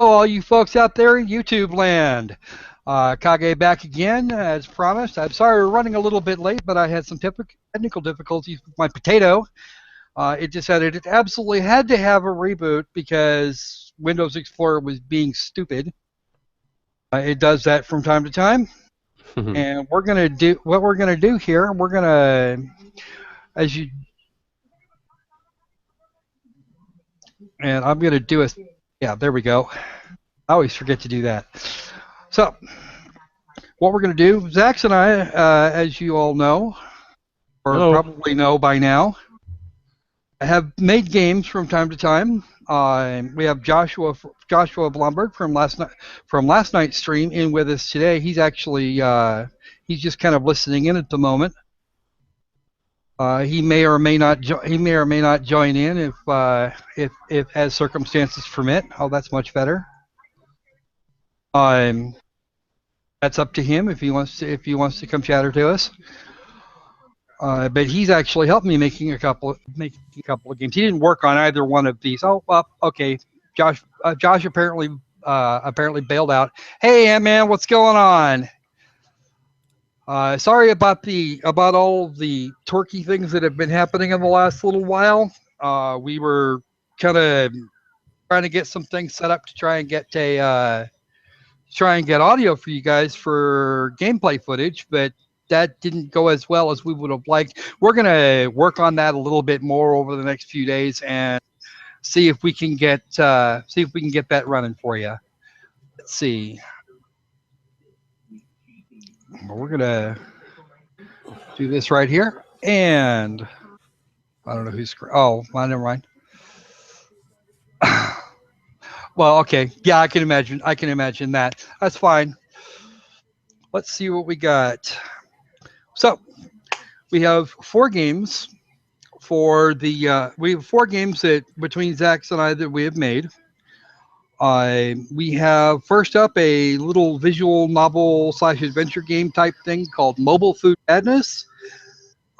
All you folks out there in YouTube land. Kage back again, as promised. I'm sorry we're running a little bit late, but I had some technical difficulties with my potato. It decided it absolutely had to have a reboot because Windows Explorer was being stupid. It does that from time to time. And we're going to do what we're going to do here. We're going to, as you, and I'm going to do a, yeah, there we go. I always forget to do that. So, what we're going to do, Zax and I, as you all know, or Hello. probably know by now, have made games from time to time. We have Joshua Blumberg from last night's stream in with us today. He's actually he's just kind of listening in at the moment. He may or may not join in if as circumstances permit. Oh, that's much better. That's up to him if he wants to come chatter to us. But he's actually helped me making a couple of games. He didn't work on either one of these. Oh, well, okay. Josh apparently bailed out. Hey, Ant-Man, what's going on? Sorry about all the Torquay things that have been happening in the last little while. We were kind of trying to get some things set up to try and get audio for you guys for gameplay footage, but that didn't go as well as we would have liked. We're going to work on that a little bit more over the next few days and see if we can get that running for you. Let's see. We're going to do this right here, and I don't know who's. Oh, well, never mind. Well, okay. Yeah, I can imagine that. That's fine. Let's see what we got. So, we have 4 games for the. We have 4 games that between Zax and I that we have made. We have first up a little visual novel / adventure game type thing called Mobile Food Madness.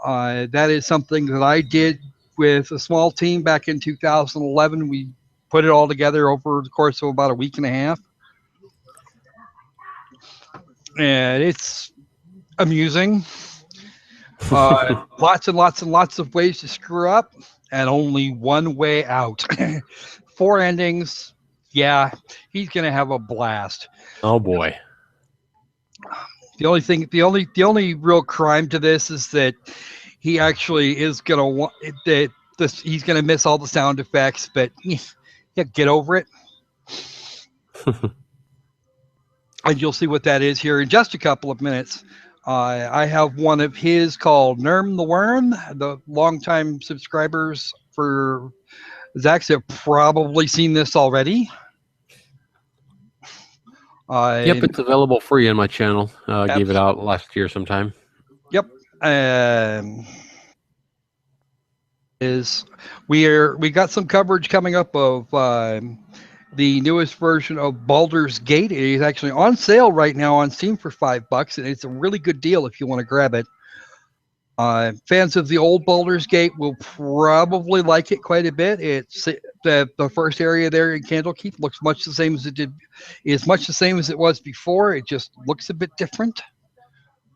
That is something that I did with a small team back in 2011. We put it all together over the course of about a week and a half. And it's amusing. Lots and lots and lots of ways to screw up, and only one way out. 4 endings. Yeah, he's gonna have a blast. Oh boy. The only real crime to this is that he actually is gonna want that. He's gonna miss all the sound effects, but yeah, get over it. And you'll see what that is here in just a couple of minutes. I have one of his called Nerm the Worm. The longtime subscribers for Zax have probably seen this already. Yep, it's available free on my channel. Gave it out last year sometime. Yep. We got some coverage coming up of the newest version of Baldur's Gate. It is actually on sale right now on Steam for $5, and it's a really good deal if you want to grab it. Fans of the old Baldur's Gate will probably like it quite a bit. It's the first area there in Candlekeep looks much the same as it did. Is much the same as it was before. It just looks a bit different.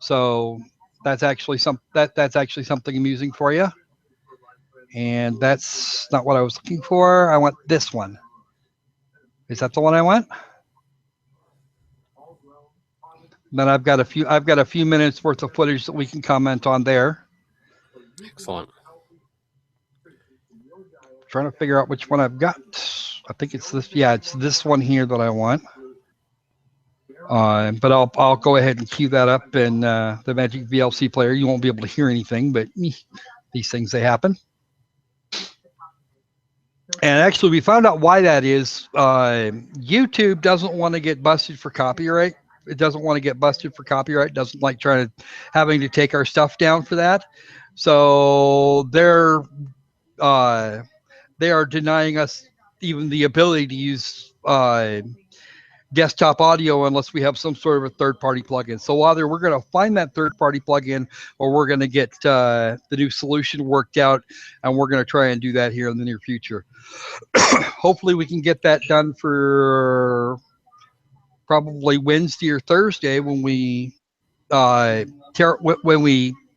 So that's actually something amusing for you. And that's not what I was looking for. I want this one. Is that the one I want? Then I've got a few minutes worth of footage that we can comment on there. Excellent. Trying to figure out which one I've got. I think it's this. Yeah, it's this one here that I want. But I'll go ahead and cue that up in the Magic VLC player. You won't be able to hear anything, but these things, they happen. And actually, we found out why that is. YouTube doesn't want to get busted for copyright. It doesn't want to get busted for copyright. It doesn't like having to take our stuff down for that. So they are denying us even the ability to use desktop audio unless we have some sort of a third-party plugin. So either we're going to find that third-party plugin, or we're going to get the new solution worked out, and we're going to try and do that here in the near future. Hopefully, we can get that done for probably Wednesday or Thursday when we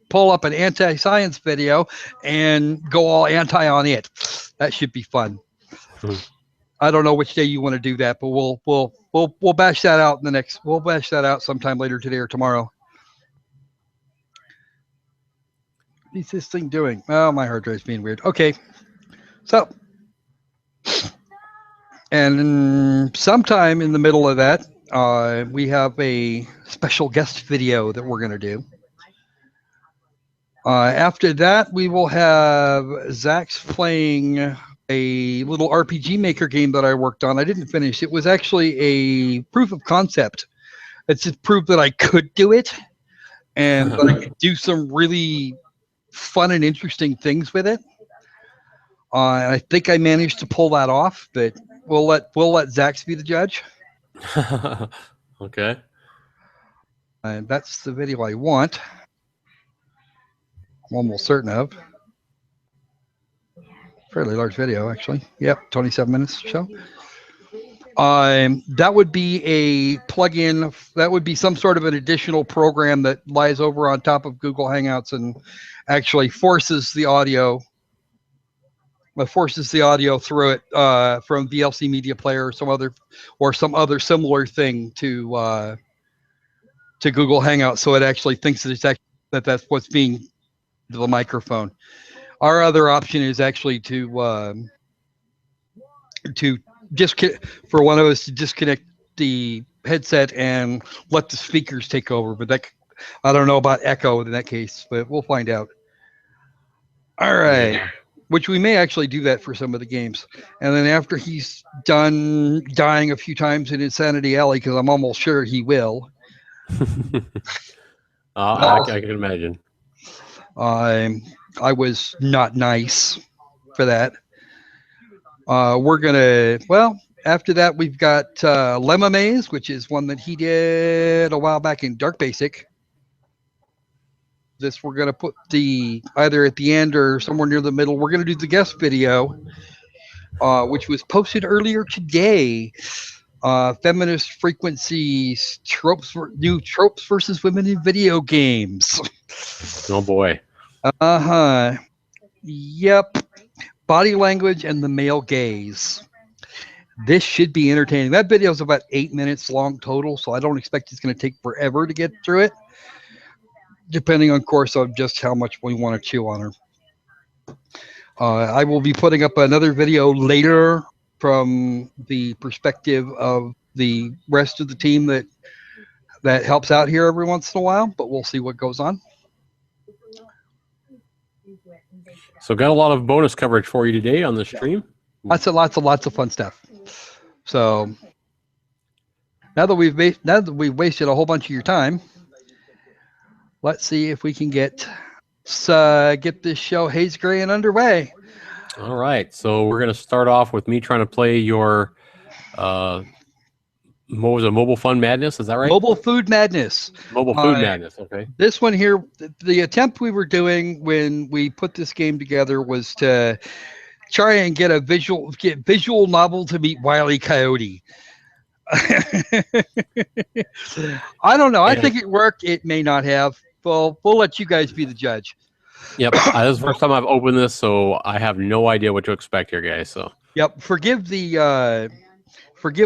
pull up an anti-science video and go all anti on it. That should be fun. I don't know which day you want to do that, but we'll bash that out in the next. We'll bash that out sometime later today or tomorrow. What's this thing doing? Oh, my hard drive's being weird. Okay, so and sometime in the middle of that, we have a special guest video that we're going to do. After that, we will have Zax playing a little RPG Maker game that I worked on. I didn't finish. It was actually a proof of concept. It's just proof that I could do it and that I could do some really fun and interesting things with it. And I think I managed to pull that off, but we'll let Zax be the judge. Okay. And that's the video I want. I'm almost certain of. Fairly large video, actually. Yep, 27 minutes or so. That would be a plugin. That would be some sort of an additional program that lies over on top of Google Hangouts and actually forces the audio through it from VLC Media Player or some other similar thing to Google Hangouts, so it actually thinks that that's what's being to the microphone. Our other option is actually to for one of us to disconnect the headset and let the speakers take over. But that, I don't know about echo in that case, but we'll find out. All right. Yeah. Which we may actually do that for some of the games. And then after he's done dying a few times in Insanity Alley, because I'm almost sure he will. I can imagine. I was not nice for that. We're gonna, well, after that we've got Lemma Maze, which is one that he did a while back in Dark Basic. This we're gonna put either at the end or somewhere near the middle. We're gonna do the guest video, which was posted earlier today. Feminist frequencies, new tropes versus women in video games. Oh boy. Yep. Body language and the male gaze. This should be entertaining. That video is about 8 minutes long total, so I don't expect it's going to take forever to get through it, depending on course of just how much we want to chew on her. I will be putting up another video later from the perspective of the rest of the team that helps out here every once in a while, but we'll see what goes on. So got a lot of bonus coverage for you today on the stream. Lots of fun stuff. So now that we've wasted a whole bunch of your time, let's see if we can get this show Haze Gray and underway. All right. So we're going to start off with me trying to play your what was it, Mobile Fun Madness? Is that right? Mobile Food Madness. Mobile Food Madness. Okay. This one here, the attempt we were doing when we put this game together was to try and get visual novel to meet Wile E. Coyote. I don't know. I think it worked. It may not have. We'll let you guys be the judge. Yep. This is the first time I've opened this, so I have no idea what to expect here, guys. So. Yep. Forgive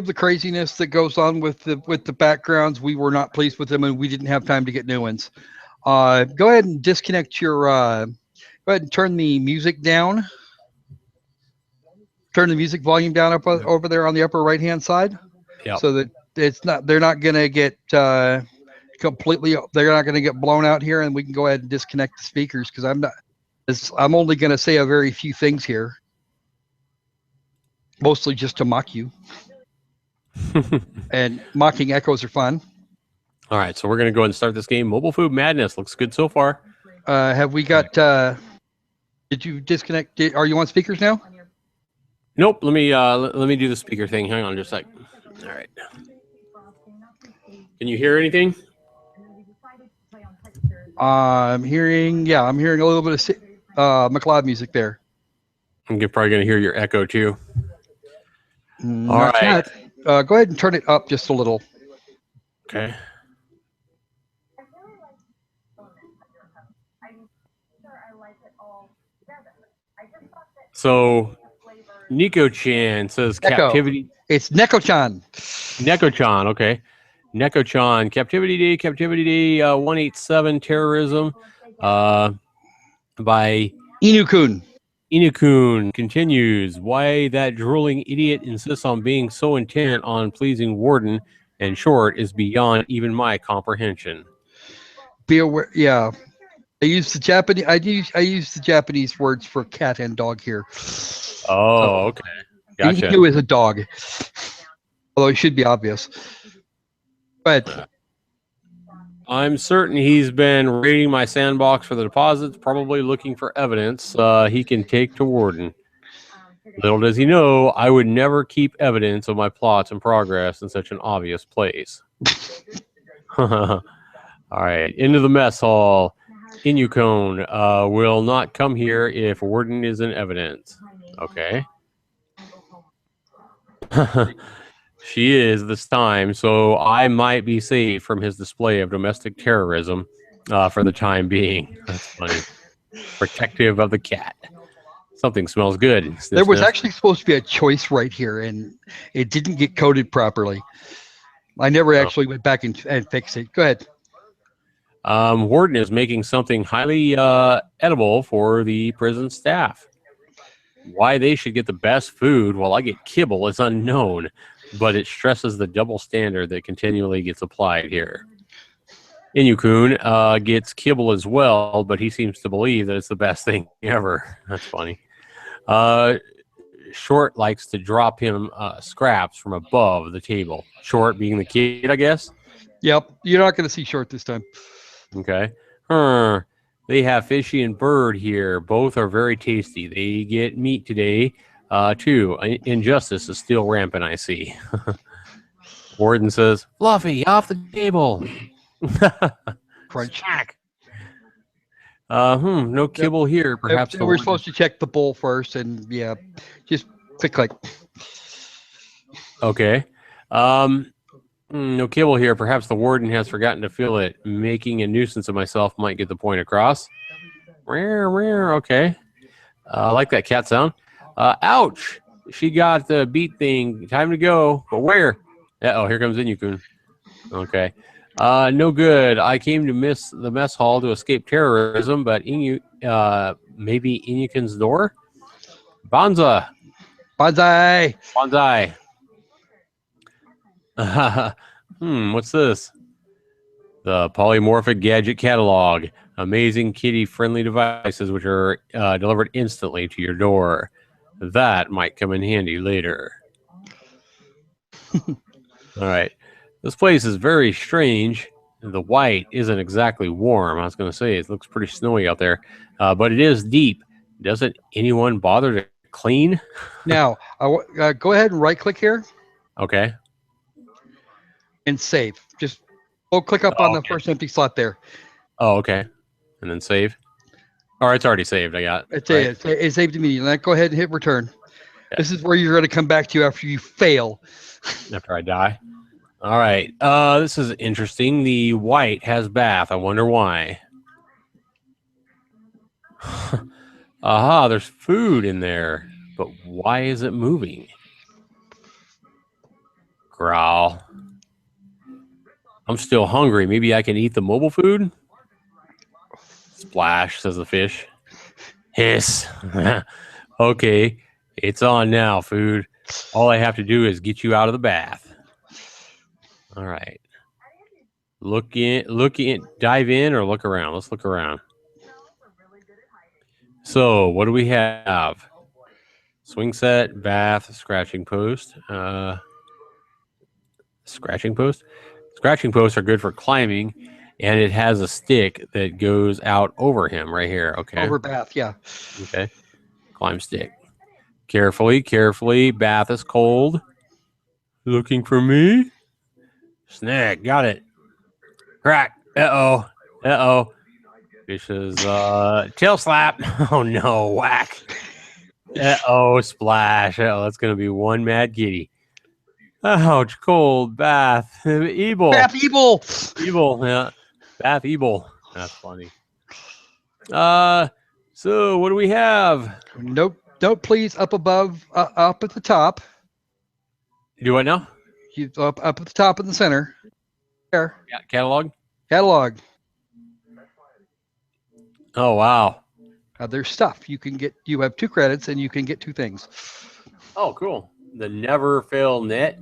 the craziness that goes on with the backgrounds. We were not pleased with them, and we didn't have time to get new ones. Go ahead and disconnect your. Go ahead and turn the music down. Turn the music volume down over there on the upper right hand side. Yeah. So that they're not going to get completely. They're not going to get blown out here, and we can go ahead and disconnect the speakers because I'm only going to say a very few things here, mostly just to mock you. And mocking echoes are fun. All right, so we're going to go ahead and start this game. Mobile Food Madness looks good so far. Have we got? Did you disconnect? Are you on speakers now? Nope. Let me do the speaker thing. Hang on just a sec. All right. Can you hear anything? I'm hearing a little bit of McLeod music there. You're probably going to hear your echo too. Not yet. Go ahead and turn it up just a little. Okay. So, Nico-chan says captivity. It's Neko-chan. Neko-chan, okay. Neko-chan, Captivity Day, 187, Terrorism, by Inukun. Inukun continues. Why that drooling idiot insists on being so intent on pleasing Warden and Short is beyond even my comprehension. Be aware, yeah. I use the Japanese words for cat and dog here. Oh, okay. Gotcha. Inu is a dog, although it should be obvious. But I'm certain he's been raiding my sandbox for the deposits, probably looking for evidence he can take to Warden. Little does he know, I would never keep evidence of my plots and progress in such an obvious place. All right, into the mess hall. Inukon will not come here if Warden is in evidence. Okay. She is this time, so I might be safe from his display of domestic terrorism for the time being. That's funny. Protective of the cat. Something smells good. There was actually supposed to be a choice right here, and it didn't get coded properly. I never actually went back and fixed it. Go ahead. Warden is making something highly edible for the prison staff. Why they should get the best food while I get kibble is unknown, but it stresses the double standard that continually gets applied here. Inukun gets kibble as well, but he seems to believe that it's the best thing ever. That's funny. Short likes to drop him scraps from above the table. Short being the kid, I guess? Yep. You're not going to see Short this time. Okay. They have fishy and bird here. Both are very tasty. They get meat today, too. Injustice is still rampant, I see. Warden says, Fluffy, off the table. Crunch. No kibble here. Perhaps we're supposed to check the bowl first, and yeah, just click. Okay. No kibble here. Perhaps the warden has forgotten to fill it. Making a nuisance of myself might get the point across. Okay. I like that cat sound. Ouch! She got the beat thing. Time to go. But where? Oh, here comes Inukun. Okay. No good. I came to miss the mess hall to escape terrorism, but maybe Inukun's door? Banzai. What's this? The polymorphic gadget catalog. Amazing kitty-friendly devices which are delivered instantly to your door. That might come in handy later. All right. This place is very strange. The white isn't exactly warm. I was going to say it looks pretty snowy out there, but it is deep. Doesn't anyone bother to clean? Now, go ahead and right-click here. Okay. And save. Just click up on the first empty slot there. Oh, okay. And then save. All right, it's already saved. I got it. It's saved immediately. Now go ahead and hit return. Okay. This is where you're going to come back to after you fail. After I die. All right. This is interesting. The white has bath. I wonder why. Aha, there's food in there. But why is it moving? Growl. I'm still hungry. Maybe I can eat the mobile food? Splash, says the fish. Hiss. Okay, it's on now, food. All I have to do is get you out of the bath. All right. Look in, dive in or look around. Let's look around. So, what do we have? Swing set, bath, scratching post. Scratching post? Scratching posts are good for climbing, and it has a stick that goes out over him right here. Okay. Over bath, yeah. Okay. Climb stick. Carefully. Bath is cold. Looking for me? Snag. Got it. Crack. Uh-oh. Fish's tail slap. Oh, no. Whack. Splash. That's going to be one mad kitty. Ouch. Cold bath. Evil. Bath evil. Evil. Yeah. Bath evil. That's funny. So what do we have? Nope. Please, up above, up at the top. Do what now? You up at the top in the center. There. Yeah, catalog. Oh wow. There's stuff you can get. You have 2 credits, and you can get 2 things. Oh, cool. The Never Fail Net.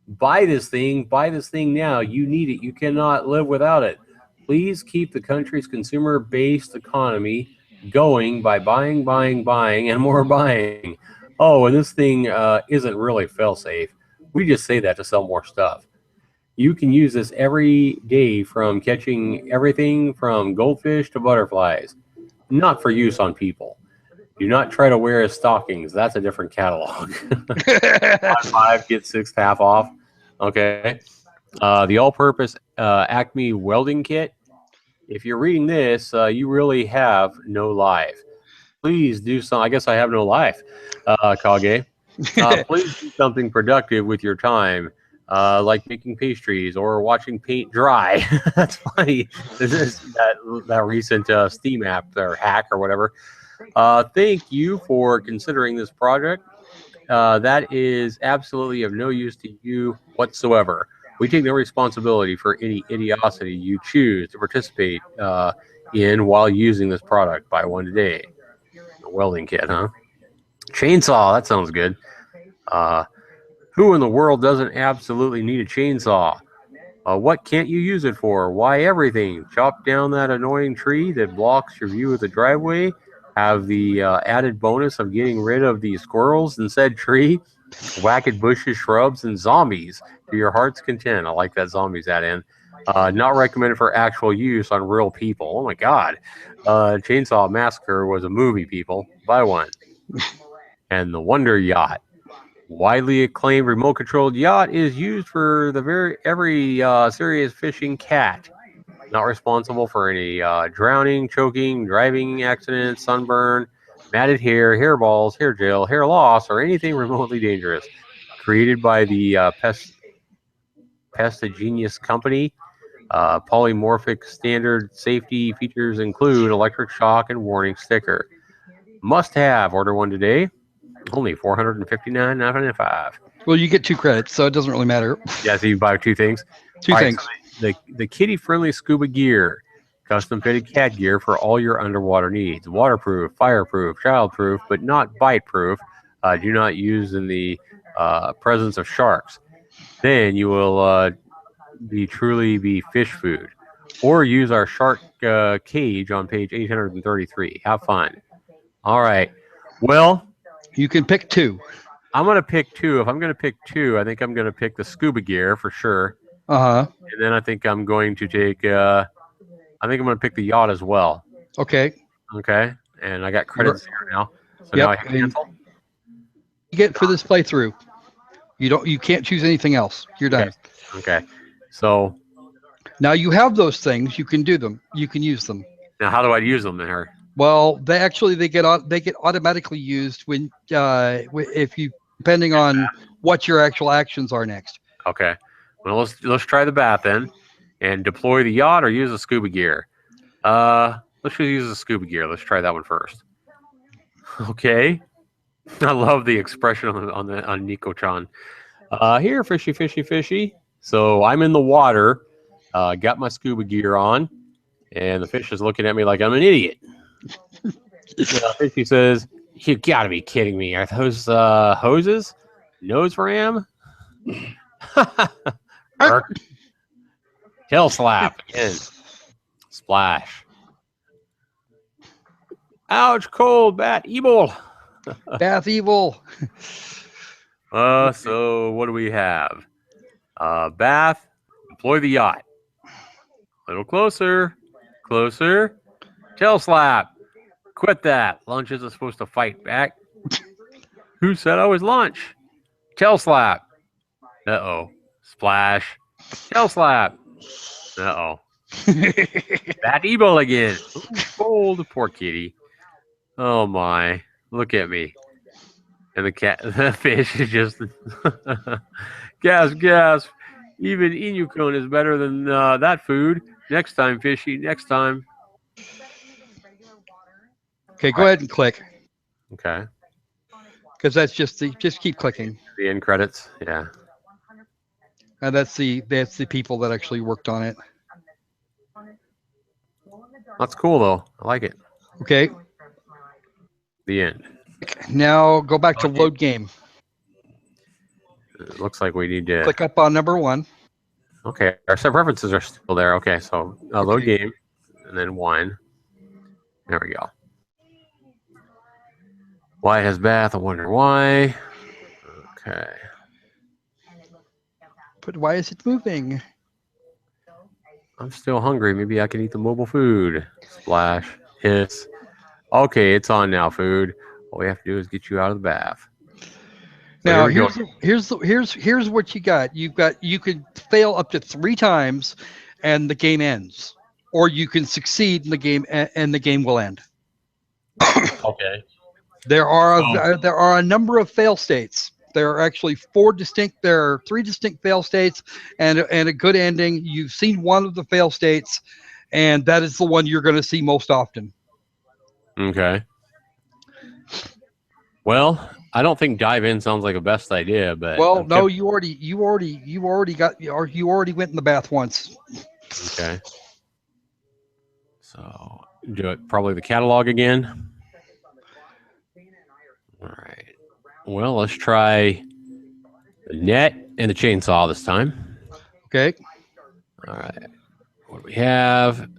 Buy this thing now. You need it. You cannot live without it. Please keep the country's consumer-based economy going by buying, and more buying. Oh, and this thing isn't really fail-safe. We just say that to sell more stuff. You can use this every day, from catching everything from goldfish to butterflies. Not for use on people. Do not try to wear as stockings. That's a different catalog. Buy 5, get 6 half off. Okay. The all-purpose Acme welding kit. If you're reading this, you really have no life. Please do some. I guess I have no life, Kage. Please do something productive with your time, like making pastries or watching paint dry. That's funny. This is that recent Steam app or hack or whatever. Thank you for considering this project. That is absolutely of no use to you whatsoever. We take no responsibility for any idiocy you choose to participate in while using this product. Buy one today. A welding kit, huh? Chainsaw, that sounds good. Who in the world doesn't absolutely need a chainsaw? What can't you use it for? Why, everything. Chop down that annoying tree that blocks your view of the driveway. Have the added bonus of getting rid of the squirrels in said tree. Whack at bushes, shrubs, and zombies to your heart's content. I like that zombies add in. Not recommended for actual use on real people. Oh my God. Chainsaw Massacre was a movie, people. Buy one. And the Wonder Yacht. Widely acclaimed remote-controlled yacht is used for every serious fishing cat. Not responsible for any drowning, choking, driving accidents, sunburn, matted hair, hairballs, hair gel, hair loss, or anything remotely dangerous. Created by the Pestagenius Company. Polymorphic standard safety features include electric shock and warning sticker. Must have. Order one today. Only $459.95. Well, you get 2 credits, so it doesn't really matter. Yeah, so you buy 2 things. 2 things. So the kiddie-friendly scuba gear. Custom-fitted cat gear for all your underwater needs. Waterproof, fireproof, childproof, but not bite-proof. Do not use in the presence of sharks. Then you will truly be fish food. Or use our shark cage on page 833. Have fun. All right. Well, you can pick 2. I'm going to pick 2. If I'm going to pick 2, I think I'm going to pick the scuba gear for sure. Uh-huh. And then I think I'm going to take, I think I'm going to pick the yacht as well. Okay. And I got credits here now. So yep. Now I can cancel. You get for this playthrough. You can't choose anything else. You're done. Okay. So now you have those things. You can do them. You can use them. Now, how do I use them in her? Well, they get automatically used when if you depending on what your actual actions are next. Okay. Well, let's try the bath then, and deploy the yacht or use the scuba gear. Let's just use the scuba gear. Let's try that one first. Okay. I love the expression on Nico-chan. Here, fishy, fishy, fishy. So I'm in the water, got my scuba gear on, and the fish is looking at me like I'm an idiot. Fishy says, "You gotta be kidding me. Are those hoses? Nose ram?" Tail slap again. Splash. Ouch, cold, bat, evil. Bath evil. So what do we have? Bath, deploy the yacht. A little closer. Tail slap. Quit that. Lunch isn't supposed to fight back. Who said I was lunch? Tail slap. Uh-oh. Splash. Tail slap. Uh-oh. That evil again. Ooh, cold. Poor kitty. Oh, my. Look at me. And the fish is just... gasp. Even Inukon is better than that food. Next time, fishy. Next time. Okay, go ahead and click. Okay. Because that's just keep clicking. The end credits. Yeah. And that's the people that actually worked on it. That's cool, though. I like it. Okay. The end. Now go back to load game. It looks like we need to click up on number 1. Okay, our set preferences are still there. Okay, so load game, and then 1. There we go. Why has bath? I wonder why. Okay. But why is it moving? I'm still hungry. Maybe I can eat the mobile food. Splash. Hiss. Okay, it's on now, food. All we have to do is get you out of the bath. So now here's what you got. You could fail up to 3 times, and the game ends, or you can succeed in the game, and the game will end. Okay. There are a number of fail states. There are actually 3 distinct fail states, and a good ending. You've seen one of the fail states, and that is the one you're going to see most often. Okay. Well, I don't think dive in sounds like a best idea, but no, you already went in the bath once. Okay. So do it probably the catalog again. All right. Well, let's try the net and the chainsaw this time. Okay. All right. What do we have?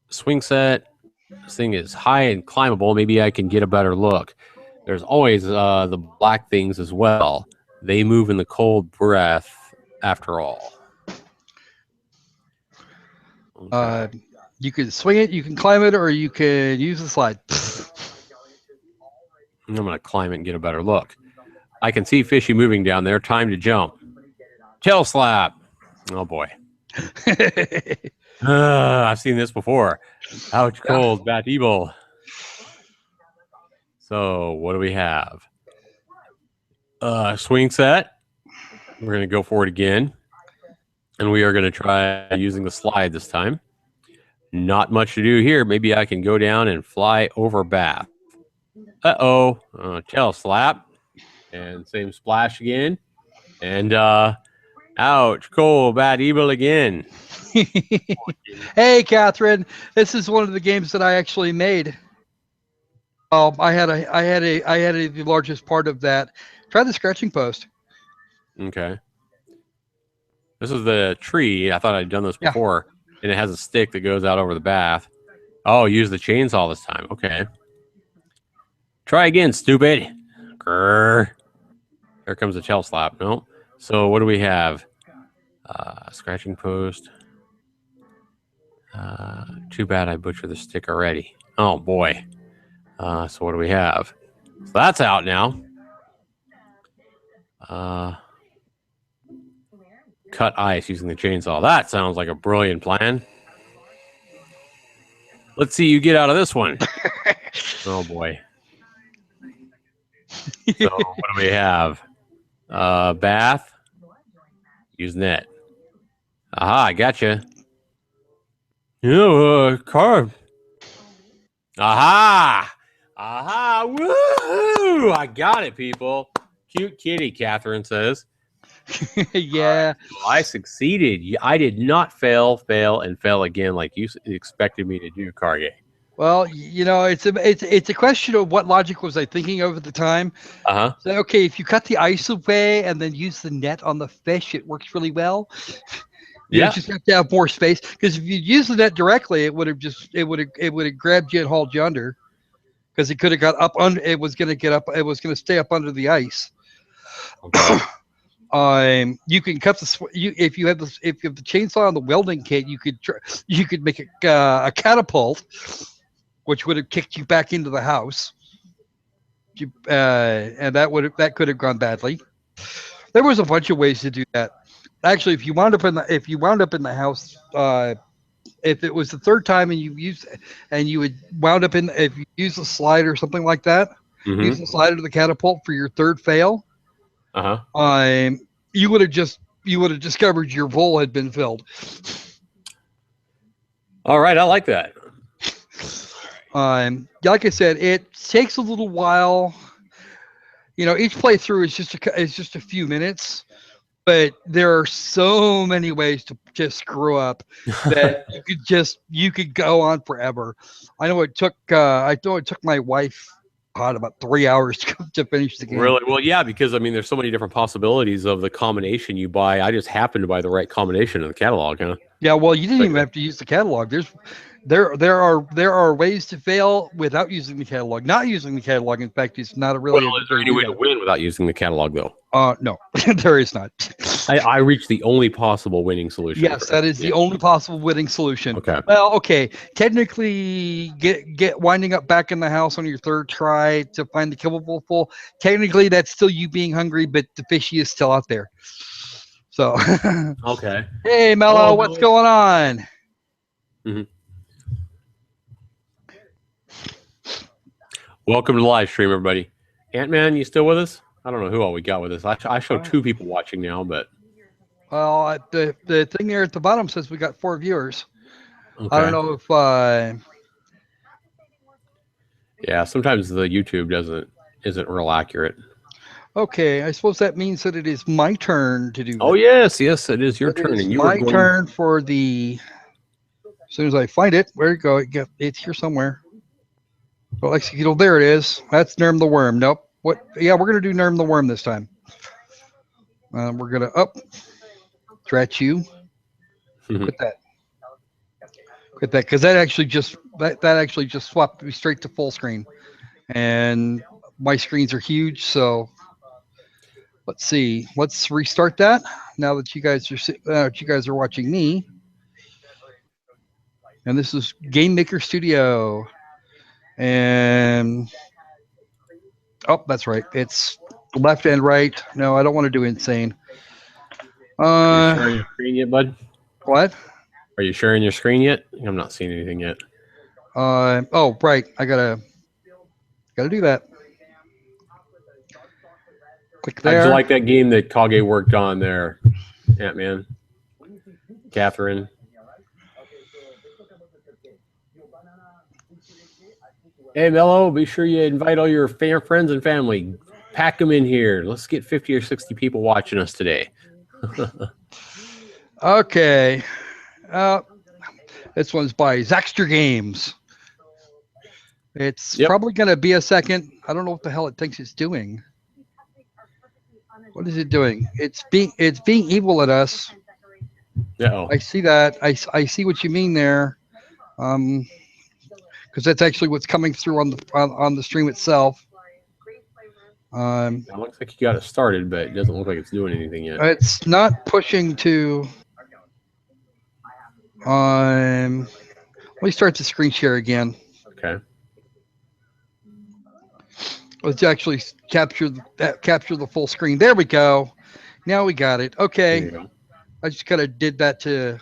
Swing set. This thing is high and climbable. Maybe I can get a better look. There's always the black things as well. They move in the cold breath after all. Okay. You can swing it, you can climb it, or you can use the slide. I'm going to climb it and get a better look. I can see fishy moving down there. Time to jump. Tail slap. Oh, boy. I've seen this before. Ouch, cold, bat evil. So what do we have? Swing set. We're going to go for it again. And we are going to try using the slide this time. Not much to do here. Maybe I can go down and fly over bath. Tail slap. And same splash again. And ouch, cold, bad evil again. Hey, Catherine, this is one of the games that I actually made. I had the largest part of that. Try the scratching post. Okay. This is the tree. I thought I'd done this before. And it has a stick that goes out over the bath. Oh, use the chainsaw this time. Okay. Try again, stupid. Grrr. Here comes the tail slap. Nope. So what do we have? Scratching post. Too bad I butchered the stick already. Oh, boy. So what do we have? So that's out now. Cut ice using the chainsaw. That sounds like a brilliant plan. Let's see you get out of this one. Oh, boy. So what do we have? Bath. Use net. Aha, I gotcha. Carve. Aha! Aha! Woo! I got it, people. Cute kitty, Catherine says. Yeah. Well, I succeeded. I did not fail again like you expected me to do, Kage. Well, it's a question of what logic was I thinking of at the time. Uh-huh. So, okay, if you cut the ice away and then use the net on the fish, it works really well. You just have to have more space, because if you use the net directly, it would have grabbed you and hauled you under, because it could have got up under. It was going to stay up under the ice. Okay. You can cut if you have the chainsaw on the welding kit, you could make a catapult, which would have kicked you back into the house. And that could have gone badly. There was a bunch of ways to do that. actually, if you wound up in the house, if it was the third time and you would wound up in, if you use the slide or something like that, use Mm-hmm. the slide or the catapult for your third fail, Uh-huh. you would have discovered your bowl had been filled. All right, I like that. Like I said, it takes a little while. Each playthrough is just a few minutes, but there are so many ways to just screw up that you could go on forever. I know it took my wife about 3 hours to finish the game. Really? Well, yeah, because I mean, there's so many different possibilities of the combination you buy. I just happened to buy the right combination in the catalog, huh? Yeah, well, you didn't But even have to use the catalog. There are ways to fail without using the catalog. Not using the catalog, in fact, is not well, really a is good there way any to way do to that. win without using the catalog, though? No, there is not. I reached the only possible winning solution. Yes, that is the only possible winning solution. Okay. Well, okay. Technically, get winding up back in the house on your third try to find the kibble full. Technically, that's still you being hungry, but the fishy is still out there. So, Okay. hey, Mello, Hello, what's Mello. going on? Mhm. Welcome to the live stream, everybody. Ant-Man, you still with us? I don't know who all we got with us. I show 2 people watching now, but Well, the thing there at the bottom says we got 4 viewers. okay. I don't know if Yeah, sometimes the YouTube isn't real accurate. okay. I suppose that means that it is my turn to do. Oh yes, it is your turn, It is and you were my going. turn for the. As soon as I find it, where it go? It's here somewhere. Well, executable. There it is. That's Nerm the Worm. Nope. What? Yeah, we're gonna do Nerm the Worm this time. We're gonna drat you. Quit that. Quit that, because that actually just swapped me straight to full screen, and my screens are huge. So let's see. Let's restart that now that you guys are watching me. And this is Game Maker Studio. And that's right. It's left and right. No, I don't want to do insane. Are you sharing your screen yet, bud? What? Are you sharing your screen yet? I'm not seeing anything yet. Oh, right. I gotta do that. Click there. How'd you like that game that Kage worked on there, Ant-Man? Catherine? Hey, Mello, be sure you invite all your friends and family. Pack them in here. Let's get 50 or 60 people watching us today. Okay. This one's by Zaxtor Games. It's probably going to be a second. I don't know what the hell it thinks it's doing. What is it doing? It's being evil at us. Uh-oh. I see that. I see what you mean there. Because that's actually what's coming through on the stream itself. It looks like you got it started, but it doesn't look like it's doing anything yet. It's not pushing to. Let me start the screen share again. Okay. Let's actually capture the full screen. There we go. Now we got it. Okay. There you go. I just kind of did that to.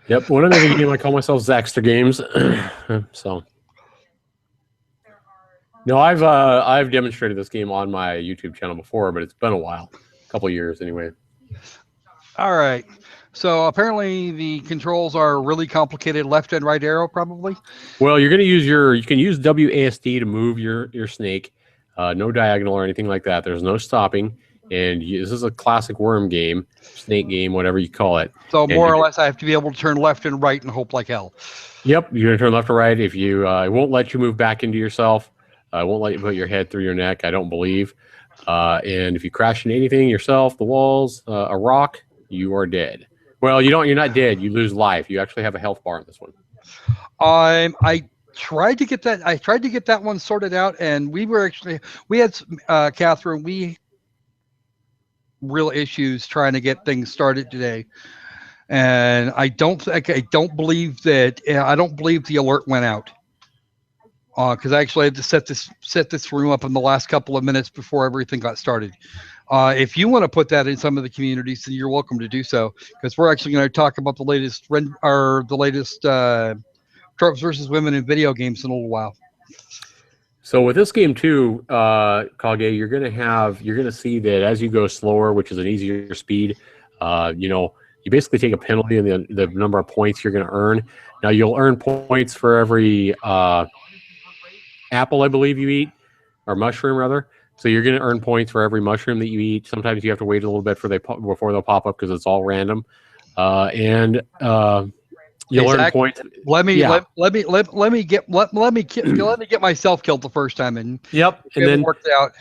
Yep. When I make a game, I call myself Zaxtor Games. So. No, I've demonstrated this game on my YouTube channel before, but it's been a while, a couple years anyway. All right. So apparently the controls are really complicated. Left and right arrow, probably. Well, you're going to use you can use WASD to move your snake. No diagonal or anything like that. There's no stopping. And this is a classic worm game, snake game, whatever you call it. So more or less, I have to be able to turn left and right and hope like hell. Yep, you're going to turn left or right. If you, it won't let you move back into yourself. I won't let you put your head through your neck, I don't believe. And if you crash into anything, yourself, the walls, a rock, you are dead. Well, you're not dead. You lose life. You actually have a health bar in this one. I tried to get that one sorted out, and we had Catherine, real issues trying to get things started today. And I don't believe the alert went out. Because I actually had to set this room up in the last couple of minutes before everything got started. If you want to put that in some of the communities, then you're welcome to do so. Because we're actually going to talk about the latest tropes versus women in video games in a little while. So with this game too, Kage, you're gonna see that as you go slower, which is an easier speed, you basically take a penalty in the number of points you're gonna earn. Now you'll earn points for every apple, I believe you eat, or mushroom rather. So you're gonna earn points for every mushroom that you eat. Sometimes you have to wait a little bit before they'll pop up because it's all random, you'll Hey, earn Zach, points. let me Yeah. let me get myself killed the first time and Yep. we And then worked it out.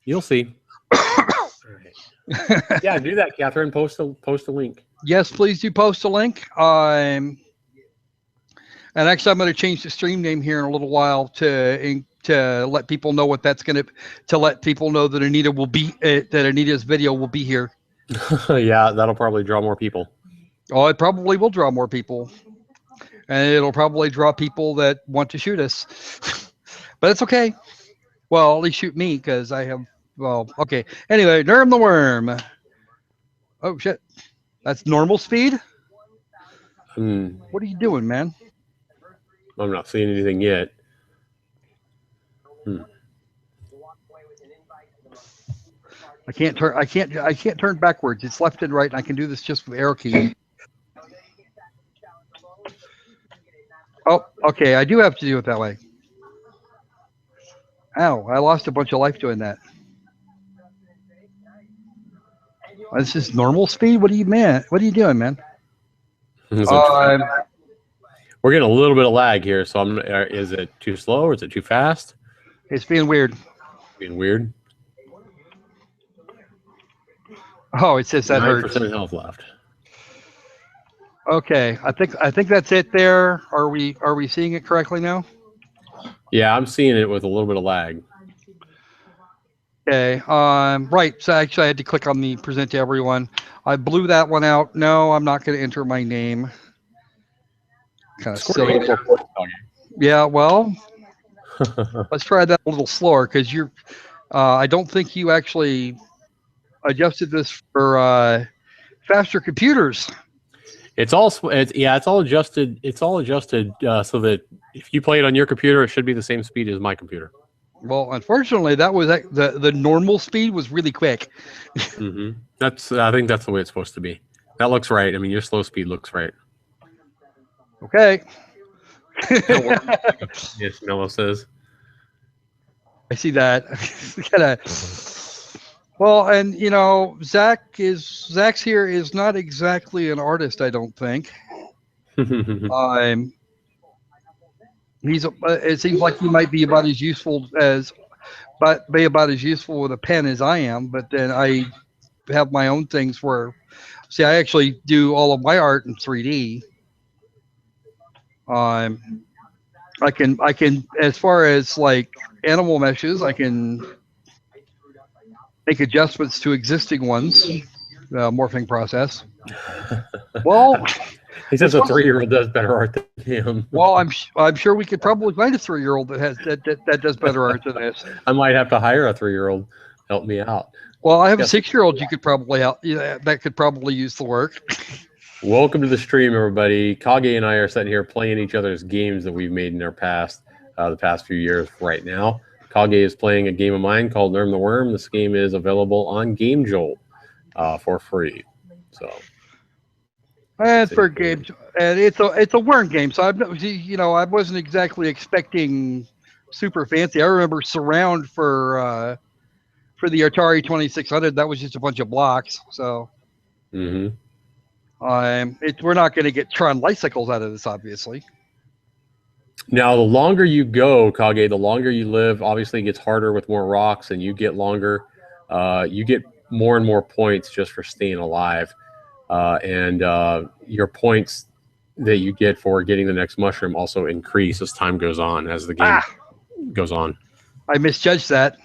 you'll see. Yeah, do that, Catherine. Post a link. Yes, please do post a link. And actually, I'm going to change the stream name here in a little while to let people know what that's going to let people know that Anita's video will be here. Yeah, that'll probably draw more people. Oh, it probably will draw more people, and it'll probably draw people that want to shoot us. But it's okay. Well, at least shoot me because I have. Well, okay. Anyway, Nerm the Worm. Oh shit, that's normal speed. What are you doing, man? I'm not seeing anything yet. I can't turn backwards. It's left and right, and I can do this just with arrow key. Oh, okay. I do have to do it that way. Ow! I lost a bunch of life doing that. This is normal speed. What are you doing, man? We're getting a little bit of lag here, so is it too slow or is it too fast? It's being weird. Being weird. Oh, it says that 9% hurts. health left. Okay, I think that's it. There, are we seeing it correctly now? Yeah, I'm seeing it with a little bit of lag. Okay. Right. So actually, I had to click on the present to everyone. I blew that one out. No, I'm not going to enter my name. Kind of silly. Yeah. Well, let's try that a little slower because you're. I don't think you actually adjusted this for faster computers. It's all adjusted. It's all adjusted so that if you play it on your computer, it should be the same speed as my computer. Well, unfortunately, that was the normal speed was really quick. Mm-hmm. I think that's the way it's supposed to be. That looks right. I mean, your slow speed looks right. Okay. Yes, Mello says. I see that. Well, and Zach's here is not exactly an artist, I don't think. It seems like he might be about as useful with a pen as I am, but then I have my own things where, see, I actually do all of my art in 3D. I can, as far as like animal meshes, I can make adjustments to existing ones, morphing process. Well, he says a 3-year-old does better art than him. Well, I'm sure we could probably find a 3-year-old that does better art than this. I might have to hire a 3-year-old to help me out. Well, I have a 6-year-old you could probably help. Yeah, that could probably use the work. Welcome to the stream, everybody. Kage and I are sitting here playing each other's games that we've made in our past, the past few years. Right now, Kage is playing a game of mine called Nerm the Worm. This game is available on Game Jolt for free. So. And for games, and it's a worm game, so I wasn't exactly expecting super fancy. I remember Surround for the Atari 2600. That was just a bunch of blocks. So, we're not going to get Tron Bicycles out of this, obviously. Now, the longer you go, Kage, the longer you live. Obviously, it gets harder with more rocks, and you get longer. You get more and more points just for staying alive. And your points that you get for getting the next mushroom also increase as time goes on, as the game goes on. I misjudged that.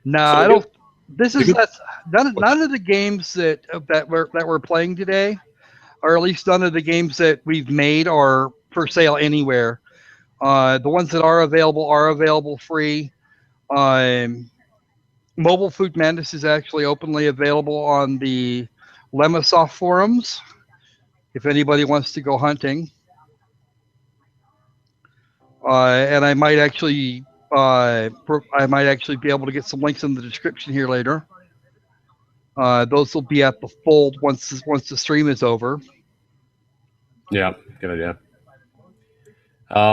No, I don't. None of the games that we're playing today, or at least none of the games that we've made, are for sale anywhere. The ones that are available free. Mobile Food Madness is actually openly available on the Lemasoft forums if anybody wants to go hunting. And I might actually be able to get some links in the description here later. Those will be at the fold once the stream is over. Yeah, good idea.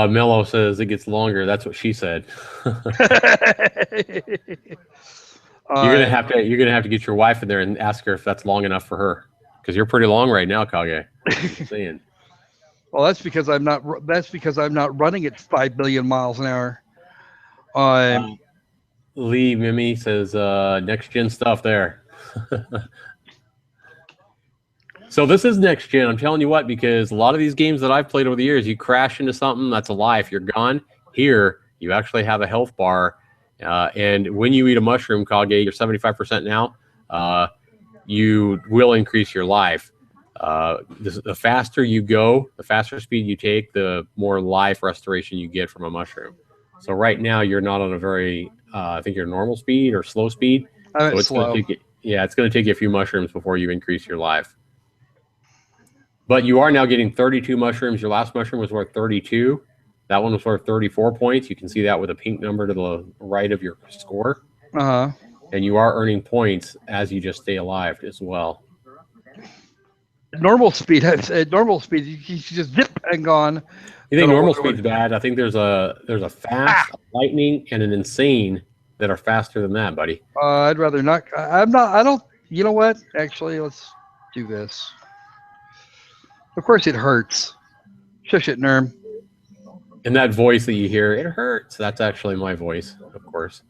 Mello says it gets longer. That's what she said. You're gonna have to get your wife in there and ask her if that's long enough for her, because you're pretty long right now, Kage. I'm saying. Well, that's because I'm not running at 5 million miles an hour. Lee Mimi says next gen stuff there. So this is next gen. I'm telling you what, because a lot of these games that I've played over the years, you crash into something, that's a lie. If you're gone, here you actually have a health bar, and when you eat a mushroom, Kage, you're 75% now. You will increase your life. The faster you go, the faster speed you take, the more life restoration you get from a mushroom. So right now you're not on a very, I think you're normal speed or slow speed. So it's slow. It's going to take you a few mushrooms before you increase your life. But you are now getting 32 mushrooms. Your last mushroom was worth 32. That one was worth 34 points. You can see that with a pink number to the right of your score. Uh-huh. And you are earning points as you just stay alive as well. Normal speed, you just zip and gone. You think normal speed's bad? I think there's a fast, lightning, and an insane that are faster than that, buddy. I'd rather not. I don't. You know what? Actually, let's do this. Of course, it hurts. Shush it, Nerm. And that voice that you hear, it hurts. That's actually my voice, of course.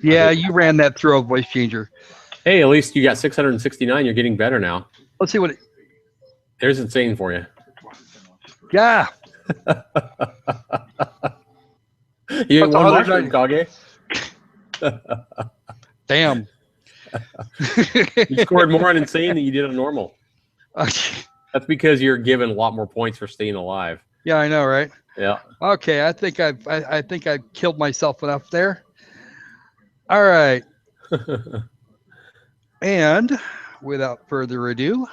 Yeah, you ran that through a voice changer. Hey, at least you got 669. You're getting better now. Let's see what. There's insane for you. Yeah. You had one mushroom, Kage. Damn. You scored more on insane than you did on normal. That's because you're given a lot more points for staying alive. Yeah, I know, right? Yeah. Okay, I think I've killed myself enough there. All right. And without further ado,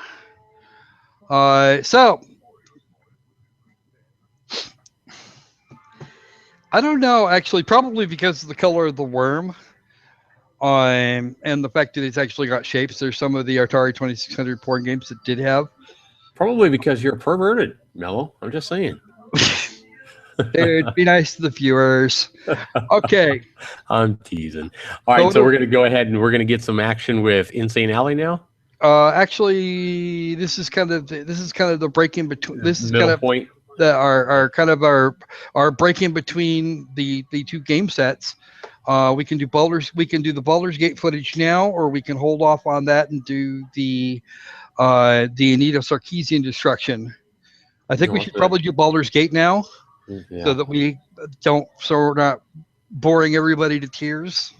so I don't know, actually, probably because of the color of the worm, and the fact that it's actually got shapes. There's some of the Atari 2600 porn games that did have. Probably because you're perverted, Mello. I'm just saying. Dude, be nice to the viewers. Okay. I'm teasing. All right, so we're going to go ahead and we're going to get some action with Insane Alley now. Actually, this is kind of the breaking between. This is kind of point. Our breaking between the two game sets. We can do the Baldur's Gate footage now, or we can hold off on that and do the Anita Sarkeesian destruction. I think we should probably do Baldur's Gate now, so that we're not boring everybody to tears.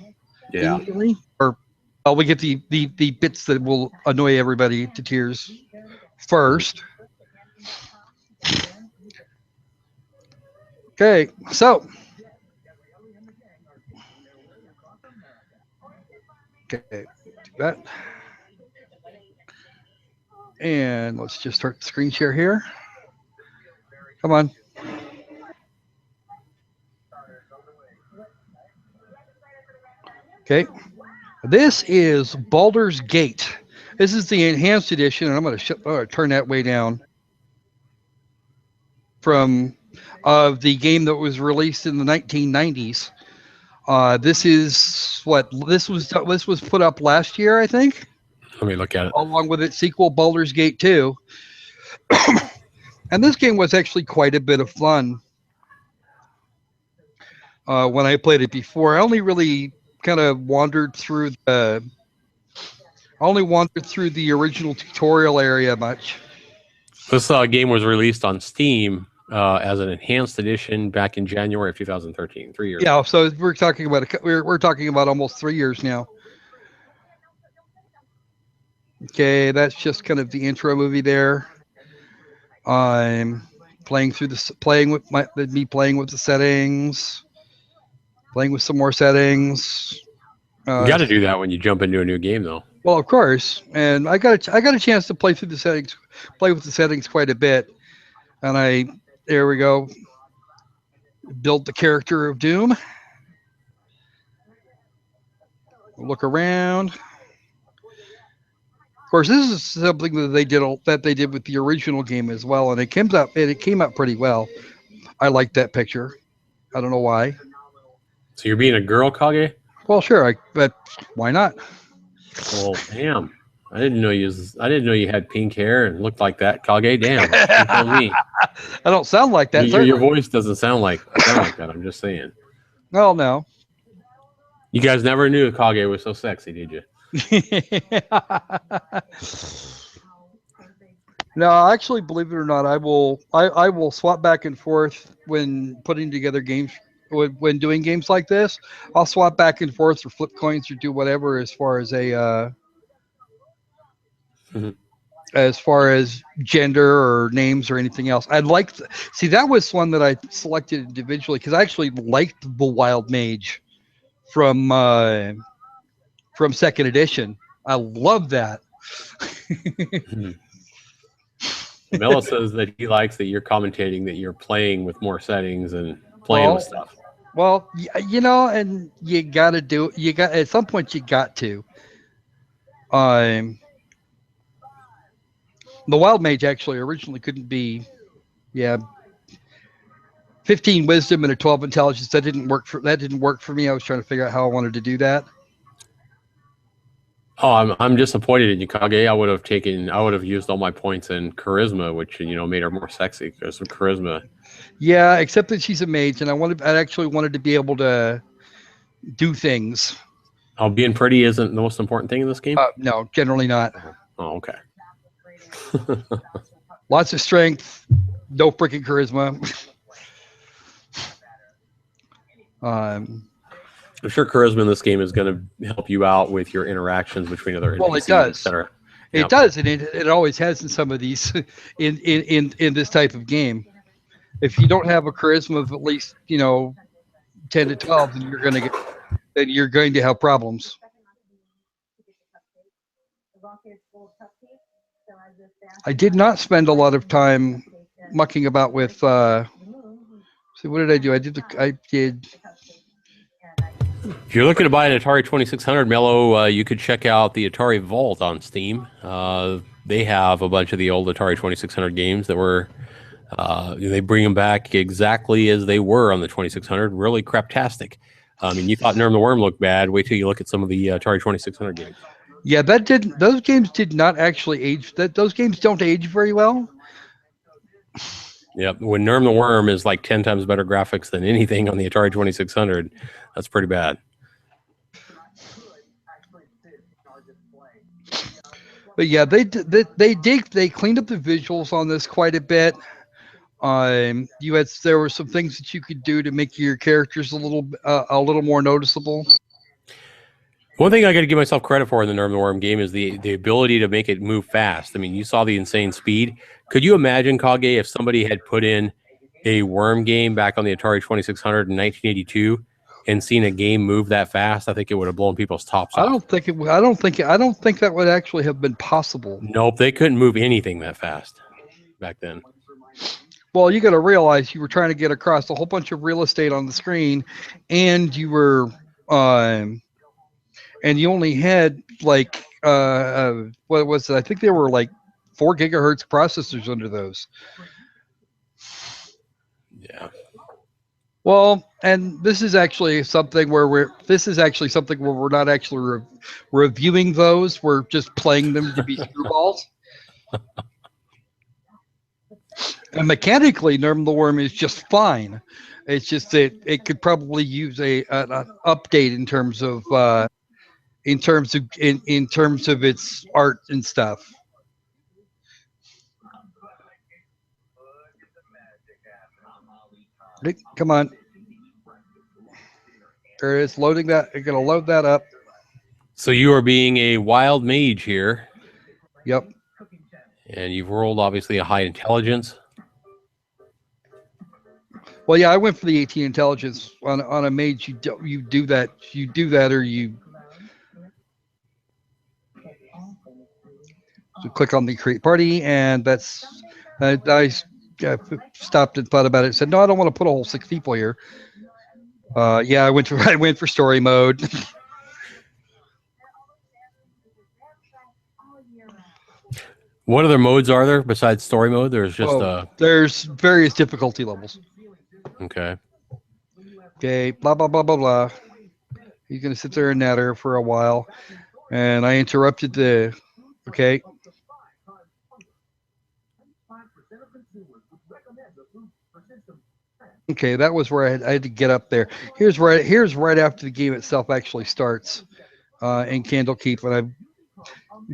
Yeah. Immediately. Or we get the bits that will annoy everybody to tears first. Okay, so do that. And let's just start the screen share here. Come on. Okay. This is Baldur's Gate. This is the enhanced edition, and I'm going to turn that way down. From the game that was released in the 1990s. This was put up last year, I think. Let me look at it. Along with its sequel, Baldur's Gate 2. And this game was actually quite a bit of fun. When I played it before, I only really kind of wandered through the original tutorial area much. This game was released on Steam as an enhanced edition back in January of 2013. 3 years. Yeah, so we're talking about almost 3 years now. Okay, that's just kind of the intro movie there. I'm playing with the settings. Playing with some more settings. You got to do that when you jump into a new game, though. Well, of course, and I got a chance to play through the settings, play with the settings quite a bit, and there we go, build the character of Doom. Look around. Of course, this is something that they did with the original game as well, and it came out pretty well. I like that picture. I don't know why. So you're being a girl, Kage? Well, sure, but why not? Well, damn. I didn't know you had pink hair and looked like that, Kage. Damn. You tell me. I don't sound like that. Your voice doesn't sound like that. I'm just saying. Well, no. You guys never knew Kage was so sexy, did you? No, actually, believe it or not, I will swap back and forth when putting together games. When doing games like this, I'll swap back and forth or flip coins or do whatever as far as gender or names or anything else. See, that was one that I selected individually because I actually liked the Wild Mage from second edition. I love that. Mela says that he likes that you're commentating that you're playing with more settings and playing with stuff. Well, and you got to do. You got at some point. You got to. The Wild Mage actually originally couldn't be. Yeah. 15 wisdom and a 12 intelligence. That didn't work for me. I was trying to figure out how I wanted to do that. Oh, I'm disappointed in you, Kage. I would have used all my points in charisma, which made her more sexy because of charisma. Yeah, except that she's a mage, and I actually wanted to be able to do things. Oh, being pretty isn't the most important thing in this game? No, generally not. Oh, okay. Lots of strength, no freaking charisma. I'm sure charisma in this game is going to help you out with your interactions between other NPCs, well, it does. etc. It does, and it always has in some of these in this type of game. If you don't have a charisma of at least 10 to 12, then you're going to have problems. I did not spend a lot of time mucking about with. See, what did I do? I did. If you're looking to buy an Atari 2600 Mellow, you could check out the Atari Vault on Steam. They have a bunch of the old Atari 2600 games that were. They bring them back exactly as they were on the 2600. Really craptastic. I mean, you thought Nerm the Worm looked bad. Wait till you look at some of the Atari 2600 games. Yeah, those games did not actually age. Those games don't age very well. Yep. When Nerm the Worm is like 10 times better graphics than anything on the Atari 2600, that's pretty bad. But yeah, they cleaned up the visuals on this quite a bit. There were some things that you could do to make your characters a little more noticeable. One thing I got to give myself credit for in the Nerm the Worm game is the ability to make it move fast. I mean, you saw the insane speed. Could you imagine, Kage, if somebody had put in a Worm game back on the Atari 2600 in 1982 and seen a game move that fast? I think it would have blown people's tops off. I don't think that would actually have been possible. Nope, they couldn't move anything that fast back then. Well, you got to realize you were trying to get across a whole bunch of real estate on the screen, and you were, and you only had like, what was it? I think there were like 4 gigahertz processors under those. Yeah. Well, and this is actually something where we're not actually reviewing those. We're just playing them to be screwballs. And mechanically, Nerm the Worm is just fine. It's just that it could probably use an update in terms of its art and stuff. Come on. There it is, loading that. You're going to load that up. So you are being a wild mage here. Yep. And you've rolled, obviously, a high intelligence. Well, yeah, I went for the 18 intelligence on a mage. You do that, or you click on the create party, and that's I stopped and thought about it. Said, no, I don't want to put a whole 6 people here. Yeah, I went for I went for story mode. What other modes are there besides story mode? There's just there's various difficulty levels. Okay. Okay, blah blah blah blah blah. He's gonna sit there and natter for a while, and I interrupted the. Okay. Okay, that was where I had to get up there. Here's right after the game itself actually starts, in Candlekeep, and I'm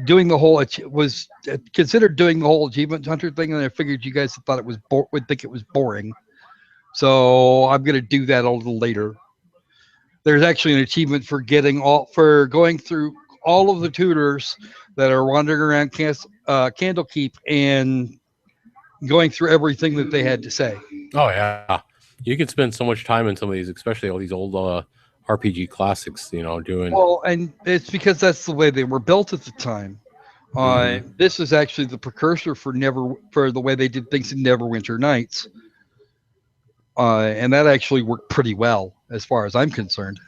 doing the whole was considered doing the whole achievement hunter thing, and I figured you guys thought it was would think it was boring, so I'm gonna do that a little later. There's actually an achievement for going through all of the tutors that are wandering around Candlekeep and going through everything that they had to say. Oh yeah, you could spend so much time in some of these, especially all these old RPG classics. Doing Well, and it's because that's the way they were built at the time. This is actually the precursor for the way they did things in Neverwinter Nights, and that actually worked pretty well as far as I'm concerned.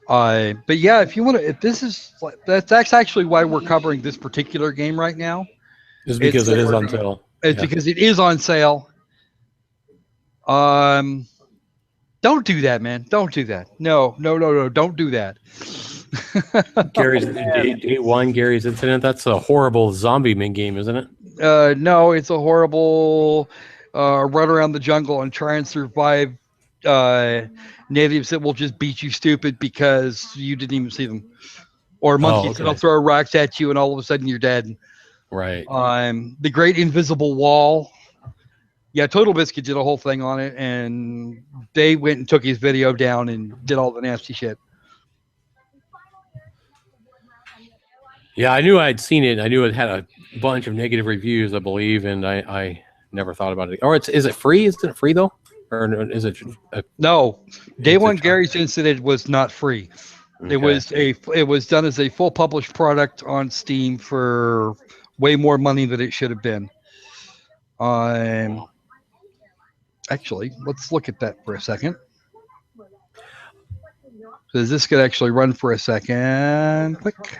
But yeah, if you want to, if this is that's actually why we're covering this particular game right now. Is because it is on sale. It's because it is on sale. Don't do that, man. Don't do that. No. Don't do that. Gary's day one. Gary's Incident. That's a horrible zombie min game, isn't it? No, it's a horrible run around the jungle and try and survive natives that will just beat you stupid because you didn't even see them, or monkeys that'll throw rocks at you and all of a sudden you're dead. Right. The Great Invisible Wall. Yeah, Total Biscuit did a whole thing on it, and they went and took his video down and did all the nasty shit. Yeah, I knew I'd seen it. I knew it had a bunch of negative reviews, I believe, and I never thought about it. Or is it free? Is it free though, or is it? No, Day One Gary's Incident was not free. Okay. It was done as a full published product on Steam for way more money than it should have been. Actually, let's look at that for a second. Because this could actually run for a second. Click.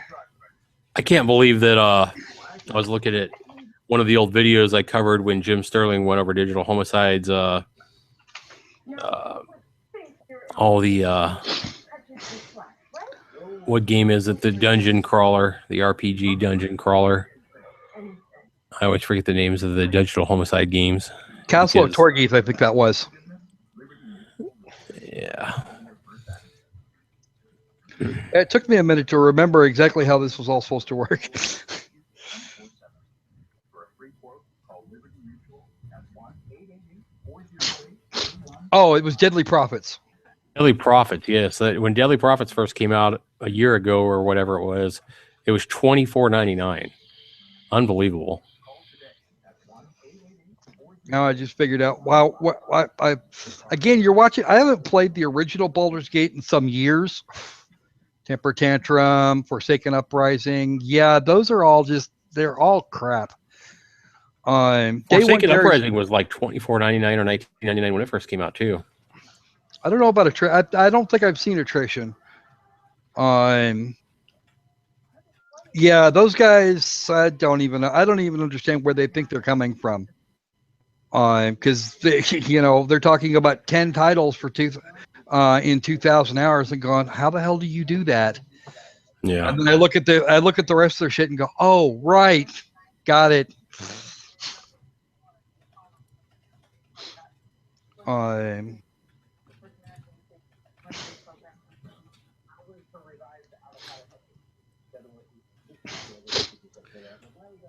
I can't believe that I was looking at one of the old videos I covered when Jim Sterling went over Digital Homicide's all the what game is it? The dungeon crawler, the RPG dungeon crawler. I always forget the names of the Digital Homicide games. Castle of Torgeith, I think that was. Yeah. It took me a minute to remember exactly how this was all supposed to work. Oh, it was Deadly Profits. Deadly Profits, yes. When Deadly Profits first came out a year ago or whatever it was $24.99. Unbelievable. Now I just figured out. Wow, again, you're watching. I haven't played the original Baldur's Gate in some years. Temper Tantrum, Forsaken Uprising. Yeah, those are all they're all crap. Forsaken Uprising was like $24.99 or $19.99 when it first came out too. I don't know about I don't think I've seen Attrition. Yeah, those guys. I don't even understand where they think they're coming from. Because they're talking about 10 titles for in 2,000 hours and going, how the hell do you do that? Yeah. And then I look at the rest of their shit and go, oh right, got it.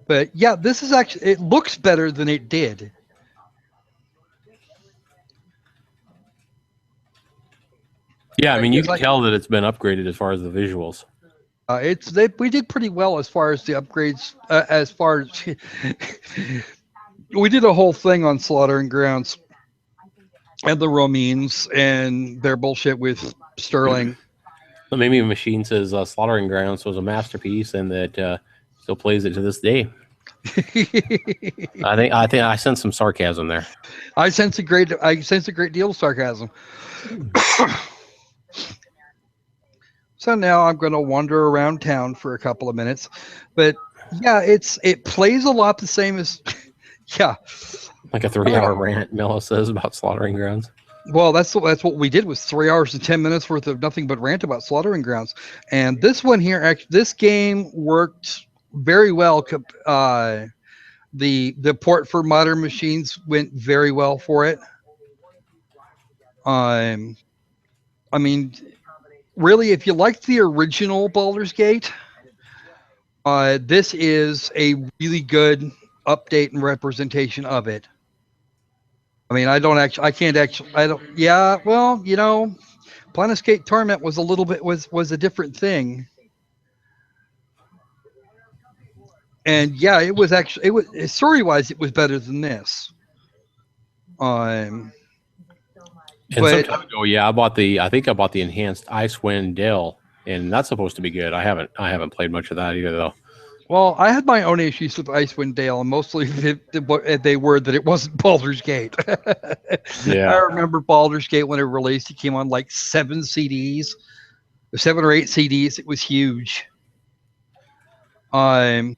But yeah, this is actually, it looks better than it did. Yeah, I mean, you can tell that it's been upgraded as far as the visuals. We did pretty well as far as the upgrades. As far as we did a whole thing on Slaughtering Grounds and the Romines and their bullshit with Sterling. The Mimi Machine says Slaughtering Grounds was a masterpiece, and that still plays it to this day. I think I sense some sarcasm there. I sense a great deal of sarcasm. So now I'm going to wander around town for a couple of minutes, but yeah, it plays a lot the same as yeah. Like a 3-hour rant, Mello says about Slaughtering Grounds. Well, that's what we did was 3 hours and 10 minutes worth of nothing but rant about Slaughtering Grounds, and this one here, actually, this game worked very well. The port for modern machines went very well for it. I mean, really, if you liked the original Baldur's Gate, this is a really good update and representation of it. I mean, I don't yeah, well, Planescape Torment was a different thing. And yeah, it was story-wise, it was better than this. And some time ago, yeah, I think I bought the enhanced Icewind Dale, and that's supposed to be good. I haven't played much of that either, though. Well, I had my own issues with Icewind Dale, and mostly they were that it wasn't Baldur's Gate. Yeah. I remember Baldur's Gate when it released, it came on like 7 or 8 CDs. It was huge. I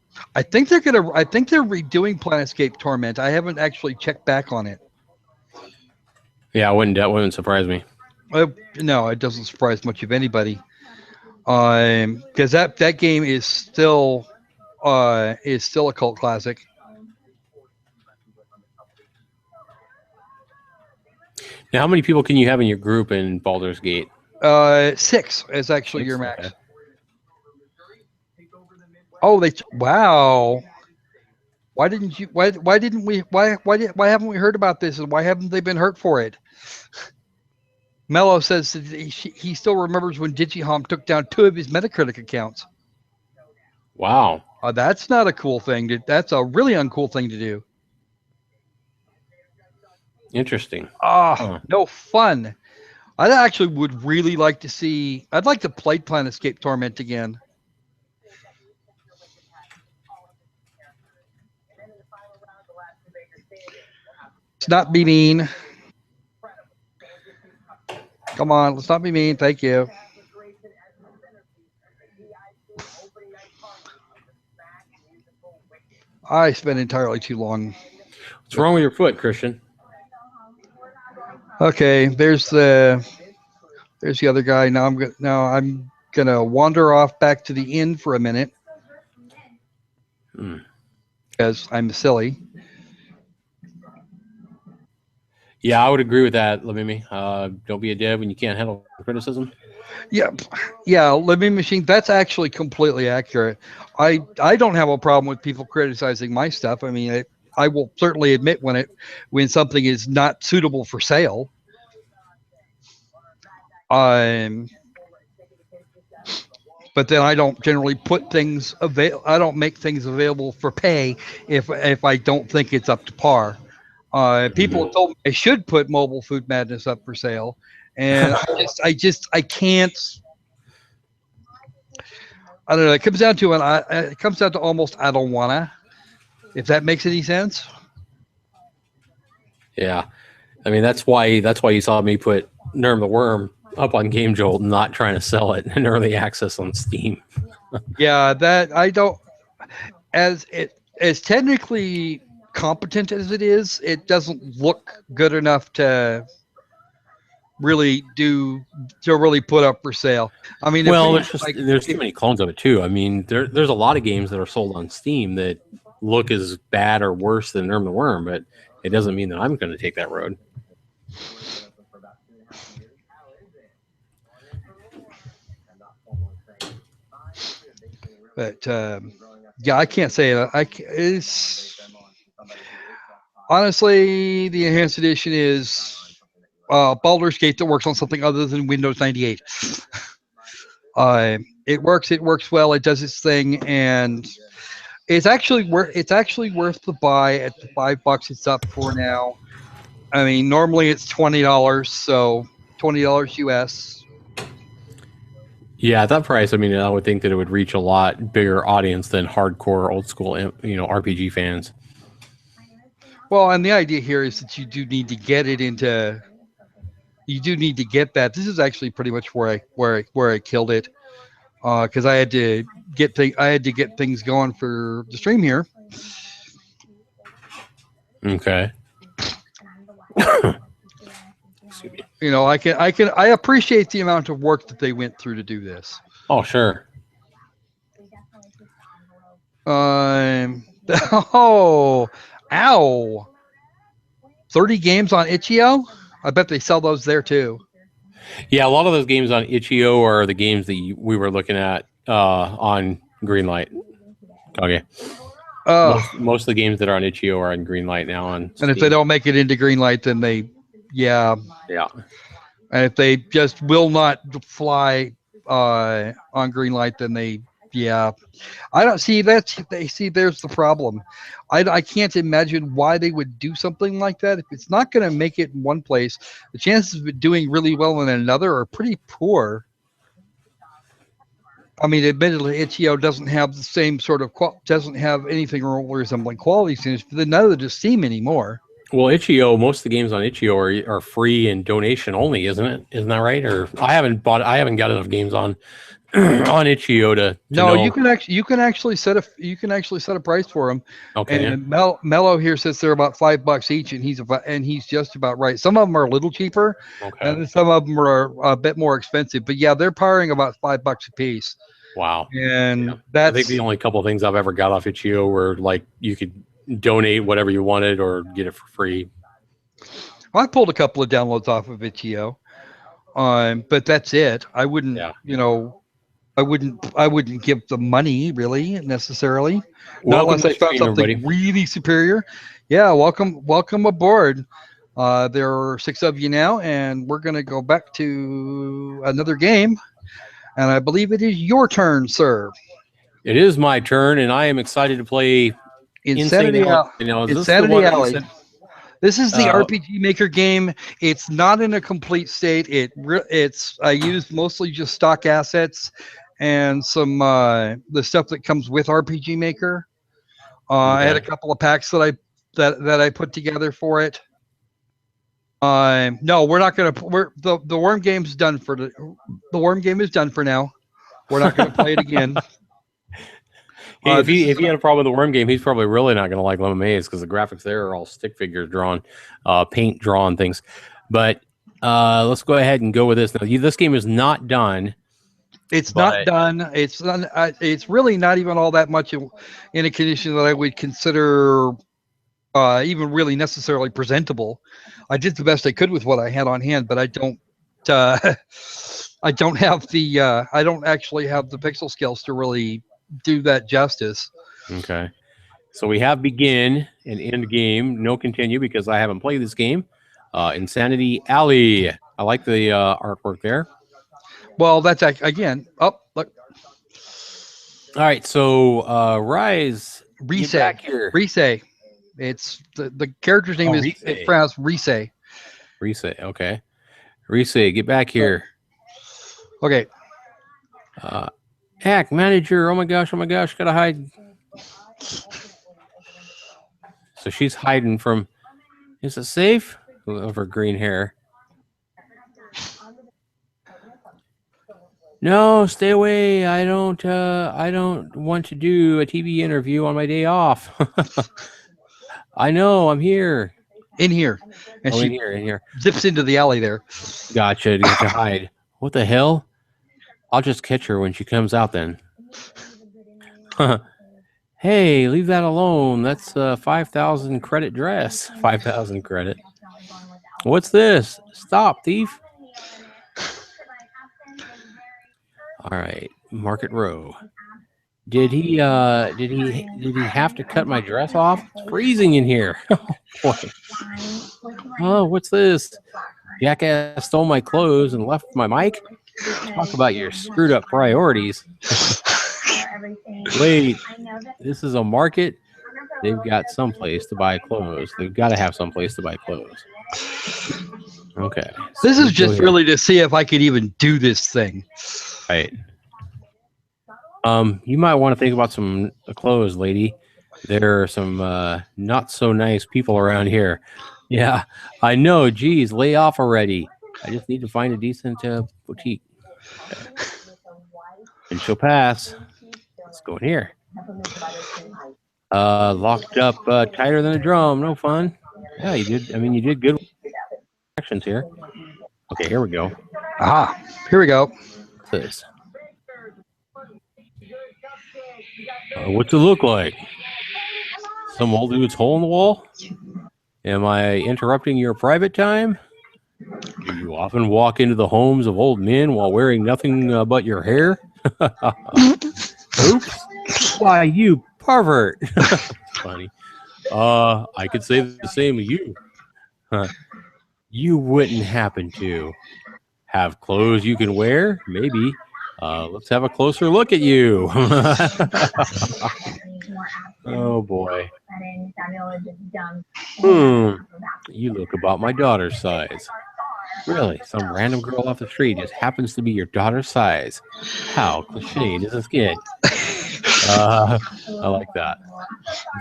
think they're redoing Planescape Torment. I haven't actually checked back on it. Yeah, that wouldn't surprise me. No, it doesn't surprise much of anybody. Because that game is still a cult classic. Now, how many people can you have in your group in Baldur's Gate? 6 is actually your max. Okay. Oh, wow. Why haven't we heard about this, and why haven't they been hurt for it? Mello says that he still remembers when DigiHome took down 2 of his Metacritic accounts. Wow. That's not a cool thing. That's a really uncool thing to do. Interesting. No fun. I actually would really like to see. I'd like to play Planescape Torment again. Let's not be mean. Come on, let's not be mean. Thank you. I spent entirely too long. What's wrong with your foot, Christian? Okay, there's the other guy. Now I'm gonna wander off back to the inn for a minute because I'm silly. Yeah, I would agree with that, Lemimi. Don't be a dev when you can't handle criticism. Yeah, Living Machine. That's actually completely accurate. I don't have a problem with people criticizing my stuff. I mean, I will certainly admit when something is not suitable for sale. But then I don't generally put things I don't make things available for pay if I don't think it's up to par. People have told me I should put Mobile Food Madness up for sale, and I can't. I don't know. It comes down to almost I don't wanna. If that makes any sense. Yeah, I mean that's why you saw me put Nerm the Worm up on Game Jolt, not trying to sell it in early access on Steam. Yeah, that I don't. As technically competent as it is, it doesn't look good enough to really put up for sale. I mean, there's too many clones of it too. I mean, there's a lot of games that are sold on Steam that look as bad or worse than Nerm the Worm, but it doesn't mean that I'm going to take that road. But yeah, I can't say it. It's honestly the enhanced edition is Baldur's Gate that works on something other than Windows 98. It works. It works well. It does its thing, and it's actually worth. It's actually worth the buy at the $5 it's up for now. I mean, normally it's $20, so $20 US. Yeah, at that price, I mean, I would think that it would reach a lot bigger audience than hardcore old school, RPG fans. Well, and the idea here is that you do need to get it into. You do need to get that. This is actually pretty much where I killed it, because I had to get things going for the stream here. Okay. I appreciate the amount of work that they went through to do this. Oh, sure. Oh, ow. 30 games on Itch.io? I bet they sell those there too. Yeah, a lot of those games on Itch.io are the games that we were looking at on Greenlight. Okay. Most of the games that are on Itch.io are on Greenlight now. And if they don't make it into Greenlight, then yeah. And if they just will not fly on Greenlight, then I don't see that. There's the problem. I can't imagine why they would do something like that. If it's not going to make it in one place, the chances of it doing really well in another are pretty poor. I mean, admittedly, Itch.io doesn't have the same sort of doesn't have anything resembling quality standards, but none of just Steam anymore. Well, Itch.io, most of the games on Itch.io are free and donation only, isn't it? Isn't that right? Or I haven't got enough games on Itch.io to no, know. you can actually set a price for them. Okay. And Mello here says they're about $5 each, and he's just about right. Some of them are a little cheaper, and some of them are a bit more expensive. But yeah, they're powering about $5 a piece. Wow. And I think the only couple of things I've ever got off Itch.io were like you could donate whatever you wanted or get it for free. Well, I pulled a couple of downloads off of Itch.io, but that's it. I wouldn't, I wouldn't give the money really necessarily, not unless I found something really superior. Yeah, welcome aboard. There are 6 of you now, and we're gonna go back to another game, and I believe it is your turn, sir. It is my turn, and I am excited to play Insanity Alley. This is the RPG Maker game. It's not in a complete state. I used mostly just stock assets and some the stuff that comes with RPG Maker. I had a couple of packs that I put together for it. No, we're not gonna. The worm game's done for the worm game is done for now. We're not gonna play it again. Hey, if he had a problem with the worm game, he's probably really not going to like Lemon Maze because the graphics there are all stick figures drawn, paint drawn things. But let's go ahead and go with this. Now, this game is not done. It's not done. It's really not even all that much in a condition that I would consider even really necessarily presentable. I did the best I could with what I had on hand, but I don't. I don't actually have the pixel skills to really do that justice. Okay, so we have begin and end game, no continue because I haven't played this game. Insanity Alley. I like the artwork there. Well, that's again. Oh, look. All right, so Rise. Rise. It's the character's name is pronounced Rise. Rise. Okay. Rise, get back here. Okay. Hack manager. Oh my gosh, gotta hide. So she's hiding from. Is it safe? Of her green hair. No, stay away. I don't want to do a TV interview on my day off. I know, I'm here. In here. And in here. Zips into the alley there. Gotcha, to hide. What the hell? I'll just catch her when she comes out then. Hey, leave that alone. That's a 5,000 credit dress. 5,000 credit. What's this? Stop, thief. All right, Market Row. Did he have to cut my dress off? It's freezing in here. Boy. Oh, what's this? Jackass stole my clothes and left my mic. Talk about your screwed up priorities. Wait, this is a market. They've got someplace to buy clothes. They've got to have someplace to buy clothes. Okay. So This is just really to see if I could even do this thing. Right. You might want to think about some clothes, lady. There are some not so nice people around here. Yeah, I know. Geez, lay off already. I just need to find a decent boutique. Okay. And she'll pass. Let's go in here. Locked up tighter than a drum. No fun. Yeah, you did. I mean, you did good actions here. Okay, here we go. Ah, here we go. What's this? What's it look like? Some old dude's hole in the wall? Am I interrupting your private time? Do you often walk into the homes of old men while wearing nothing but your hair? Oops. Why, you pervert. Funny. I could say the same of you. You wouldn't happen to have clothes you can wear? Maybe. Let's have a closer look at you. Oh, boy. You look about my daughter's size. Really? Some random girl off the street just happens to be your daughter's size. How cliched does this get? I like that.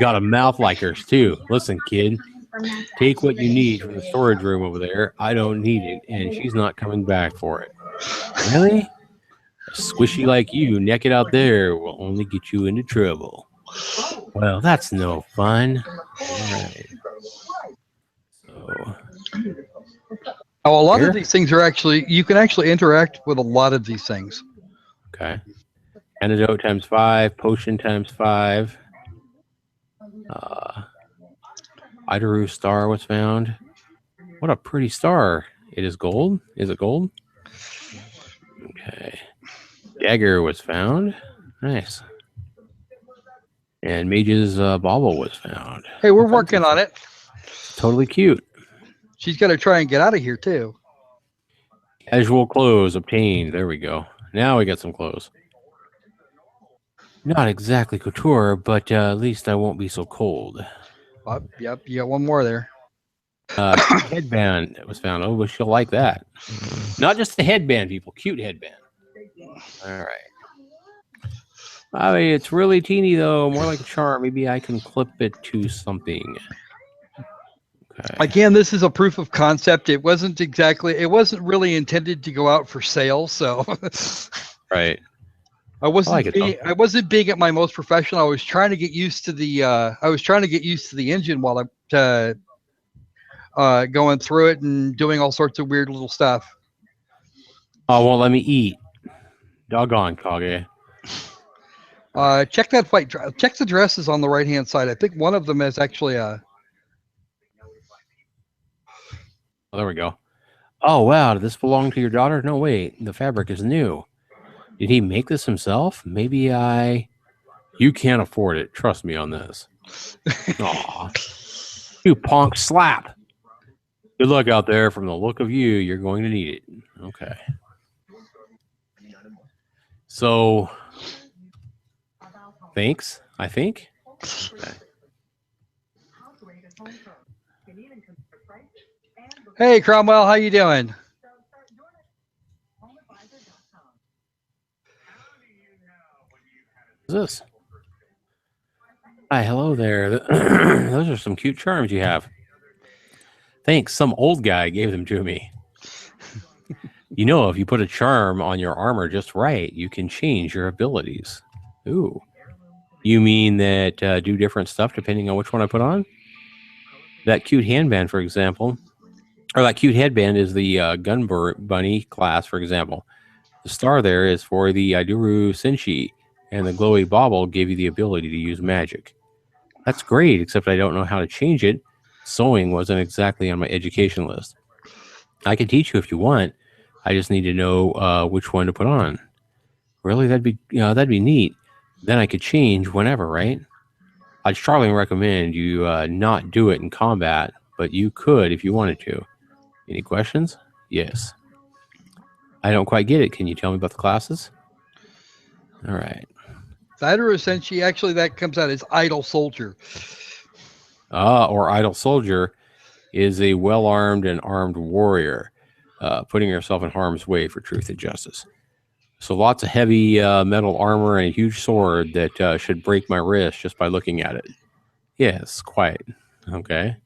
Got a mouth like hers, too. Listen, kid. Take what you need from the storage room over there. I don't need it, and she's not coming back for it. Really? A squishy like you, naked out there, will only get you into trouble. Well, that's no fun. All right. So... Oh, a lot of these things are actually, you can actually interact with a lot of these things. Okay. Antidote times 5, potion times 5. Idaru star was found. What a pretty star. It is gold? Is it gold? Okay. Dagger was found. Nice. And Mage's bauble was found. Hey, we're working on it. Totally cute. She's got to try and get out of here, too. Casual clothes obtained. There we go. Now we got some clothes. Not exactly couture, but at least I won't be so cold. Yep, you got one more there. Headband was found. Oh, but she'll like that. Not just the headband, people. Cute headband. All right. I mean, it's really teeny, though. More like a charm. Maybe I can clip it to something. Okay. Again, this is a proof of concept. It wasn't really intended to go out for sale. So, right. I wasn't being at my most professional. I was trying to get used to the engine while I'm going through it and doing all sorts of weird little stuff. Oh, won't let me eat. Doggone, Kage. Check that fight. Check the dresses on the right hand side. I think one of them is actually a. Oh, there we go. Oh, wow. Did this belong to your daughter? No, wait. The fabric is new. Did he make this himself? Maybe You can't afford it. Trust me on this. Aw. You punk slap. Good luck out there. From the look of you, you're going to need it. Okay. So, thanks, I think. Okay. Hey, Cromwell, how you doing? What's this? Hi, hello there. Those are some cute charms you have. Thanks. Some old guy gave them to me. You know, if you put a charm on your armor just right, you can change your abilities. Ooh. You mean that do different stuff depending on which one I put on? That cute handband, for example. Or that cute headband is the gun bunny class, for example. The star there is for the Iduru Senshi, and the glowy bauble gave you the ability to use magic. That's great, except I don't know how to change it. Sewing wasn't exactly on my education list. I can teach you if you want. I just need to know which one to put on. Really, that'd be neat. Then I could change whenever, right? I'd strongly recommend you not do it in combat, but you could if you wanted to. Any questions? Yes. I don't quite get it. Can you tell me about the classes? All right. That or essentially, actually, that comes out as idle soldier. Or idle soldier is a well-armed and armed warrior, putting yourself in harm's way for truth and justice. So lots of heavy metal armor and a huge sword that should break my wrist just by looking at it. Yes, quite. Okay.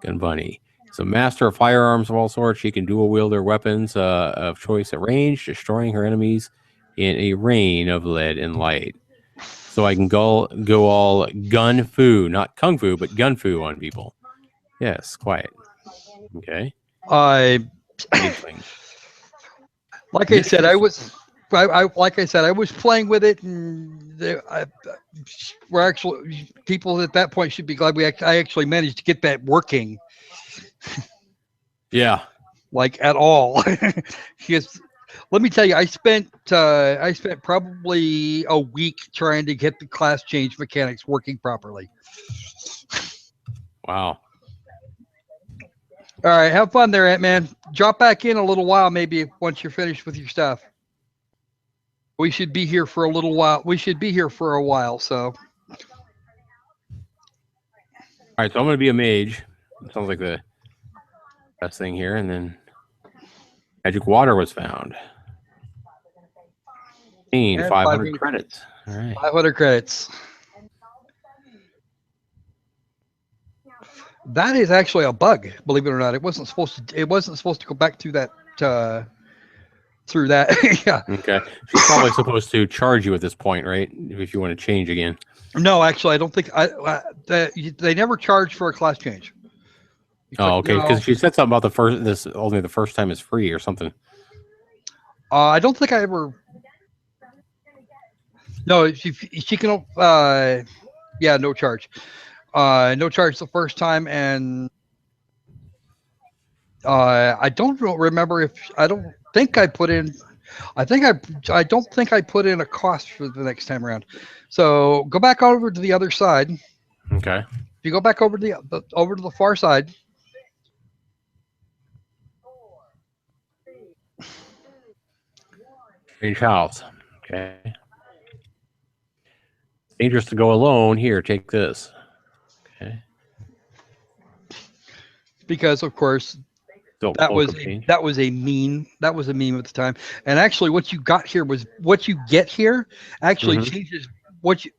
Gun Bunny. So master of firearms of all sorts. She can dual wield her weapons of choice at range, destroying her enemies in a rain of lead and light. So I can go all gun fu, not kung fu, but gun fu on people. Yes, quiet. Okay. I like I said, I was playing with it, and we're actually people at that point should be glad I actually managed to get that working. Yeah. Like at all. Because let me tell you, I spent probably a week trying to get the class change mechanics working properly. Wow. All right, have fun there, Ant-Man. Drop back in a little while, maybe once you're finished with your stuff. We should be here for a little while. We should be here for a while, so. All right, so I'm going to be a mage. Sounds like the best thing here. And then magic water was found. 500 credits. All right. 500 credits. That is actually a bug, believe it or not. It wasn't supposed to go back through that. Yeah. Okay. She's probably supposed to charge you at this point, right? If you want to change again. No, actually, I don't think they never charge for a class change. Oh, okay. Because she said something about only the first time is free or something. I don't think I ever. No, she can. Yeah, no charge. No charge the first time, and I don't remember if I don't think I put in. I don't think I put in a cost for the next time around. So go back over to the other side. Okay. If you go back over to the far side. Change house. Okay. Dangerous to go alone. Here, take this. Okay. Because of course that was a meme at the time. And actually what you get here actually changes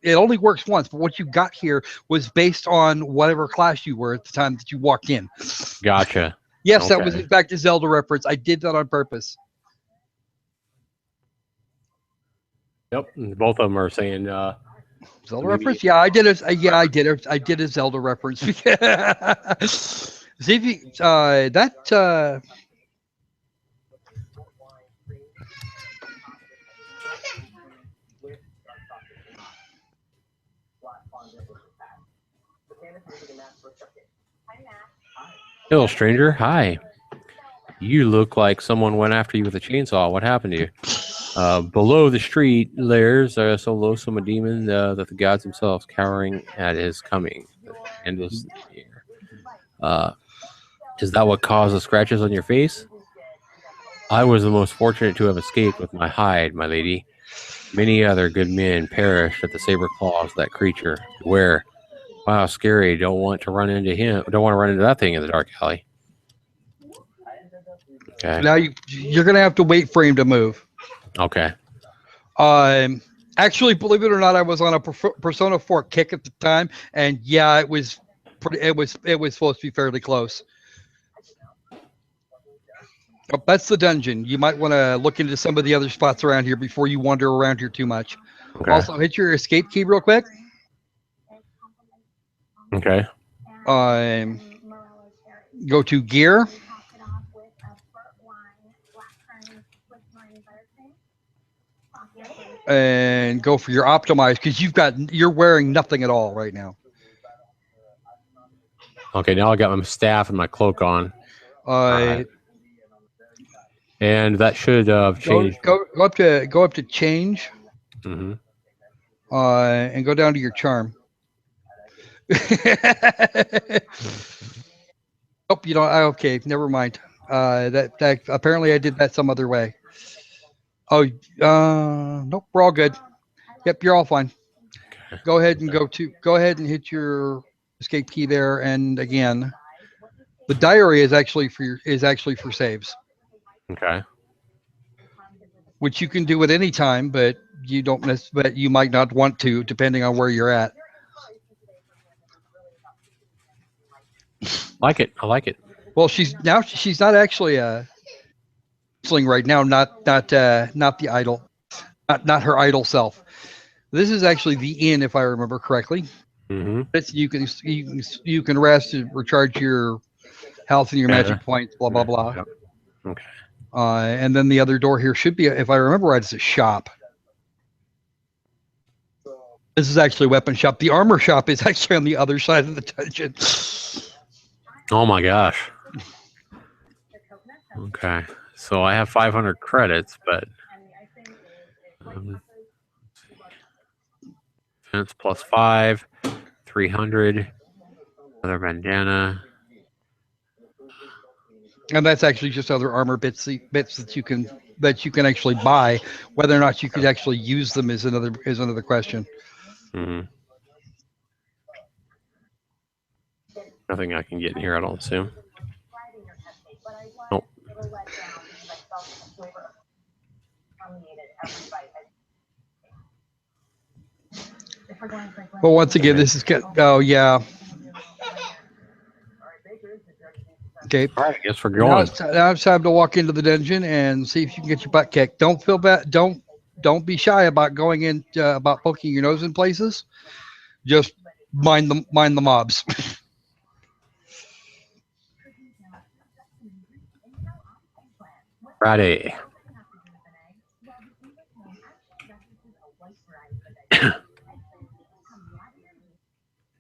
it only works once, but what you got here was based on whatever class you were at the time that you walked in. Gotcha. Yes, okay. That was in fact a Zelda reference. I did that on purpose. Yep, both of them are saying Zelda reference. Yeah, I did it. I did a Zelda reference. See if you that. Hello, stranger. Hi. You look like someone went after you with a chainsaw. What happened to you? Below the street, there's so loathsome a demon that the gods themselves cowering at his coming. And is here. Is that what caused the scratches on your face? I was the most fortunate to have escaped with my hide, my lady. Many other good men perished at the saber claws of that creature. Beware. Wow, scary. Don't want to run into that thing in the dark alley. Okay. Now you're going to have to wait for him to move. Okay. Actually, believe it or not, I was on a Persona 4 kick at the time, and yeah, it was supposed to be fairly close. Oh, that's the dungeon. You might want to look into some of the other spots around here before you wander around here too much. Okay. Also, hit your escape key real quick. Okay. Go to gear. And go for your optimize because you're wearing nothing at all right now. Okay, now I got my staff and my cloak on. Right. And that should change. Go up to change. Mm-hmm. And go down to your charm. Oh, you don't. Okay, never mind. That apparently I did that some other way. Oh, nope, we're all good. Yep, you're all fine. Okay. Go ahead and go ahead and hit your escape key there. And again, the diary is actually for saves, Okay. which you can do at any time, but but you might not want to, depending on where you're at. Like it. I like it. Well, she's not actually counseling right now, not the idol, not her idol self. This is actually the inn, if I remember correctly. Mm-hmm. You can rest and recharge your health and your Yeah. magic points, blah blah blah. Yep. Okay. And then the other door here should be, if I remember right, it's a shop. This is actually a weapon shop. The armor shop is actually on the other side of the dungeon. Oh my gosh. Okay. So I have 500 credits, but defense plus 5, 300, another bandana. And that's actually just other armor bits that you can actually buy. Whether or not you could actually use them is another question. Mm-hmm. Nothing I can get in here, I don't assume. Nope. But once again, this is oh yeah. Okay. All right, I guess we're Now going. now it's time to walk into the dungeon and see if you can get your butt kicked. Don't feel bad. Don't be shy about going in about poking your nose in places. Just mind the mobs. Friday.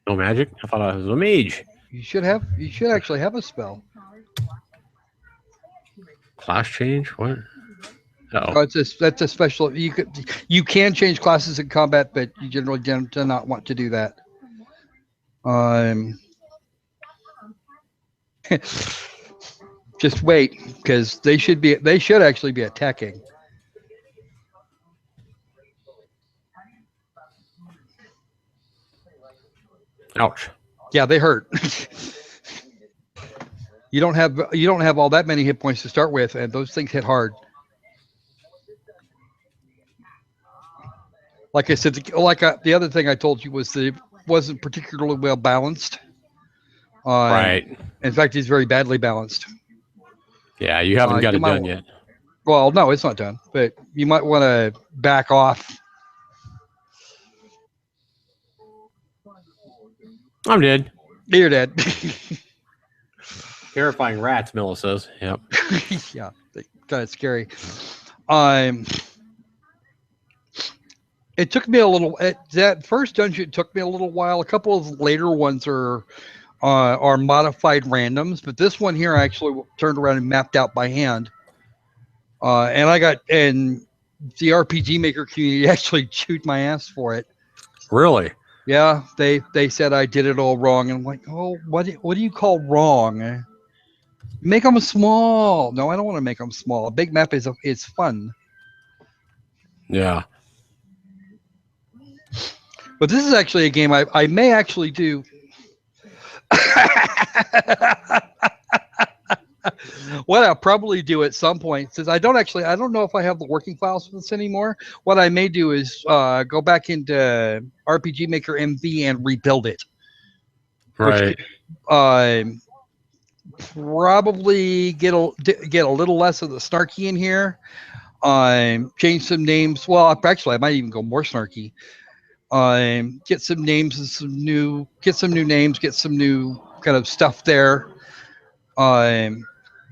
No magic? I thought I was a mage. You should actually have a spell. Class change? What? Oh, that's a special. You can change classes in combat, but you generally do not want to do that. Just wait, because they should actually be attacking. Ouch. Yeah, they hurt. You don't have all that many hit points to start with, and those things hit hard. Like I said, the other thing I told you was that it wasn't particularly well balanced. Right. In fact, it's very badly balanced. Yeah, you haven't got it done yet. Well, no, it's not done, but you might want to back off. I'm dead. You're dead. Terrifying rats, Milla says. Yep. Yeah, kind of scary. It took me a little. That first dungeon took me a little while. A couple of later ones are modified randoms, but this one here I actually turned around and mapped out by hand. And the RPG Maker community actually chewed my ass for it. Really? Yeah, they said I did it all wrong, and I'm like, oh, what do you call wrong? Make them small. No, I don't want to make them small. A big map is fun. Yeah. But this is actually a game I may actually do. What I'll probably do at some point, since I don't know if I have the working files for this anymore. What I may do is go back into RPG Maker MV and rebuild it. Right. Which, probably get a little less of the snarky in here. Change some names. Well, actually, I might even go more snarky. Get some names and get some new names, get some new kind of stuff there.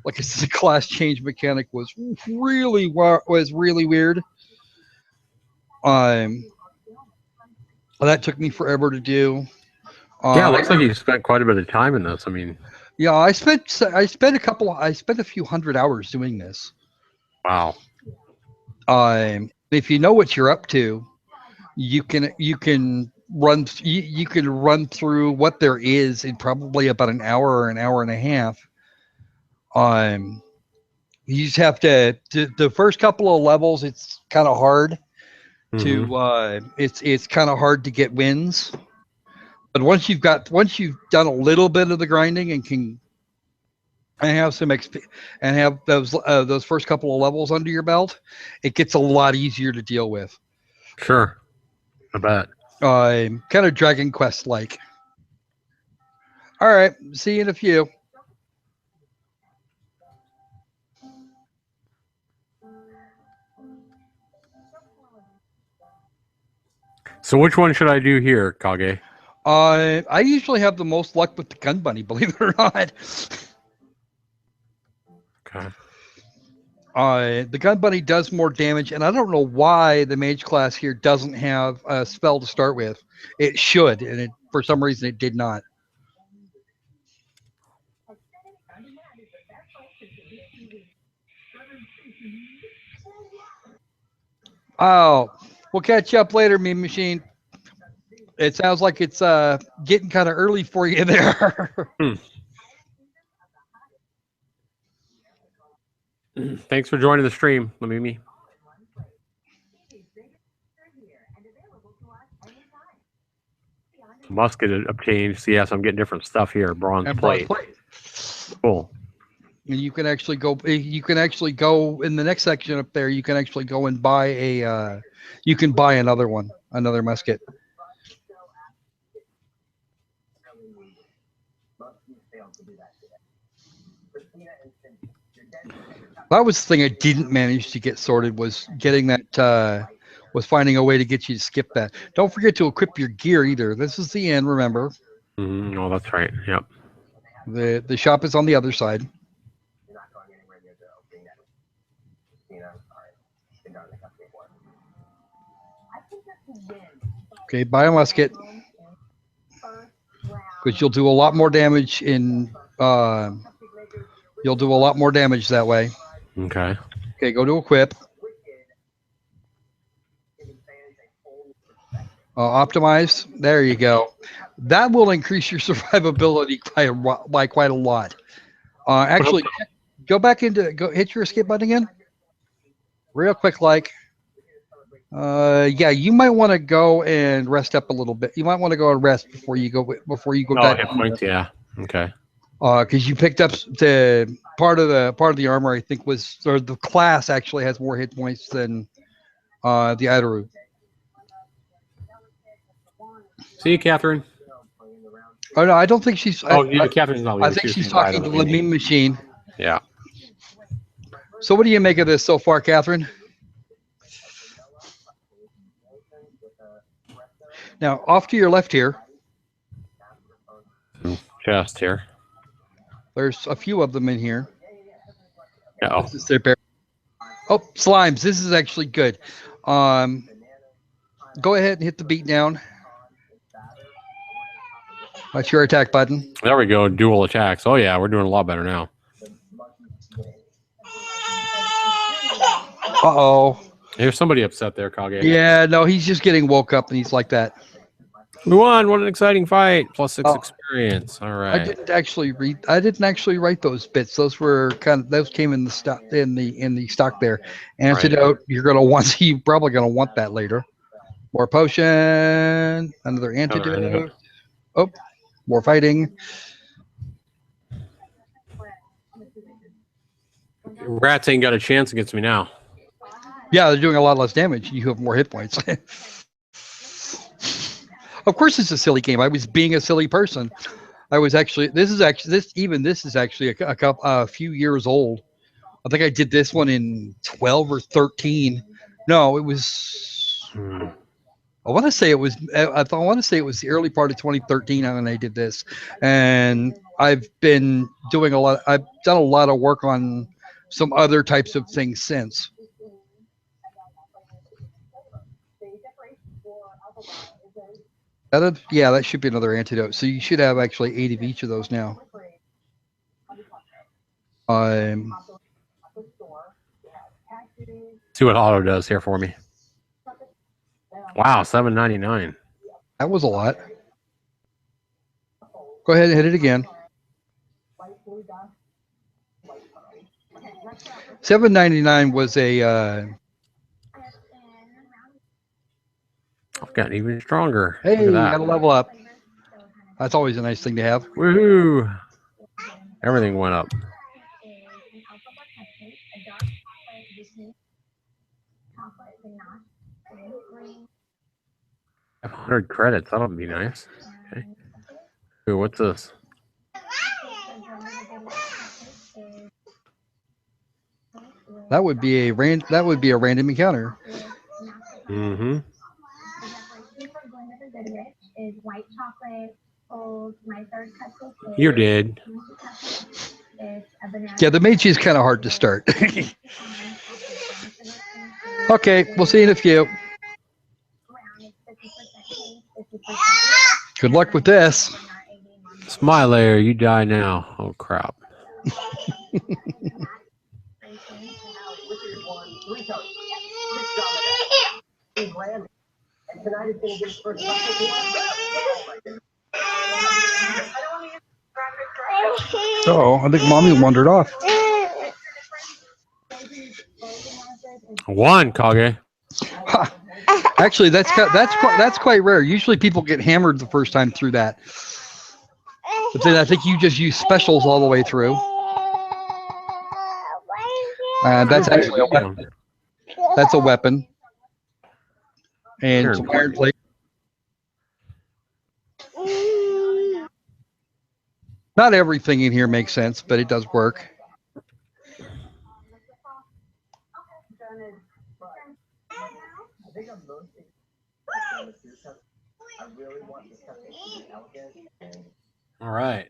Like I said, the class change mechanic was really weird. That took me forever to do. Yeah, it looks like you spent quite a bit of time in this. I mean, yeah, I spent a few hundred hours doing this. Wow. If you know what you're up to, you can run through what there is in probably about an hour or an hour and a half. You just have to the first couple of levels. It's kind of hard to. It's kind of hard to get wins. But once you've done a little bit of the grinding and can and have some XP and have those first couple of levels under your belt, it gets a lot easier to deal with. Sure, I bet. Kind of Dragon Quest like. All right, see you in a few. So which one should I do here, Kage? I usually have the most luck with the gun bunny, believe it or not. Okay. The gun bunny does more damage, and I don't know why the mage class here doesn't have a spell to start with. It should, and for some reason it did not. Oh, we'll catch up later, Meme Machine. It sounds like it's getting kind of early for you there. Thanks for joining the stream, Mimi. Musket obtained. So yes, I'm getting different stuff here. Bronze plate. Cool. And you can actually go. You can actually go in the next section up there. You can actually go and buy a. You can buy another one, another musket. That was the thing I didn't manage to get sorted, was getting that. Was finding a way to get you to skip that. Don't forget to equip your gear either. This is the end. Remember. Oh, that's right. Yep. The shop is on the other side. Okay, buy a musket, because you'll do a lot more damage in. You'll do a lot more damage that way. Okay. Okay, go to equip. Optimize. There you go. That will increase your survivability by quite a lot. Actually, go back hit your escape button again. Real quick, yeah, you might want to go and rest up a little bit. You might want to go and rest before you go back. Hit points, yeah. Okay. Because you picked up the part of the armor, I think or the class actually has more hit points than the Idaru. See you, Catherine. Oh no, I don't think she's. Catherine's not leaving. I think she's talking to the meme machine. Yeah. So what do you make of this so far, Catherine? Now, off to your left here. Chest here. There's a few of them in here. Oh, slimes. This is actually good. Go ahead and hit the beat down. That's your attack button. There we go. Dual attacks. Oh yeah, we're doing a lot better now. Uh-oh. There's somebody upset there, Kage. Yeah, no, he's just getting woke up and he's like that. We won. What an exciting fight. +6 experience. All right. I didn't actually write those bits. Those came in the stock in the stock there. Antidote. Right. You're probably gonna want that later. More potion. Another antidote. Oh, more fighting. Rats ain't got a chance against me now. Yeah, they're doing a lot less damage. You have more hit points. Of course, it's a silly game. I was being a silly person. This is actually a few years old. I think I did this one in 12 or 13. No, it was. I want to say it was. I want to say it was the early part of 2013 when I did this, and I've been doing a lot. I've done a lot of work on some other types of things since. Yeah, that should be another antidote. So you should have actually 8 of each of those now. See what auto does here for me. Wow, $7.99. That was a lot. Go ahead and hit it again. $7.99 was a. I've gotten even stronger. Hey, Look at you that. got to level up. That's always a nice thing to have. Woohoo! Everything went up. I have 100 credits. That'll be nice. Okay. Ooh, what's this? That would be a random encounter. Mm-hmm. You did. Yeah, the Meiji is kind of hard to start. Okay, we'll see you in a few. Good luck with this. Smiler, you die now. Oh crap. Oh, I think Mommy wandered off. One, Kage. Ha. Actually, that's quite rare. Usually, people get hammered the first time through that. But then I think you just use specials all the way through. That's actually a weapon. That's a weapon. And some iron plate. Not everything in here makes sense, but it does work. All right.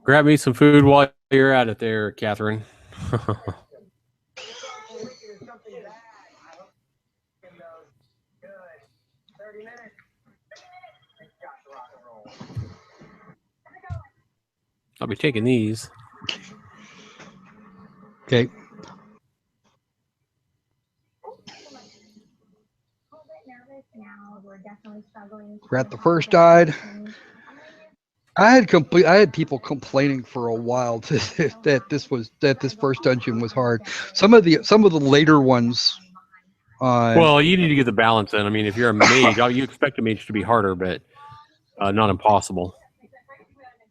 Grab me some food while you're at it there, Catherine. I'll be taking these. Okay. We're at the first died. I had people complaining for a while that this first dungeon was hard. Some of the later ones. Well, you need to get the balance in. I mean, if you're a mage, you expect a mage to be harder, but not impossible.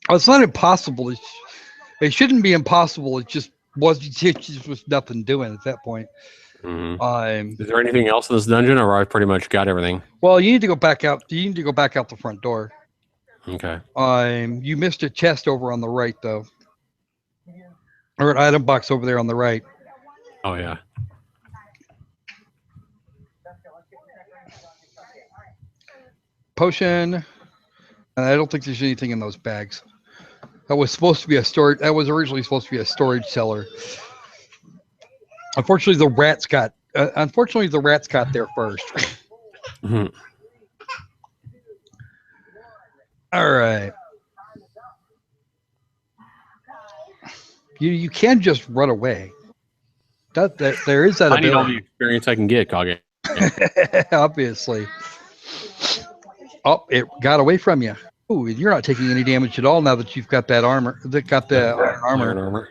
It's not impossible. It shouldn't be impossible. It just was nothing doing at that point. Mm-hmm. Is there anything else in this dungeon, or I've pretty much got everything? Well, you need to go back out. You need to go back out the front door. Okay. You missed a chest over on the right, though, or an item box over there on the right. Oh yeah. Potion. And I don't think there's anything in those bags. That was supposed to be a storage. That was originally supposed to be a storage cellar. Unfortunately, the rats got there first. Mm-hmm. All right. You can just run away. There is that ability. I need all the experience I can get, Kage. Obviously. Oh, it got away from you. Ooh, you're not taking any damage at all now that you've got that armor. Got the iron armor.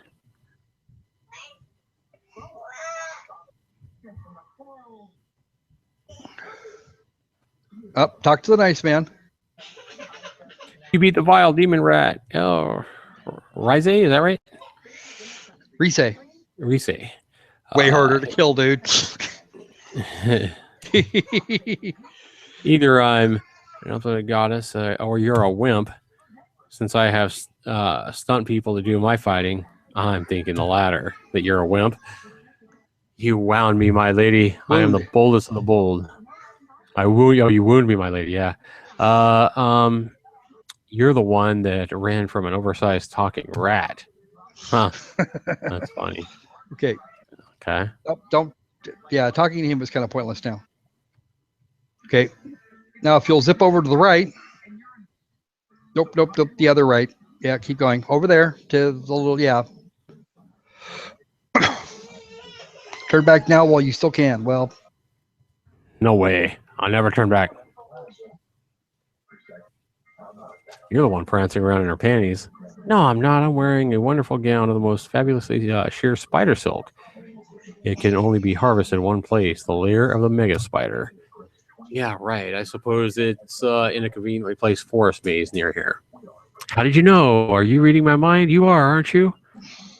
Up, talk to the nice man. You beat the vile demon rat. Oh, Rise, is that right? Rise. Way harder to kill, dude. Either I'm a goddess or you're a wimp. Since I have stunt people to do my fighting, I'm thinking the latter, that you're a wimp. You wound me, my lady. Wound. I am the boldest of the bold. You wound me, my lady, yeah. You're the one that ran from an oversized talking rat. Huh. That's funny. Okay. Yeah, talking to him was kind of pointless now. Okay. Now, if you'll zip over to the right. Nope. The other right. Yeah, keep going. Over there to the little, yeah. Turn back now while you still can. Well. No way. I'll never turn back. You're the one prancing around in her panties. No, I'm not. I'm wearing a wonderful gown of the most fabulously sheer spider silk. It can only be harvested in one place, the lair of the mega spider. Yeah, right. I suppose it's in a conveniently placed forest maze near here. How did you know? Are you reading my mind? You are, aren't you?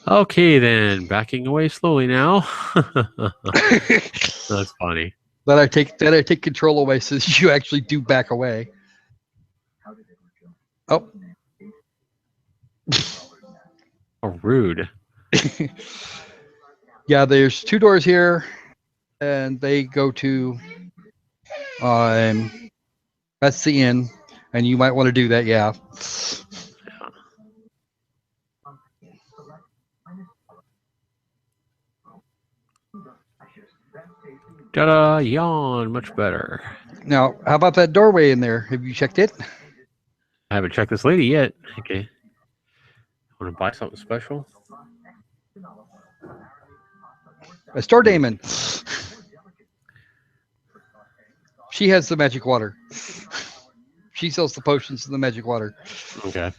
Okay, then. Backing away slowly now. That's funny. That I take control away so that you actually do back away. Oh. Oh, rude. Yeah, there's 2 doors here, and they go to that's the inn, and you might want to do that. Yeah. Ta-da! Yawn. Much better. Now, how about that doorway in there? Have you checked it? I haven't checked this lady yet. Okay. Want to buy something special? A store daemon. She has the magic water. She sells the potions and the magic water. Okay.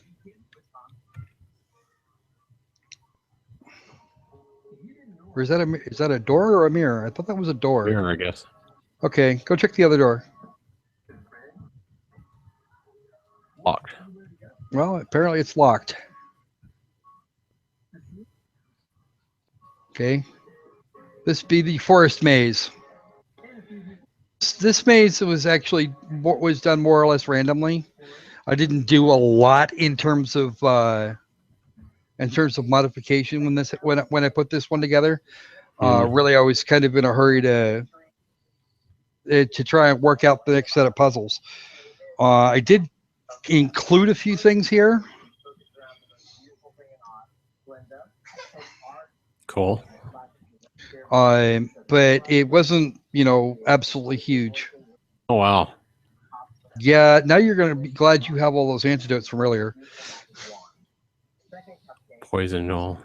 Or is that a door or a mirror? I thought that was a door. Mirror, I guess. Okay, go check the other door. Locked. Well, apparently it's locked. Okay. This be the forest maze. This maze was done more or less randomly. I didn't do a lot in terms of modification when I put this one together. Really, I was kind of in a hurry to try and work out the next set of puzzles. I did include a few things here. Cool. But it wasn't, absolutely huge. Oh, wow. Yeah, now you're going to be glad you have all those antidotes from earlier. Poison null.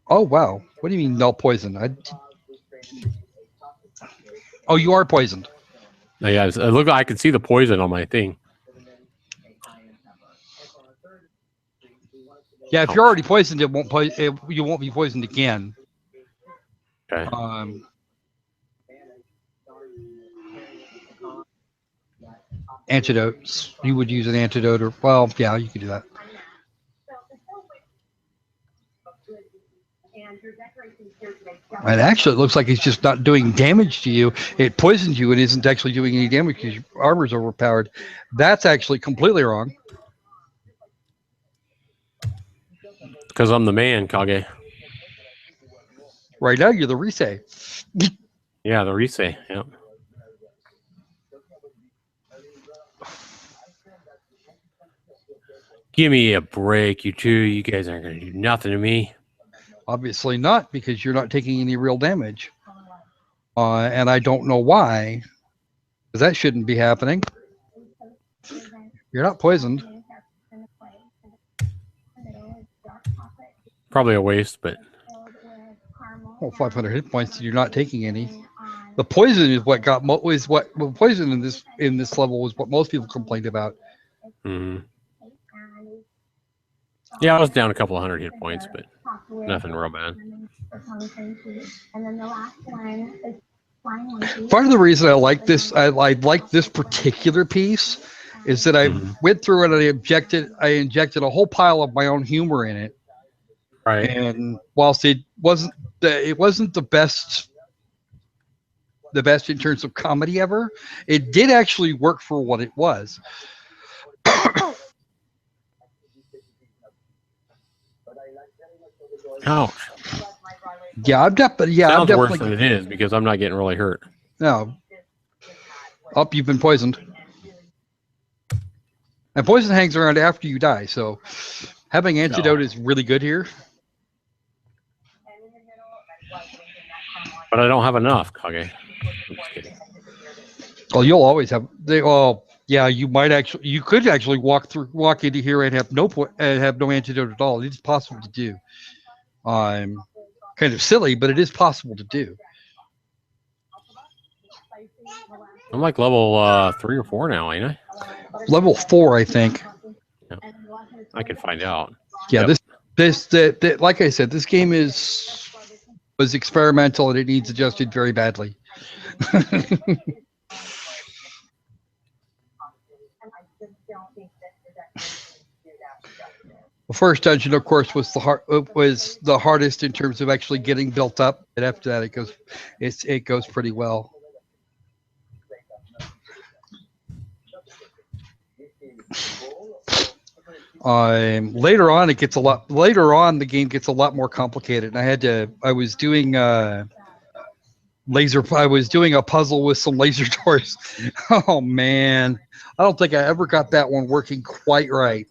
Oh, wow. What do you mean null poison? Oh, you are poisoned. Oh, yeah, it looked like I could see the poison on my thing. Yeah, if you're already poisoned, you won't be poisoned again. Okay. Antidotes. You would use an antidote, or well, yeah, you could do that. And actually, it looks like it's just not doing damage to you. It poisons you and isn't actually doing any damage because your armor's overpowered. That's actually completely wrong. Because I'm the man, Kage. Right now, you're the Risei. Yeah, the Risei. Yep. Give me a break, you two. You guys aren't going to do nothing to me. Obviously not, because you're not taking any real damage. And I don't know why, because that shouldn't be happening. You're not poisoned. Probably a waste, but... Well, 500 hit points, you're not taking any. The poison is what got poison in this level was what most people complained about. Mm-hmm. Yeah, I was down a couple of 100 hit points, but nothing real bad. Part of the reason I like this particular piece is that I went through and I injected a whole pile of my own humor in it. Right. And whilst it wasn't the best in terms of comedy ever, it did actually work for what it was. Ouch. Yeah, I'm definitely. Yeah, sounds I'm worse than it is because I'm not getting really hurt. No. Oh, you've been poisoned. And poison hangs around after you die, so having antidote is really good here. But I don't have enough, Kage. I'm just kidding. Well, you'll always have. Yeah, you could actually walk into here and have no antidote at all. It's possible to do. Kind of silly, but it is possible to do. I'm like level 3 or 4 now, ain't I? Level 4, I think. Yeah. I can find out. Yeah, Yep. like I said, this game was experimental and it needs adjusted very badly. The first dungeon, of course, was the hardest in terms of actually getting built up, and after that, it goes pretty well. Later on, the game gets a lot more complicated, and I was doing I was doing a puzzle with some laser doors. Oh man, I don't think I ever got that one working quite right.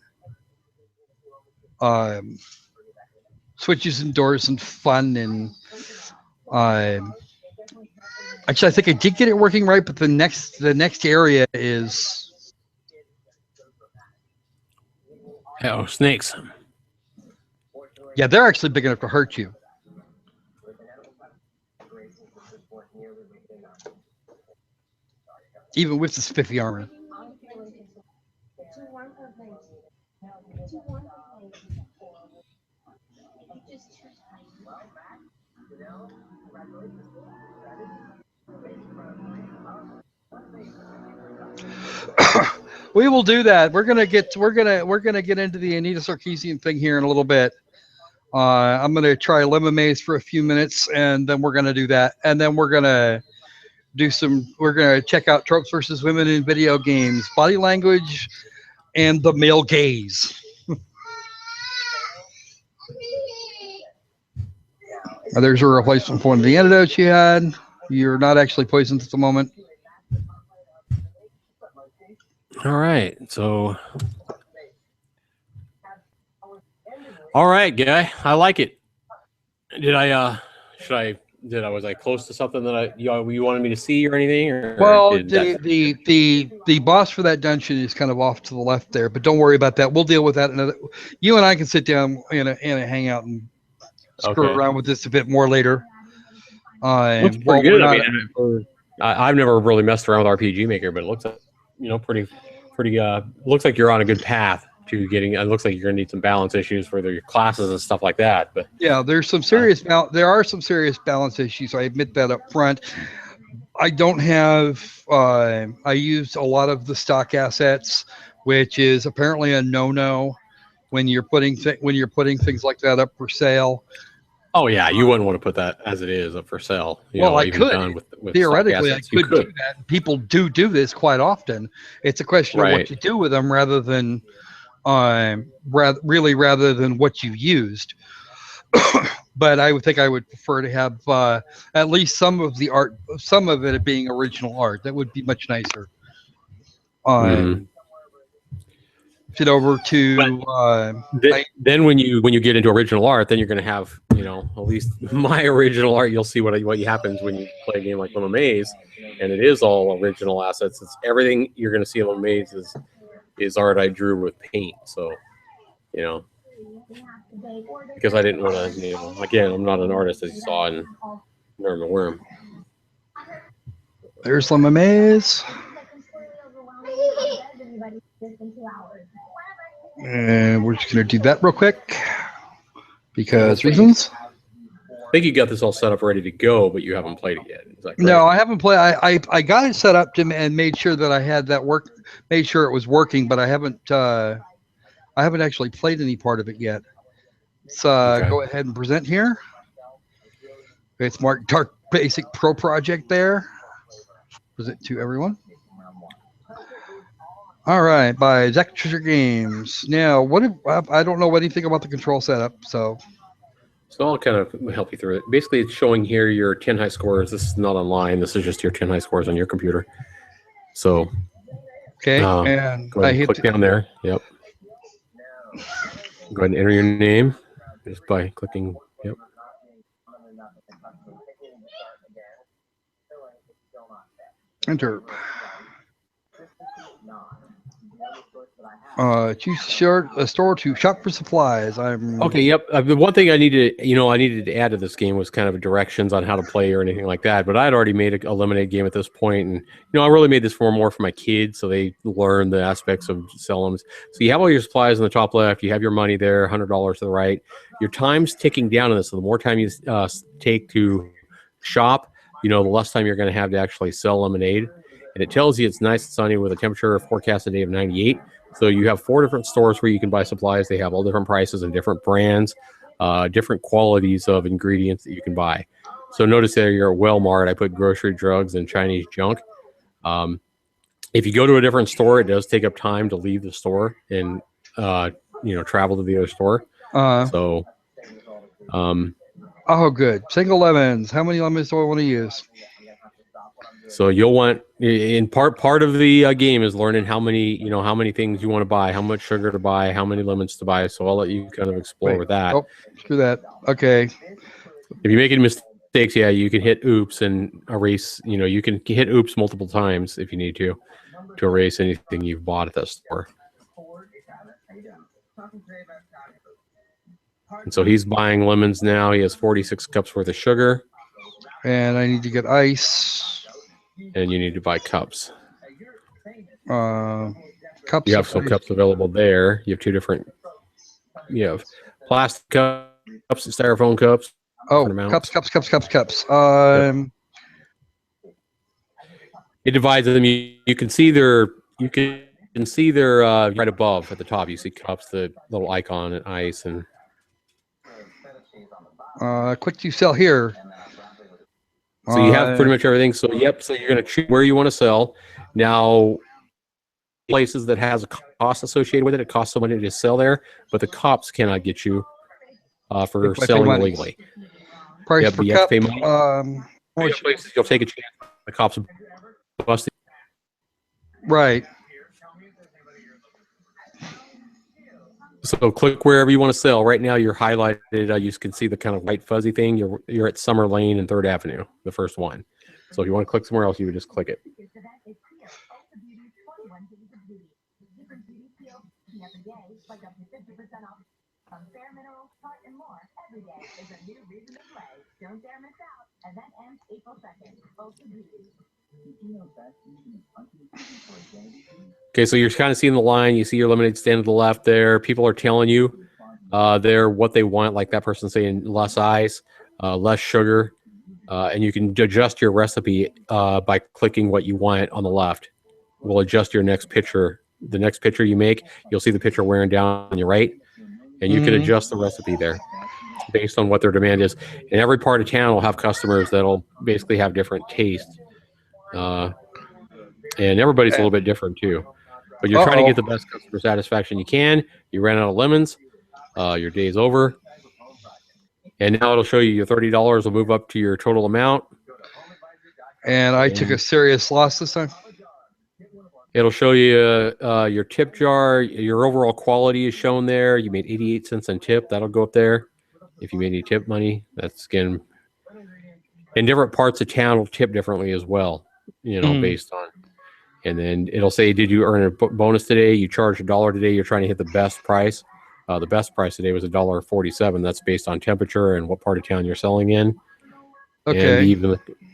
Um, Switches and doors and fun, and um, actually, I think I did get it working right, but the next area is Oh, snakes. yeah, they're actually big enough to hurt you, even with the spiffy armor. We will do that. We're gonna get into the Anita Sarkeesian thing here in a little bit. I'm gonna try Lemon Maze for a few minutes, and then we're gonna do that, and then we're gonna check out tropes versus women in video games, body language, and the male gaze. There's a replacement for one of the antidotes you had. You're not actually poisoned at the moment. All right. So, all right, guy. I like it. Did I? Should I? Was I close to something that you wanted me to see or anything? Well, Did that? the boss for that dungeon is kind of off to the left there, but don't worry about that. We'll deal with that another. You and I can sit down and hang out and screw Okay. around with this a bit more later. Looks pretty good. I mean, I've never really messed around with RPG Maker, but it looks like pretty. Looks like you're on a good path to getting. It looks like you're gonna need some balance issues for your classes and stuff like that. But yeah, there are some serious balance issues. I admit that up front. I don't have. I use a lot of the stock assets, which is apparently a no-no when you're putting things like that up for sale. oh yeah, you wouldn't want to put that as it is up for sale. Well, I even could. done with Theoretically, I stock assets, you could do that. People do this quite often. It's a question of what you do with them rather than rather than what you used. But I would think I would prefer to have at least some of the art, some of it being original art. That would be much nicer. Sit over to then when you get into original art, then you're going to have at least my original art. You'll see what happens when you play a game like Lemon Maze, and it is all original assets. It's everything you're going to see in Lemon Maze is art I drew with paint. So because I didn't want to, again, I'm not an artist as you saw in Norman Worm. There's Lemon Maze. And we're just going to do that real quick because reasons. I think you got this all set up ready to go, but you haven't played it yet. Is that correct? No, I haven't played. I got it set up and made sure that I had that made sure it was working, but I haven't actually played any part of it yet. Let's go ahead and present here. It's marked Dark Basic Pro Project there. Present to everyone. All right, by Zaxtor Games. Now, I don't know anything about the control setup, so I'll kind of help you through it. Basically, it's showing here your 10 high scores. This is not online. This is just your 10 high scores on your computer. So, okay, and go ahead and click down there. Yep. Go ahead and enter your name just by clicking. Yep. Enter. Choose a store to shop for supplies. I'm Okay, yep. The one thing I needed to add to this game was kind of directions on how to play or anything like that. But I had already made a lemonade game at this point, and I really made this for more for my kids, so they learn the aspects of selling. So you have all your supplies on the top left. You have your money there, $100 to the right. Your time's ticking down on this. So the more time you take to shop, the less time you're going to have to actually sell lemonade. And it tells you it's nice and sunny with a temperature forecast today of 98. So you have 4 different stores where you can buy supplies. They have all different prices and different brands, different qualities of ingredients that you can buy. So notice there you're at Walmart. I put grocery, drugs, and Chinese junk. If you go to a different store, it does take up time to leave the store and travel to the other store. So, oh, good. Single lemons. How many lemons do I want to use? So you'll want in part of the game is learning how many things you want to buy, how much sugar to buy, how many lemons to buy. So I'll let you kind of explore with that. Oh, screw that. Okay. If you make any mistakes, you can hit oops and erase. You can hit oops multiple times if you need to erase anything you've bought at that store. And so he's buying lemons now. He has 46 cups worth of sugar. And I need to get ice. And you need to buy cups. Cups. You have some cups available there. You have 2 different. You have plastic cups, styrofoam cups. Oh, cups. It divides them. You can see their. You can see their right above at the top. You see cups, the little icon, and ice, and. Quick to sell here. So you have pretty much everything. So so you're going to choose where you want to sell. Now, places that has a cost associated with it, it costs so money to sell there, but the cops cannot get you for selling illegally. Price per cup. Places you'll take a chance. The cops will bust it. Right. So click wherever you want to sell. Right now, you're highlighted. You can see the kind of white fuzzy thing. You're at Summer Lane and 3rd Avenue, the first one. So if you want to click somewhere else, you would just click it. Okay, so you're kind of seeing the line. You see your lemonade stand to the left there. People are telling you they're what they want, like that person saying less ice, less sugar, and you can adjust your recipe by clicking what you want on the left. We'll adjust your next picture. The next picture you make, you'll see the picture wearing down on your right, and you can adjust the recipe there based on what their demand is. And every part of town will have customers that'll basically have different tastes, and everybody's a little bit different too. But you're trying to get the best customer satisfaction you can. You ran out of lemons. Your day's over. And now it'll show you your $30 will move up to your total amount. And I took a serious loss this time. It'll show you your tip jar. Your overall quality is shown there. You made 88 cents on tip. That'll go up there. If you made any tip money, that's again. In different parts of town will tip differently as well, based on. And then it'll say, did you earn a bonus today? You charged $1 today. You're trying to hit the best price. The best price today was $1.47. That's based on temperature and what part of town you're selling in. Okay. And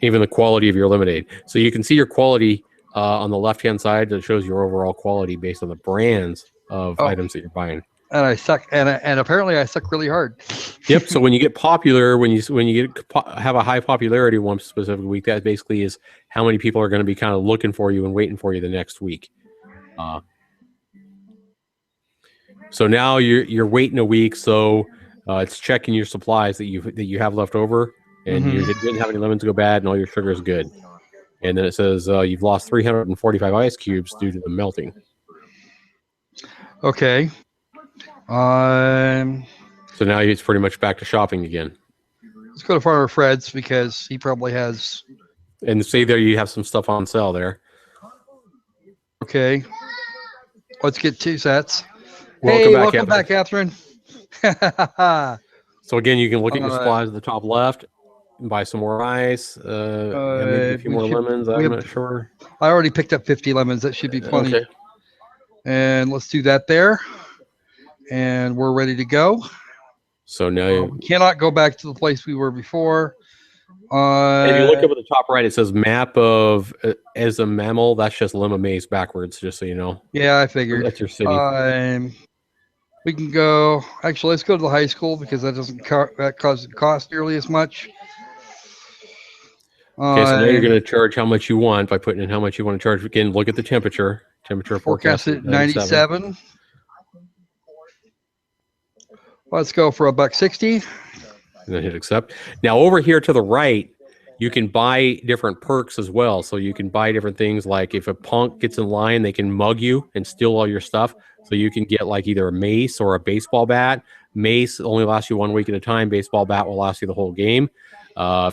even the quality of your lemonade. So you can see your quality on the left-hand side that shows your overall quality based on the brands of items that you're buying. And I suck, and apparently I suck really hard. Yep. So when you get popular, when you have a high popularity one specific week, that basically is how many people are going to be kind of looking for you and waiting for you the next week. So now you're waiting a week, so it's checking your supplies that you have left over, and you didn't have any lemons go bad, and all your sugar is good. And then it says you've lost 345 ice cubes due to the melting. Okay. So now it's pretty much back to shopping again. Let's go to Farmer Fred's because he probably has. And see there, you have some stuff on sale there. Okay. Let's get 2 sets. Welcome back, Catherine. So again, you can look at your supplies at the top left and buy some more ice. Maybe a few more lemons. I'm not sure. I already picked up 50 lemons. That should be plenty. Okay. And let's do that there. And we're ready to go. So now, We cannot go back to the place we were before. if you look up at the top right, it says map of as a mammal. That's just Lima Maze backwards, just so you know. Yeah, I figured. That's your city. We can go. Actually, let's go to the high school because that doesn't cost nearly as much. Okay, so now you're going to charge how much you want by putting in how much you want to charge. Again, look at the temperature. Temperature forecasted at 97. Let's go for $1.60. And then hit accept. Now over here to the right, you can buy different perks as well. So you can buy different things like if a punk gets in line, they can mug you and steal all your stuff. So you can get like either a mace or a baseball bat. Mace only lasts you 1 week at a time. Baseball bat will last you the whole game.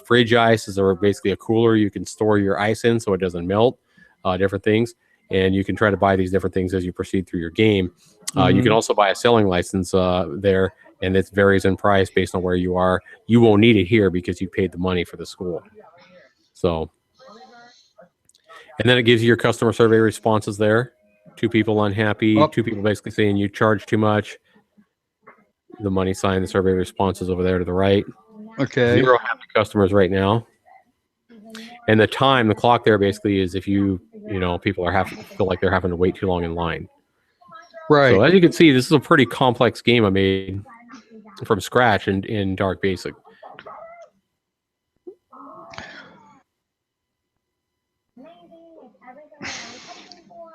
Fridge ice is basically a cooler you can store your ice in so it doesn't melt. Different things. And you can try to buy these different things as you proceed through your game. You can also buy a selling license there, and it varies in price based on where you are. You won't need it here because you paid the money for the school. So, and then it gives you your customer survey responses there. 2 people unhappy, 2 people basically saying you charge too much. The money sign, the survey responses over there to the right. Okay. 0 happy customers right now. And the time, the clock there basically is if people feel like they're having to wait too long in line. Right. So as you can see, this is a pretty complex game I made from scratch in Dark Basic.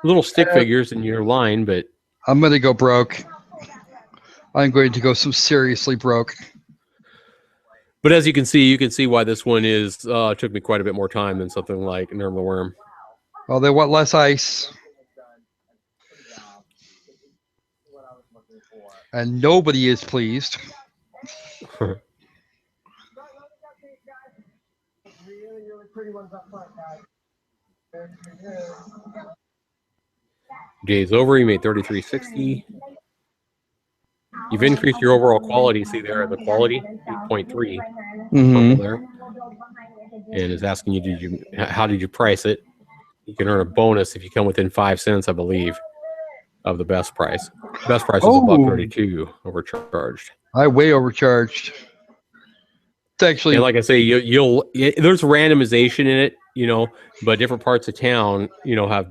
Little stick figures in your line, but I'm going to go broke. I'm going to go some seriously broke. But as you can see why this one took me quite a bit more time than something like Nerve the Worm. Well, they want less ice. And nobody is pleased. Day's over. You made 3360. You've increased your overall quality. See there, the quality 8.3 there, and is asking you, how did you price it? You can earn a bonus if you come within 5 cents, I believe, of the best price. Best price is $1.32 overcharged. I way overcharged. It's actually, and like I say, there's randomization in it, but different parts of town, have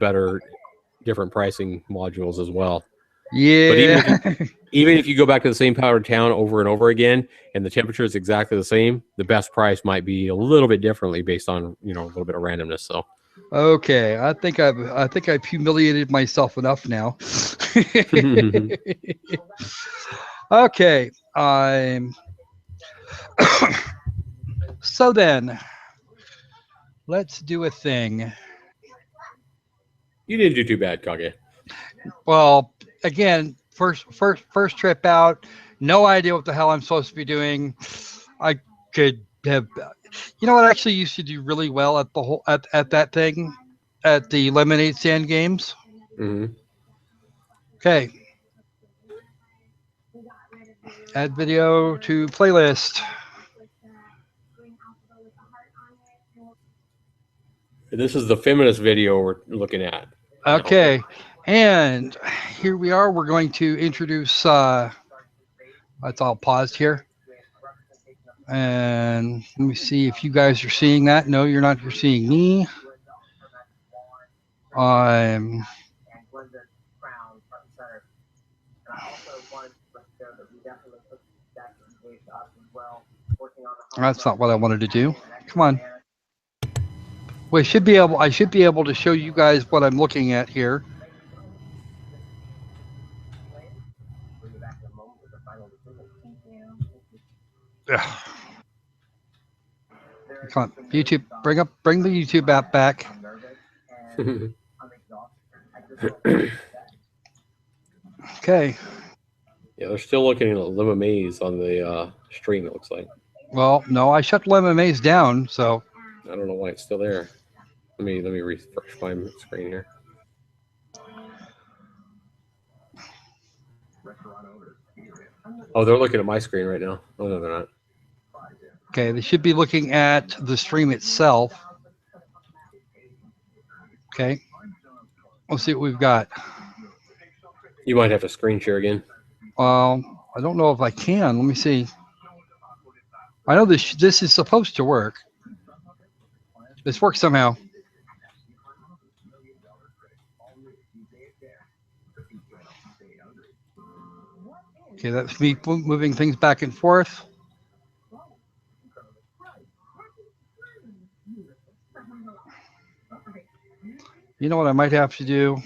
different pricing modules as well. Yeah. But even if you go back to the same part of town over and over again, and the temperature is exactly the same, the best price might be a little bit differently based on a little bit of randomness. So. Okay, I think I've humiliated myself enough now. Okay, so then let's do a thing. You didn't do too bad, Kage. Well, again, first trip out, no idea what the hell I'm supposed to be doing. I could have, what I actually used to do really well at at that thing, at the lemonade stand games. Mm-hmm. Okay. Add video to playlist. This is the feminist video we're looking at. Okay. And here we are. We're going to introduce, that's all paused here. And let me see if you guys are seeing that. No, you're not. You're seeing me. That's not what I wanted to do. Come on. Well, I should be able to show you guys what I'm looking at here. Come on, YouTube, bring the YouTube app back. Okay. Yeah, they're still looking at Lemon Maze on the stream, it looks like. Well, no, I shut Lemon Maze down, so. I don't know why it's still there. Let me refresh my screen here. Oh, they're looking at my screen right now. Oh, no, they're not. Okay, they should be looking at the stream itself. Okay. Let's see what we've got. You might have to screen share again. I don't know if I can. Let me see. I know this is supposed to work. This works somehow. Okay, that's me moving things back and forth. You know what I might have to do?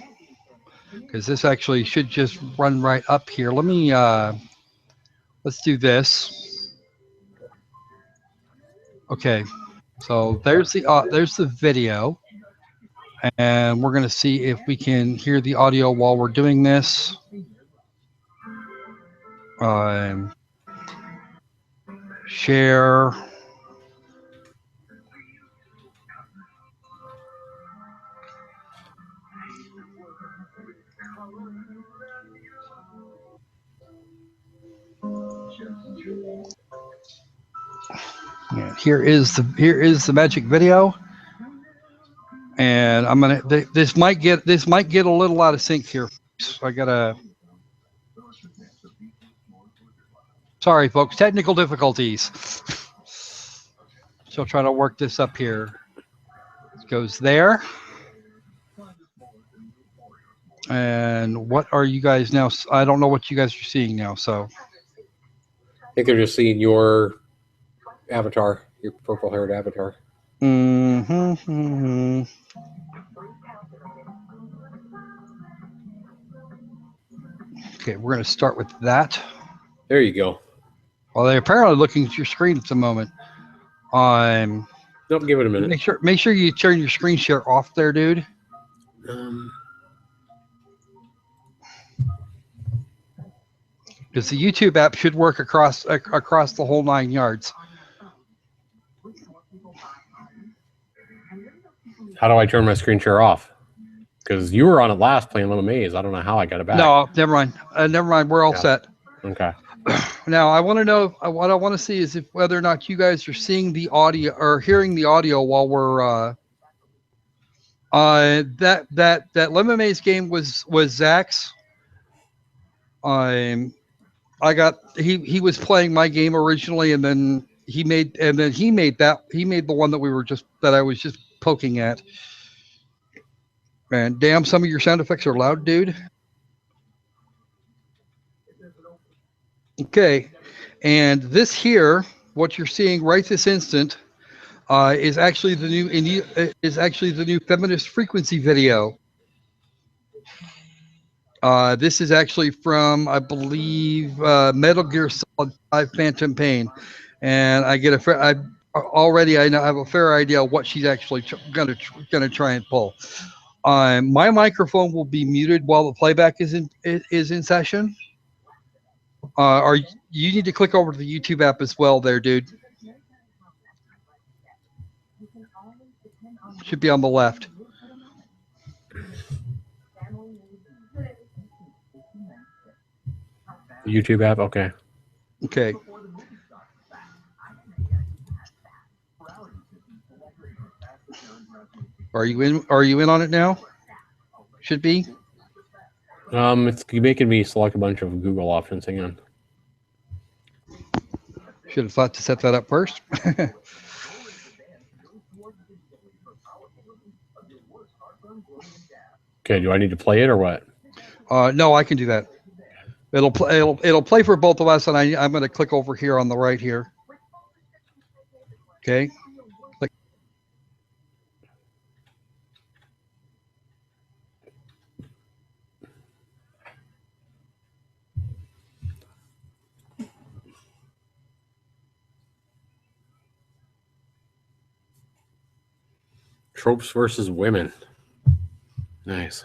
Because this actually should just run right up here. Let me, let's do this. Okay, so there's the video. And we're going to see if we can hear the audio while we're doing this. Share. Yeah, here is the magic video, and I'm gonna. This might get a little out of sync here. So I gotta. Sorry, folks. Technical difficulties. So try to work this up here. It goes there. And what are you guys now? I don't know what you guys are seeing now. So I think they're just seeing your avatar, your purple-haired avatar. Mm-hmm. Okay, we're going to start with that. There you go. Well, they're apparently looking at your screen at the moment. Nope, give it a minute. Make sure you turn your screen share off there, dude. Because the YouTube app should work across the whole 9 yards. How do I turn my screen share off? Because you were on it last playing Little Maze. I don't know how I got it back. No, never mind. Never mind. We're all set. Okay. Now I want to know what I want to see is if whether or not you guys are seeing the audio or hearing the audio while we're that Lemon Maze game was Zach's. He was playing my game originally, and then he made the one that I was just poking at. Man, damn! Some of your sound effects are loud, dude. Okay, and this here, what you're seeing right this instant, is actually the new feminist frequency video. This is actually from, I believe, Metal Gear Solid 5: Phantom Pain, and I have a fair idea what she's actually gonna try and pull. My microphone will be muted while the playback is in session. You need to click over to the YouTube app as well, there, dude. Should be on the left. YouTube app, okay. Okay. Are you in on it now? Should be. It's making me select a bunch of Google options. Hang on. Should have thought to set that up first. Okay, do I need to play it or what? No, I can do that. It'll play for both of us, and I'm going to click over here on the right here. Okay. Click. Tropes versus women. Nice.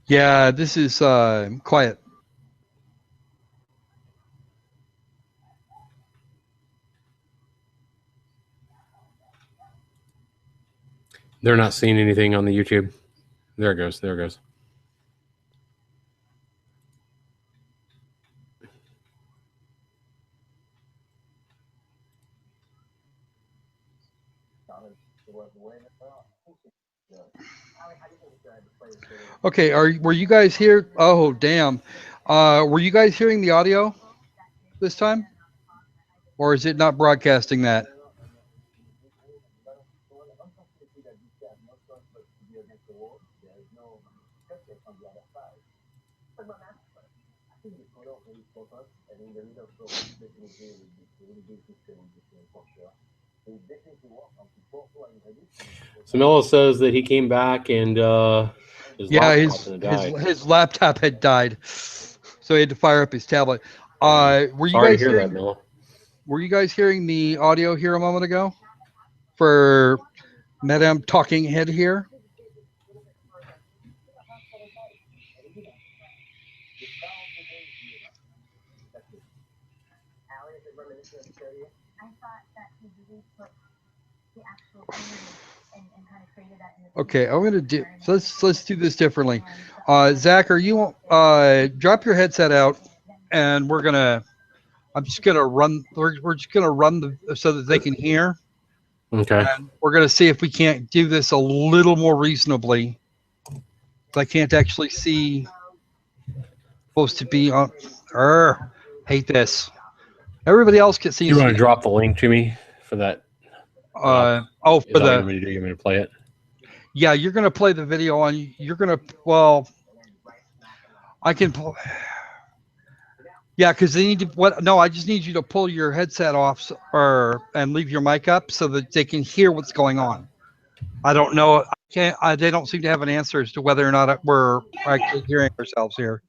Yeah, this is quiet. They're not seeing anything on the YouTube. There it goes. There it goes. Okay, were you guys here? Oh, damn. Were you guys hearing the audio this time? Or is it not broadcasting that? Samelo says that he came back and his Yeah, laptop and died. his laptop had died, so he had to fire up his tablet. Were you Sorry to guys hear that, hearing? Melo. Were you guys hearing the audio here a moment ago for Madame Talking Head here? Okay, I'm gonna do. Let's do this differently. Zach, are you drop your headset out, and we're gonna. I'm just gonna run. We're just gonna run so that they can hear, Okay. and we're gonna see if we can't do this a little more reasonably. I can't actually see. Supposed to be on. Hate this. Everybody else Do you seems to want be. to drop the link to me for that? Oh, Is for that what you the. want me to do? You want me to play it? Yeah, you're gonna play the video on. You're gonna. Well, I can. Yeah, because they need to. What? No, I just need you to pull your headset off or and leave your mic up so that they can hear what's going on. I don't know. I can't. They don't seem to have an answer as to whether or not we're actually hearing ourselves here.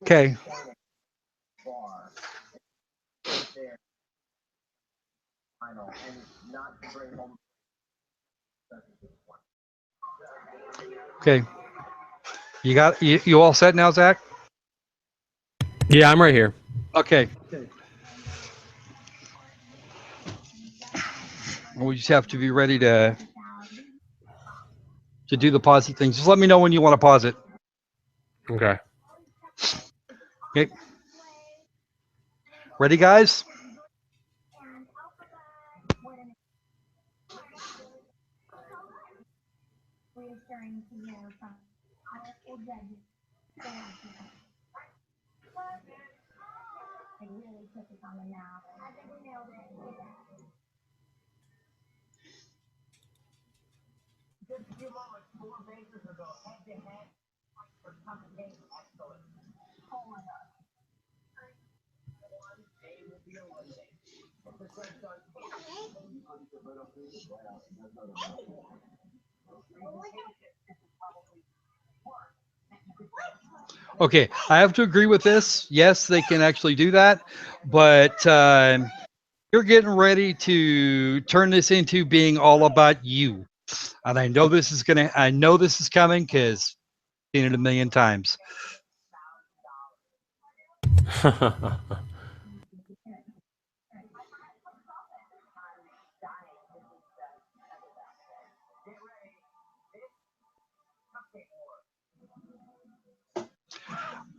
Okay. Okay. You got you all set now, Zach? Yeah, I'm right here. Okay. We just have to be ready to do the pausing thing. Just let me know when you want to pause it. Okay. Okay. Ready, guys? Okay, I have to agree with this. Yes, they can actually do that, but you're getting ready to turn this into being all about you. And I know this is gonna. I know this is coming because I've seen it a million times.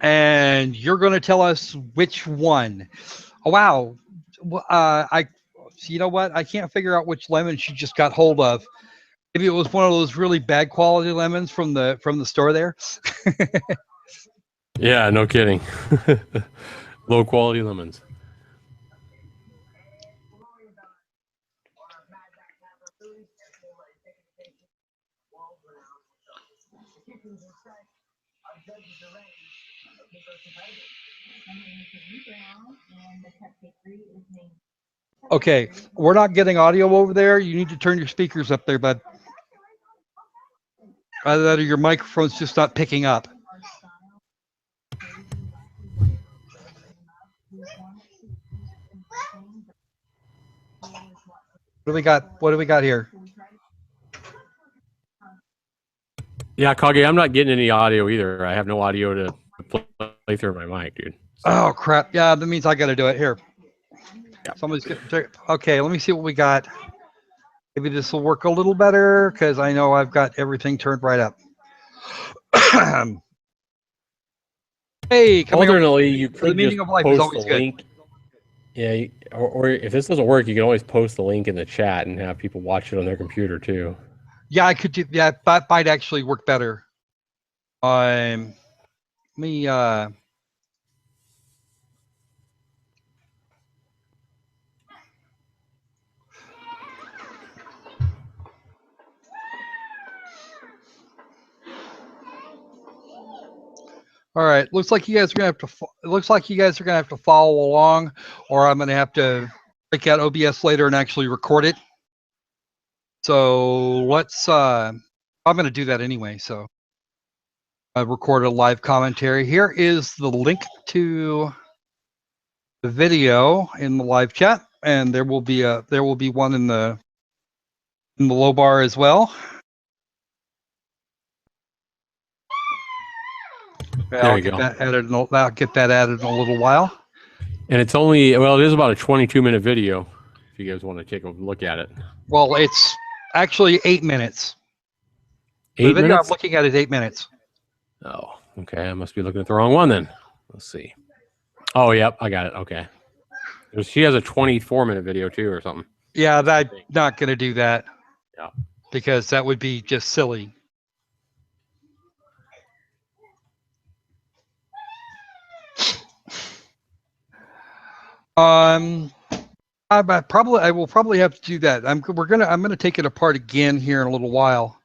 And you're going to tell us which one. Oh, wow. I. You know what? I can't figure out which lemon she just got hold of. Maybe it was one of those really bad quality lemons from the store there. Yeah, no kidding. Low quality lemons. Okay, we're not getting audio over there. You need to turn your speakers up there, bud. Either that or your microphone's just not picking up. What do we got? What do we got here? Yeah, Kage, I'm not getting any audio either. I have no audio to play through my mic, dude. So. Oh crap! Yeah, that means I got to do it here. Yeah. Somebody's getting. Okay, let me see what we got. Maybe this will work a little better because I know I've got everything turned right up. Hey, coming up. Alternately, you The could meaning just of life is post the always good. link. Yeah, or if this doesn't work, you can always post the link in the chat and have people watch it on their computer too. Yeah, I could do that. That might actually work better. Me. All right. Looks like you guys are gonna have to. It looks like you guys are gonna have to follow along, or I'm gonna have to break out OBS later and actually record it. So let's. I'm gonna do that anyway. So I recorded a live commentary. Here is the link to the video in the live chat, and there will be one in the low bar as well. I'll get that added. I'll get that added in a little while. And it's only, well, it is about a 22-minute video if you guys want to take a look at it. Well, it's actually 8 minutes. 8 the video minutes? I'm looking at is 8 minutes. Oh, okay. I must be looking at the wrong one then. Let's see. Oh, yep. I got it. Okay. She has a 24-minute video too or something. Yeah, I'm not going to do that. Yeah. Because that would be just silly. I will probably have to do that. I'm gonna take it apart again here in a little while.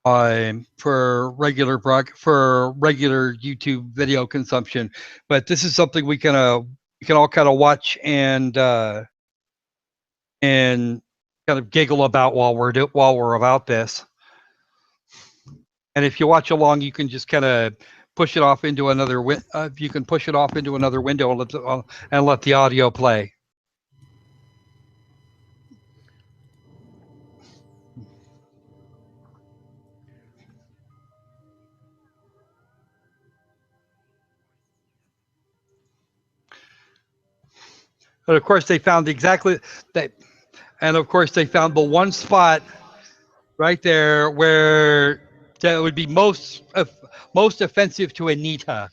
For regular YouTube video consumption, but this is something we can all kind of watch and kind of giggle about while we're about this. And if you watch along, you can just kind of push it off into another you can push it off into another window and let the audio play. But of course, they found exactly that, and of course, they found the one spot right there where that would be most offensive to Anita.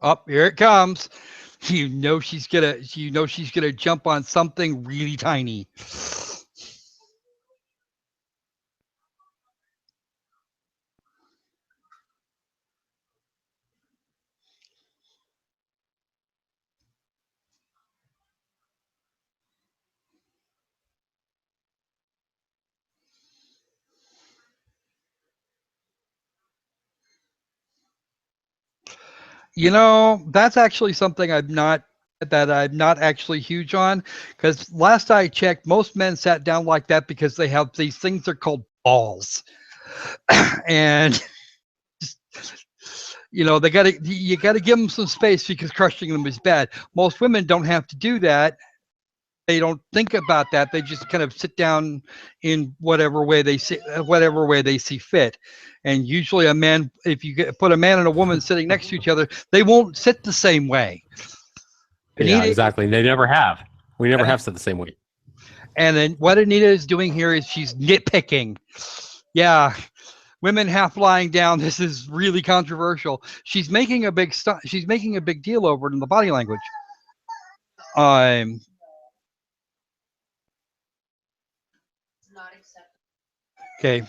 Up here it comes. You know she's gonna jump on something really tiny. You know, that's actually something I'm not actually huge on, because last I checked, most men sat down like that because they have these things they're called balls, and you know you gotta give them some space because crushing them is bad. Most women don't have to do that. They don't think about that. They just kind of sit down in whatever way they see fit. And usually a man, if you put a man and a woman sitting next to each other, they won't sit the same way. Yeah, exactly. They never have. We never have said the same way. And then what Anita is doing here is she's nitpicking. Yeah, women half lying down. This is really controversial. She's making a big deal over it in the body language. Okay.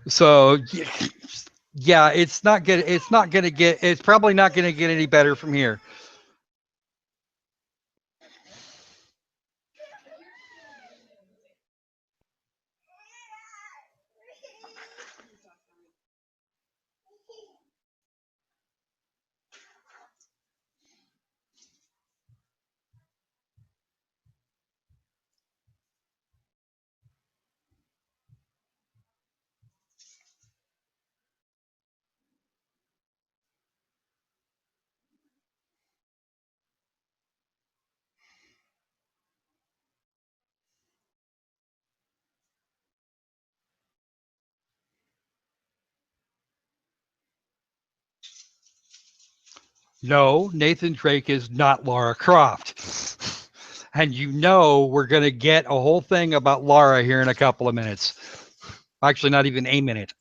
So yeah, it's probably not gonna get any better from here. No, Nathan Drake is not Lara Croft. And you know we're going to get a whole thing about Lara here in a couple of minutes. Actually, not even a minute.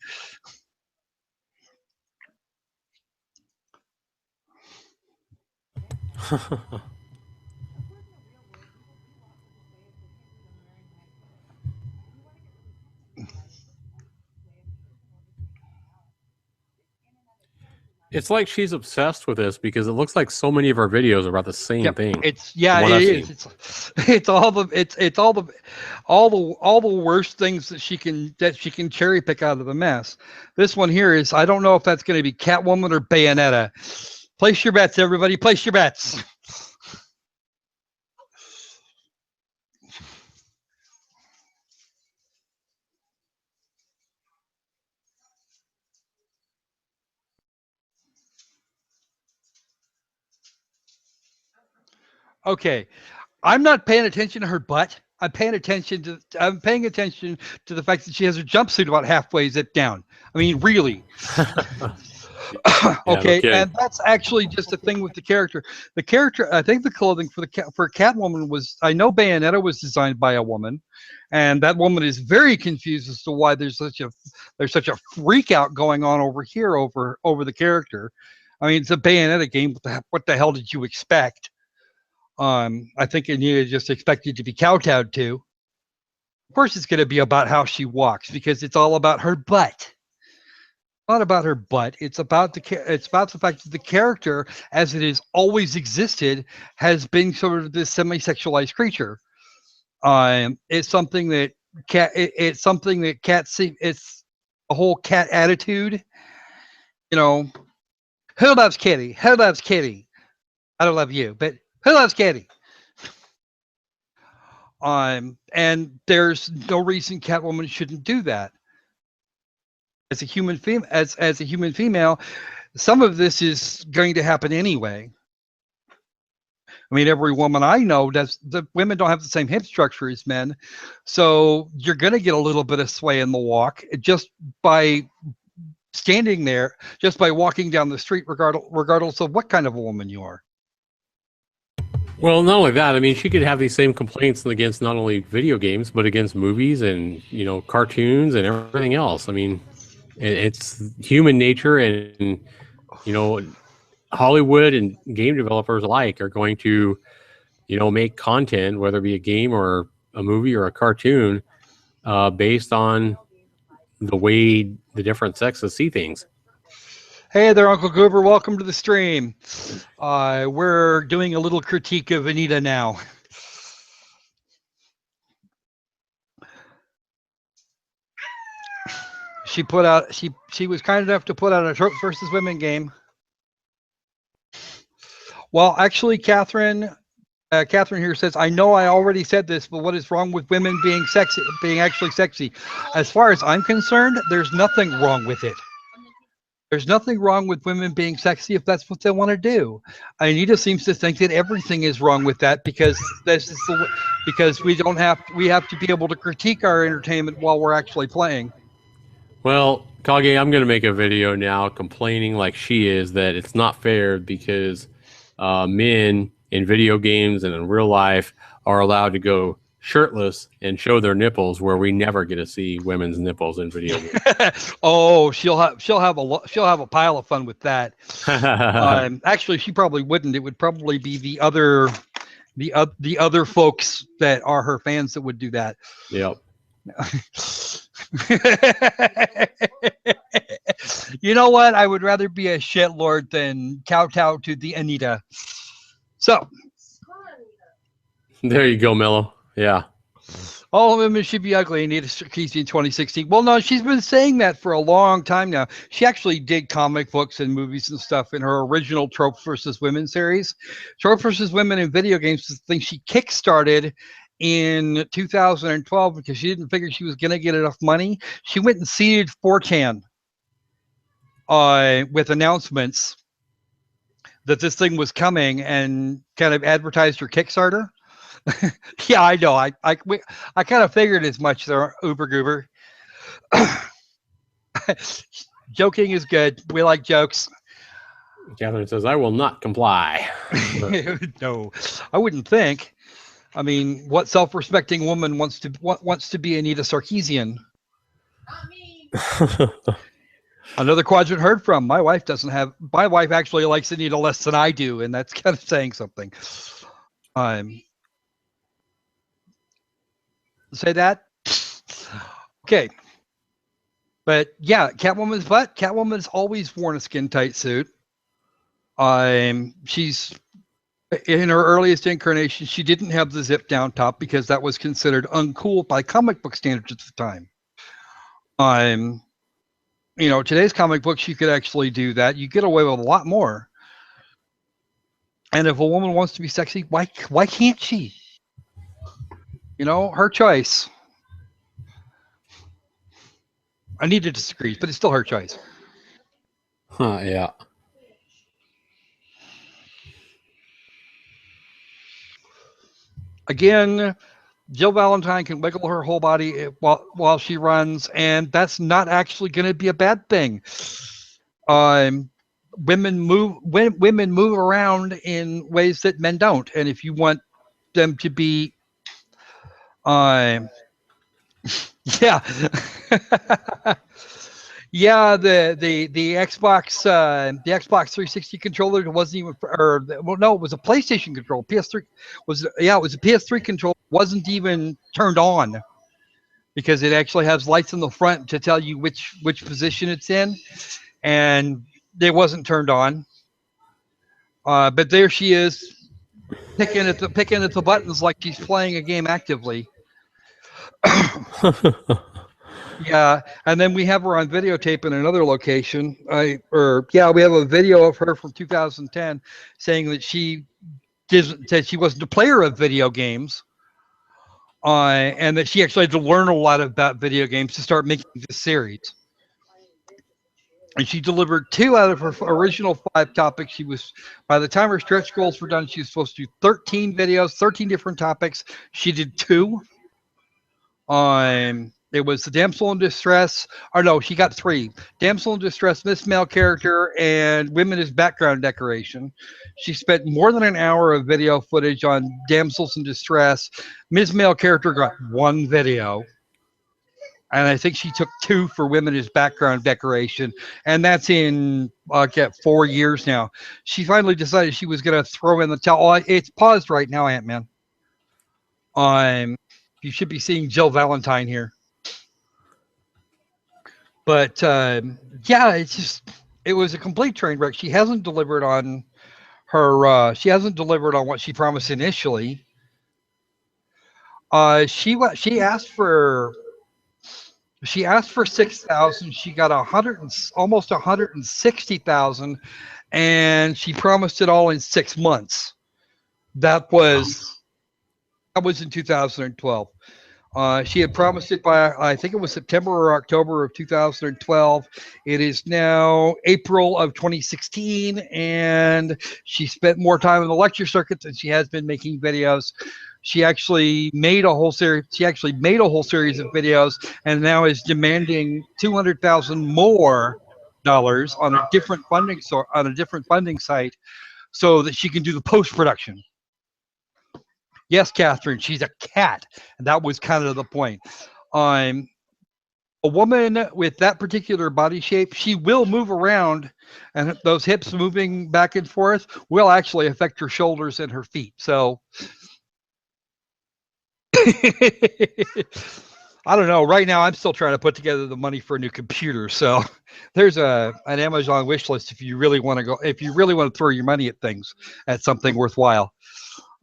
It's like she's obsessed with this because it looks like so many of our videos are about the same Yep. thing. It's yeah, from what it I've is. seen. It's all the worst things that she can cherry pick out of the mess. This one here is I don't know if that's going to be Catwoman or Bayonetta. Place your bets, everybody. Place your bets. Okay, I'm not paying attention to her butt. I'm paying attention to the fact that she has her jumpsuit about halfway zipped down. I mean, really. Yeah, no Okay, kidding. and that's actually just a thing with the character. The character, I think, the clothing for Catwoman was. I know Bayonetta was designed by a woman, and that woman is very confused as to why there's such a freak out going on over here over the character. I mean, it's a Bayonetta game. What the hell did you expect? I think you just expected to be kowtowed to. Of course, it's going to be about how she walks because it's all about her butt. Not about her butt. It's about the fact that the character, as it has always existed, has been sort of this semi-sexualized creature. It's something that it's something that cats see. It's a whole cat attitude. You know, who loves Kitty? Who loves Kitty? I don't love you, but who loves Kitty? And there's no reason Catwoman shouldn't do that. As a human female, some of this is going to happen anyway. I mean, every woman I know does. The women don't have the same hip structure as men, so you're going to get a little bit of sway in the walk just by standing there, just by walking down the street, regardless of what kind of a woman you are. Well, not only that, I mean, she could have these same complaints against not only video games, but against movies and, cartoons and everything else. I mean, it's human nature, and, Hollywood and game developers alike are going to, make content, whether it be a game or a movie or a cartoon, based on the way the different sexes see things. Hey there, Uncle Goober. Welcome to the stream. We're doing a little critique of Anita now. She was kind enough to put out a Trope versus Women game. Well, actually, Catherine here says, I know I already said this, but what is wrong with women being actually sexy? As far as I'm concerned, there's nothing wrong with it. There's nothing wrong with women being sexy if that's what they want to do. Anita seems to think that everything is wrong with that because we have to be able to critique our entertainment while we're actually playing. Well, Kage, I'm going to make a video now complaining like she is that it's not fair because men in video games and in real life are allowed to go shirtless and show their nipples, where we never get to see women's nipples in video games. Oh, she'll have a pile of fun with that. Actually, she probably wouldn't. It would probably be the other folks that are her fans that would do that. Yep. You know what? I would rather be a shitlord than kowtow to the Anita. So, There you go, Mello. Yeah. all women should be ugly. Anita Sarkeesian in 2016. Well, no, she's been saying that for a long time now. She actually did comic books and movies and stuff in her original Tropes versus Women series. Tropes versus Women in video games is the thing she kickstarted in 2012 because she didn't figure she was going to get enough money. She went and seeded 4chan with announcements that this thing was coming and kind of advertised her Kickstarter. Yeah, I know. I kind of figured as much there, Uber Goober. Joking is good. We like jokes. Catherine says, I will not comply. No, I wouldn't think. I mean, what self-respecting woman wants to be Anita Sarkeesian? Not me. Another quadrant heard from. My wife doesn't have. My wife actually likes Anita less than I do, and that's kind of saying something. Say that. Okay. But yeah, Catwoman's butt. Catwoman's always worn a skin tight suit. She's in her earliest incarnation, she didn't have the zip down top because that was considered uncool by comic book standards at the time. You know, today's comic books, you could actually do that. You get away with a lot more. And if a woman wants to be sexy, why can't she? You know, her choice. I need to disagree, but it's still her choice. Yeah. Again, Jill Valentine can wiggle her whole body while she runs, and that's not actually going to be a bad thing. Women move around in ways that men don't, and if you want them to be, yeah, yeah, the Xbox 360 controller wasn't even, well, no, it was a PlayStation controller. PS3 was, yeah, it was a PS3 controller. Wasn't even turned on because it actually has lights in the front to tell you which position it's in, and it wasn't turned on. But there she is, picking at the buttons like she's playing a game actively. Yeah, and then we have her on videotape in another location. We have a video of her from 2010 saying that she wasn't a player of video games, and that she actually had to learn a lot about video games to start making this series. And she delivered 2 out of her original 5 topics. By the time her stretch goals were done, she was supposed to do 13 videos, 13 different topics. She did 2. It was the damsel in distress, or no, she got 3. Damsel in distress, Miss Male character, and women as background decoration. She spent more than an hour of video footage on damsels in distress. Miss Male character got 1 video. And I think she took 2 for women as background decoration. And that's in 4 years now. She finally decided she was going to throw in the towel. It's paused right now, Ant-Man. You should be seeing Jill Valentine here. But yeah, it was a complete train wreck. She hasn't delivered on her. She hasn't delivered on what she promised initially. She asked for 6,000. She got almost 160,000, and she promised it all in 6 months. That was in 2012. She had promised it by, I think it was September or October of 2012. It is now April of 2016, and she spent more time in the lecture circuit than she has been making videos. She actually made a whole series. She actually made a whole series of videos, and now is demanding $200,000 more dollars on a different funding site, so that she can do the post production. Yes, Catherine, she's a cat. And that was kind of the point. A woman with that particular body shape, she will move around, and those hips moving back and forth will actually affect her shoulders and her feet. So I don't know. Right now, I'm still trying to put together the money for a new computer. So there's an Amazon wish list if you really want to go. If you really want to throw your money at things, at something worthwhile,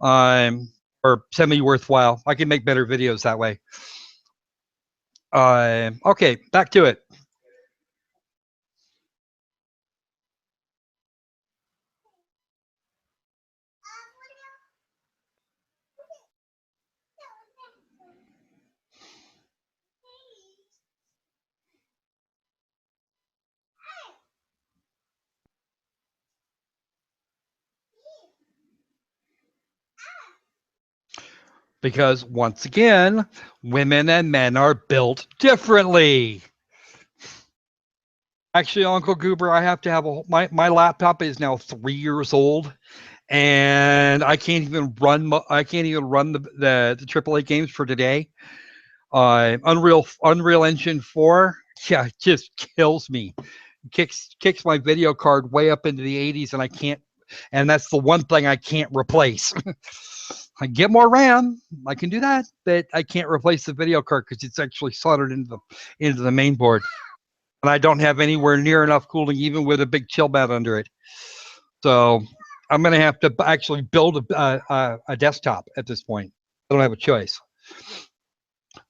or semi worthwhile. I can make better videos that way. Okay, back to it. Because once again, women and men are built differently. Actually, Uncle Goober, I have to have my laptop is now 3 years old, and I can't even run the AAA games for today. Unreal Engine 4, yeah, it just kills me. Kicks my video card way up into the 80s, and I can't. And that's the one thing I can't replace. I get more RAM, I can do that, but I can't replace the video card because it's actually soldered into the main board, and I don't have anywhere near enough cooling, even with a big chill mat under it. So I'm going to have to actually build a desktop at this point. I don't have a choice.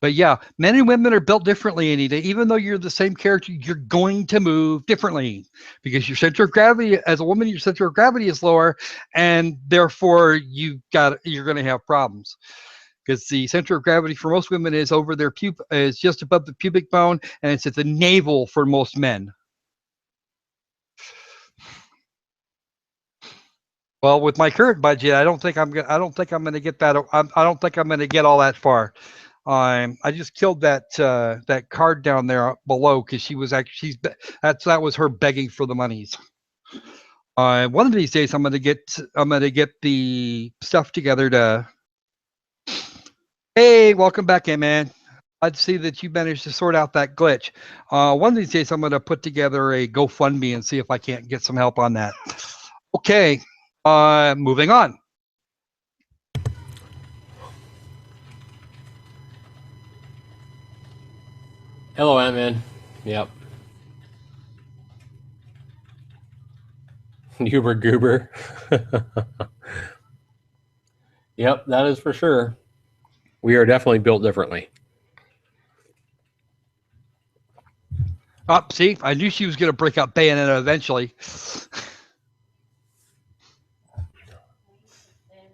But yeah, men and women are built differently, Anita. Even though you're the same character, you're going to move differently because your center of gravity, as a woman, your center of gravity is lower, and therefore you're going to have problems. Because the center of gravity for most women is over their is just above the pubic bone, and it's at the navel for most men. Well, with my current budget, I don't think I'm going to get that. I don't think I'm going to get all that far. I just killed that card down there below because she was actually that was her begging for the monies. One of these days I'm gonna get the stuff together to. Hey, welcome back, hey man. I'd see that you managed to sort out that glitch. One of these days I'm gonna put together a GoFundMe and see if I can't get some help on that. Okay, moving on. Hello, Ant-Man. Yep. Huber Goober. Yep, that is for sure. We are definitely built differently. See, I knew she was going to break out Bayonetta eventually.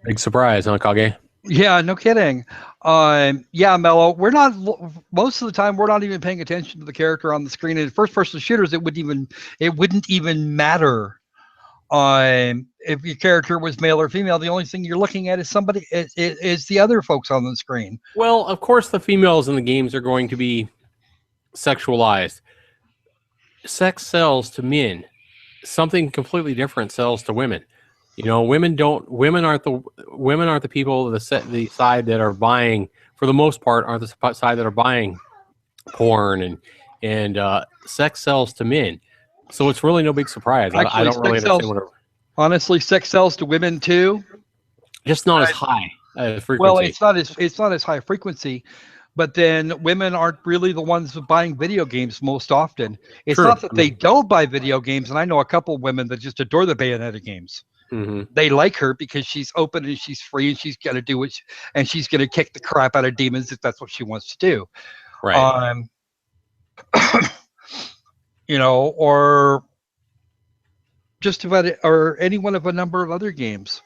Big surprise, huh, Kage? Yeah, no kidding. Yeah, Mello, we're not most of the time we're not even paying attention to the character on the screen. In first-person shooters, it wouldn't even matter if your character was male or female. The only thing you're looking at is is the other folks on the screen. Well, of course, the females in the games are going to be sexualized. Sex sells to men. Something completely different sells to women. You know, women aren't the people the side that are buying, for the most part, aren't the side that are buying porn and sex sells to men. So it's really no big surprise. Actually, I don't really understand honestly, sex sells to women too. Just not as high frequency. Well, it's not as high frequency, but then women aren't really the ones buying video games most often. It's True. not that they don't buy video games, and I know a couple of women that just adore the Bayonetta games. Mm-hmm. They like her because she's open and she's free and she's going to do and she's going to kick the crap out of demons if that's what she wants to do. Right. You know, or just about or any one of a number of other games.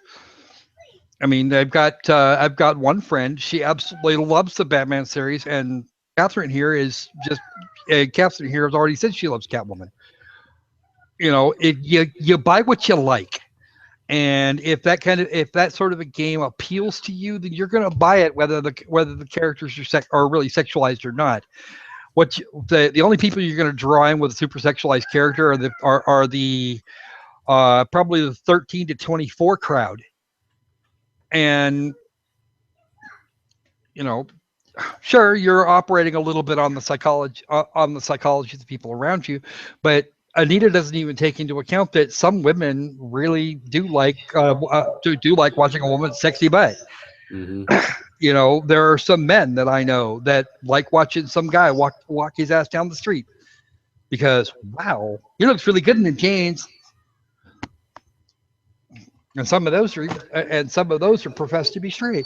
I mean, I've got one friend. She absolutely loves the Batman series, and Catherine here has already said she loves Catwoman. You know, you buy what you like, and if that sort of a game appeals to you, then you're going to buy it, whether the characters are really sexualized or not. The only people you're going to draw in with a super sexualized character are the probably the 13 to 24 crowd. And, you know, sure, you're operating a little bit on the psychology of the people around you, but Anita doesn't even take into account that some women really do like watching a woman's sexy butt. Mm-hmm. You know, there are some men that I know that like watching some guy walk his ass down the street because wow, he looks really good in the jeans. And some of those are professed to be straight.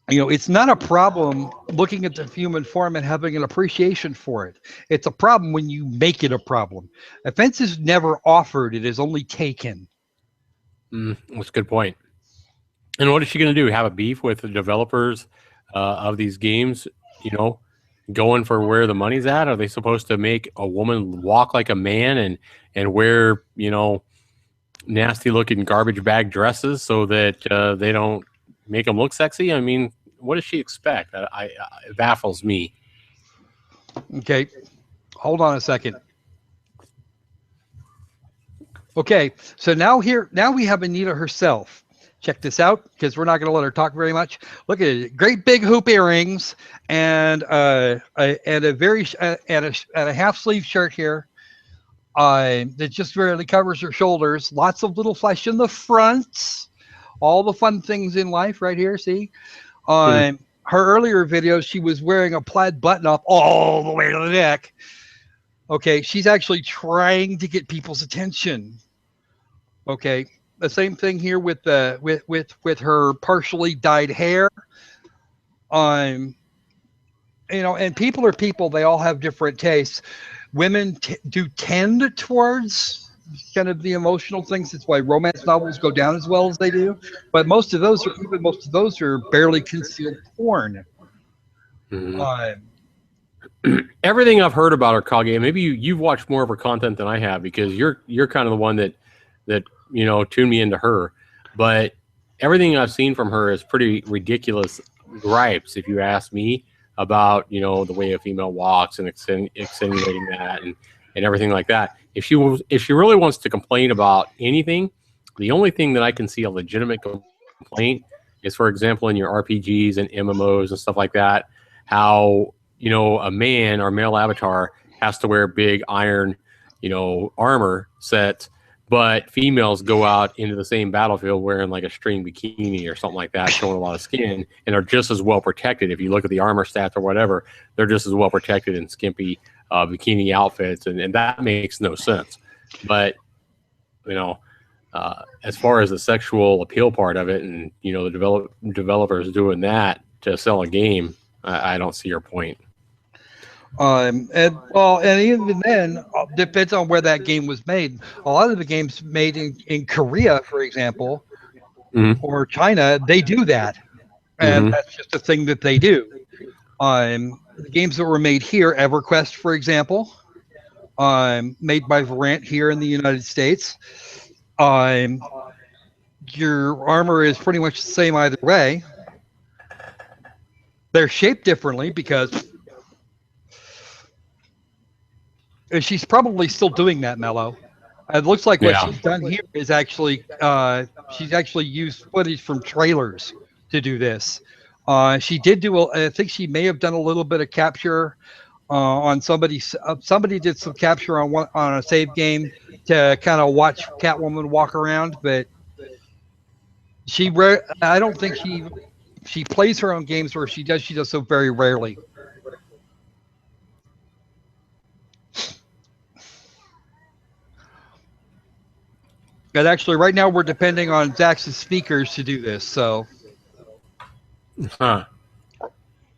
You know, it's not a problem looking at the human form and having an appreciation for it. It's a problem when you make it a problem. Offense is never offered; it is only taken. That's a good point. And what is she going to do? Have a beef with the developers of these games? You know, going for where the money's at? Are they supposed to make a woman walk like a man and wear nasty looking garbage bag dresses so that they don't make them look sexy? I mean, what does she expect? It baffles me. Okay, hold on a second. Okay, so now we have Anita herself. Check this out, because we're not going to let her talk very much. Look at it, great big hoop earrings, and a half sleeve shirt here. That just barely covers her shoulders. Lots of little flesh in the front. All the fun things in life, right here. See, her earlier videos, she was wearing a plaid button up all the way to the neck. Okay, she's actually trying to get people's attention. Okay, the same thing here with the with her partially dyed hair. Um, you know, and people are people. They all have different tastes. Women do tend towards kind of the emotional things. That's why romance novels go down as well as they do. But most of those are barely concealed porn. Mhm. Um, Everything I've heard about her, Kage, maybe you've watched more of her content than I have because you're kind of the one that tuned me into her. But everything I've seen from her is pretty ridiculous gripes, if you ask me, about the way a female walks and extenuating that and everything like that. If she really wants to complain about anything, the only thing that I can see a legitimate complaint is, for example, in your RPGs and MMOs and stuff like that, how a man or male avatar has to wear big iron, armor sets, but females go out into the same battlefield wearing like a string bikini or something like that, showing a lot of skin, and are just as well protected. If you look at the armor stats or whatever, they're just as well protected in skimpy bikini outfits, and that makes no sense. But as far as the sexual appeal part of it, and the developers doing that to sell a game, I don't see your point. and even then, depends on where that game was made. A lot of the games made in Korea, for example, Mm-hmm. or China, they do that, and Mm-hmm. that's just a thing that they do. The games that were made here, EverQuest, for example, made by Varant here in the United States. Um, your armor is pretty much the same either way. They're shaped differently because and she's probably still doing that, Mello. It looks like what Yeah. she's done here is she's actually used footage from trailers to do this. She did do. I think she may have done a little bit of capture on somebody. Somebody did some capture on a save game to kind of watch Catwoman walk around, but I don't think she plays her own games, or she does so very rarely. And actually, right now we're depending on Zach's speakers to do this. So, Huh.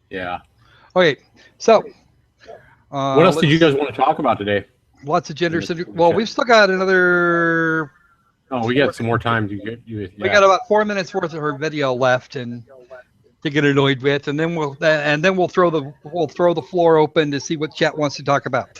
Yeah. okay, so What else did you let's guys want to talk about today? lots of In gender the, center. in the Well, chat? we've still got another. Oh, we got some more time to get you. We Yeah. got about 4 minutes worth of her video left, and to get annoyed with, and then we'll throw the floor open to see what chat wants to talk about.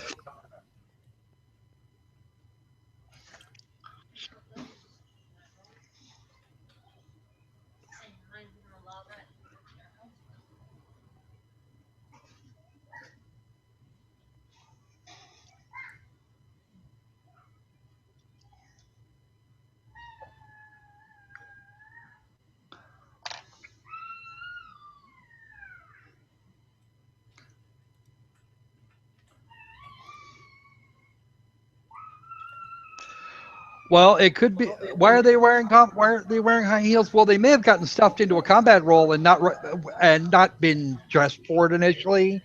Well, it could be. Why are they wearing why are they wearing high heels? Well, they may have gotten stuffed into a combat role and not been dressed for it initially.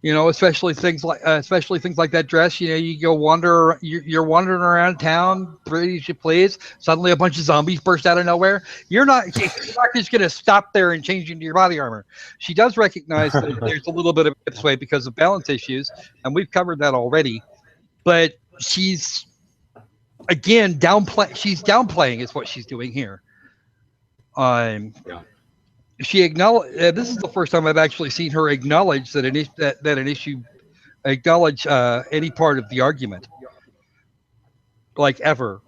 You know, especially things like that dress. You know, you go you're wandering around town, pretty as you please. Suddenly, a bunch of zombies burst out of nowhere. You're not just going to stop there and change into your body armor. She does recognize that there's a little bit of hip sway because of balance issues, and we've covered that already. But she's She's downplaying is what she's doing here. Yeah. She acknowledge. This is the first time I've actually seen her acknowledge that an issue acknowledge any part of the argument, like ever.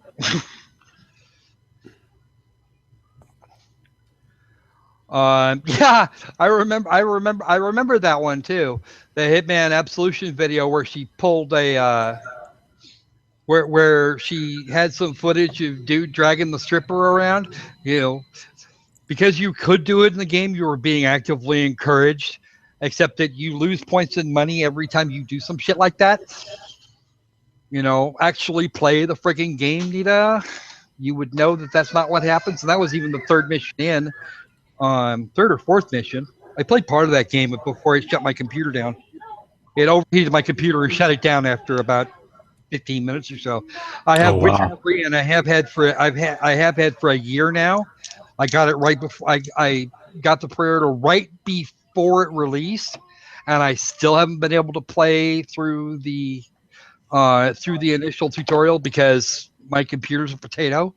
Yeah, I remember that one too. The Hitman Absolution video where she pulled a where she had some footage of dude dragging the stripper around. You know, because you could do it in the game, you were being actively encouraged. Except that you lose points and money every time you do some shit like that. You know, actually play the freaking game, Nita. You would know that that's not what happens. And that was even the third mission in, third or fourth mission. I played part of that game before it shut my computer down. It overheated my computer and shut it down after about 15 minutes or so. I have Oh, Witcher wow. 3 and I have had for a year now. I got it right before I got the pre-order right before it released, and I still haven't been able to play through the initial tutorial because my computer's a potato.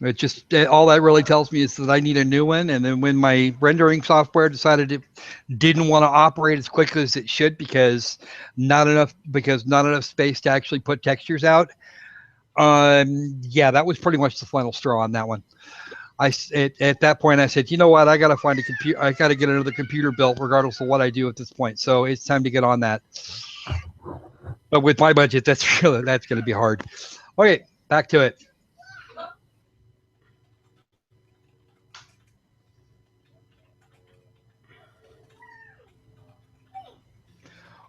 It just all that really tells me is that I need a new one. And then when my rendering software decided it didn't want to operate as quickly as it should because not enough space to actually put textures out. Yeah, that was pretty much the final straw on that one. At that point I said, you know what, I got to find a computer. I got to get another computer built, regardless of what I do at this point. So it's time to get on that. But with my budget, that's going to be hard. Okay, back to it.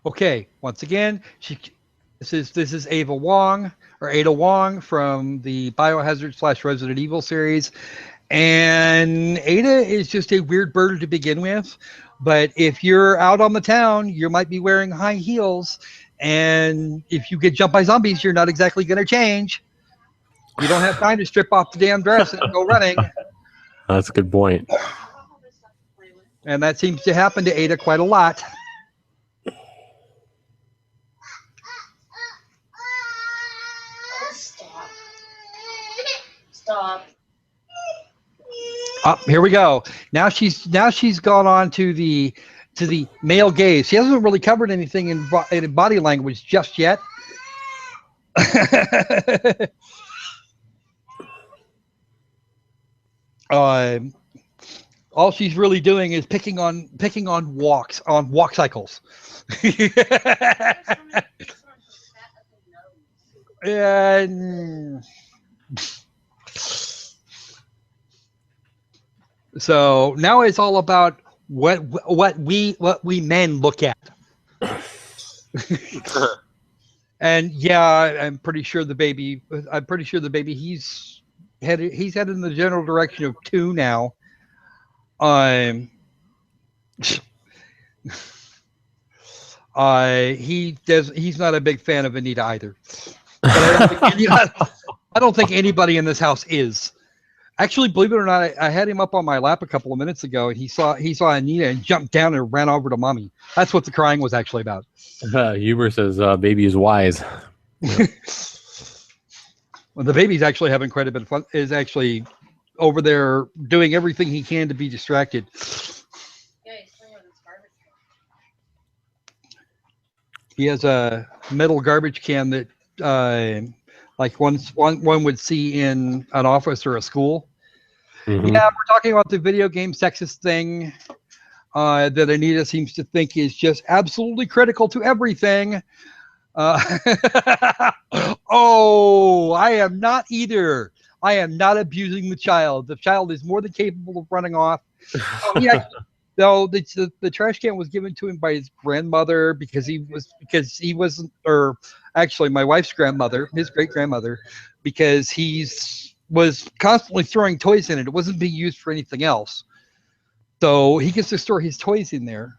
Okay, once again, this is Ada Wong from the Biohazard / Resident Evil series, and Ada is just a weird bird to begin with. But if you're out on the town, you might be wearing high heels, and if you get jumped by zombies, you're not exactly going to change. You don't have time to strip off the damn dress and go running, That's a good point. and that seems to happen to Ada quite a lot. Stop. Here we go. Now she's gone on to the male gaze. She hasn't really covered anything in body language just yet. All she's really doing is picking on walk cycles. And so now it's all about what we men look at. And yeah, I'm pretty sure the baby he's headed in the general direction of 2 now. He's not a big fan of Anita either. But I don't think anybody in this house is. Actually, believe it or not, I had him up on my lap a couple of minutes ago, and he saw Anita and jumped down and ran over to mommy. That's what the crying was actually about. Huber says baby is wise. Well, the baby's actually having quite a bit of fun. Is actually over there doing everything he can to be distracted. He has a metal garbage can that, like one would see in an office or a school. Mm-hmm. Yeah, we're talking about the video game sexist thing that Anita seems to think is just absolutely critical to everything. Oh, I am not either. I am not abusing the child. The child is more than capable of running off. Oh, No, the trash can was given to him by his grandmother because he wasn't, or actually my wife's grandmother, his great grandmother, because was constantly throwing toys in it. It wasn't being used for anything else, so he gets to store his toys in there.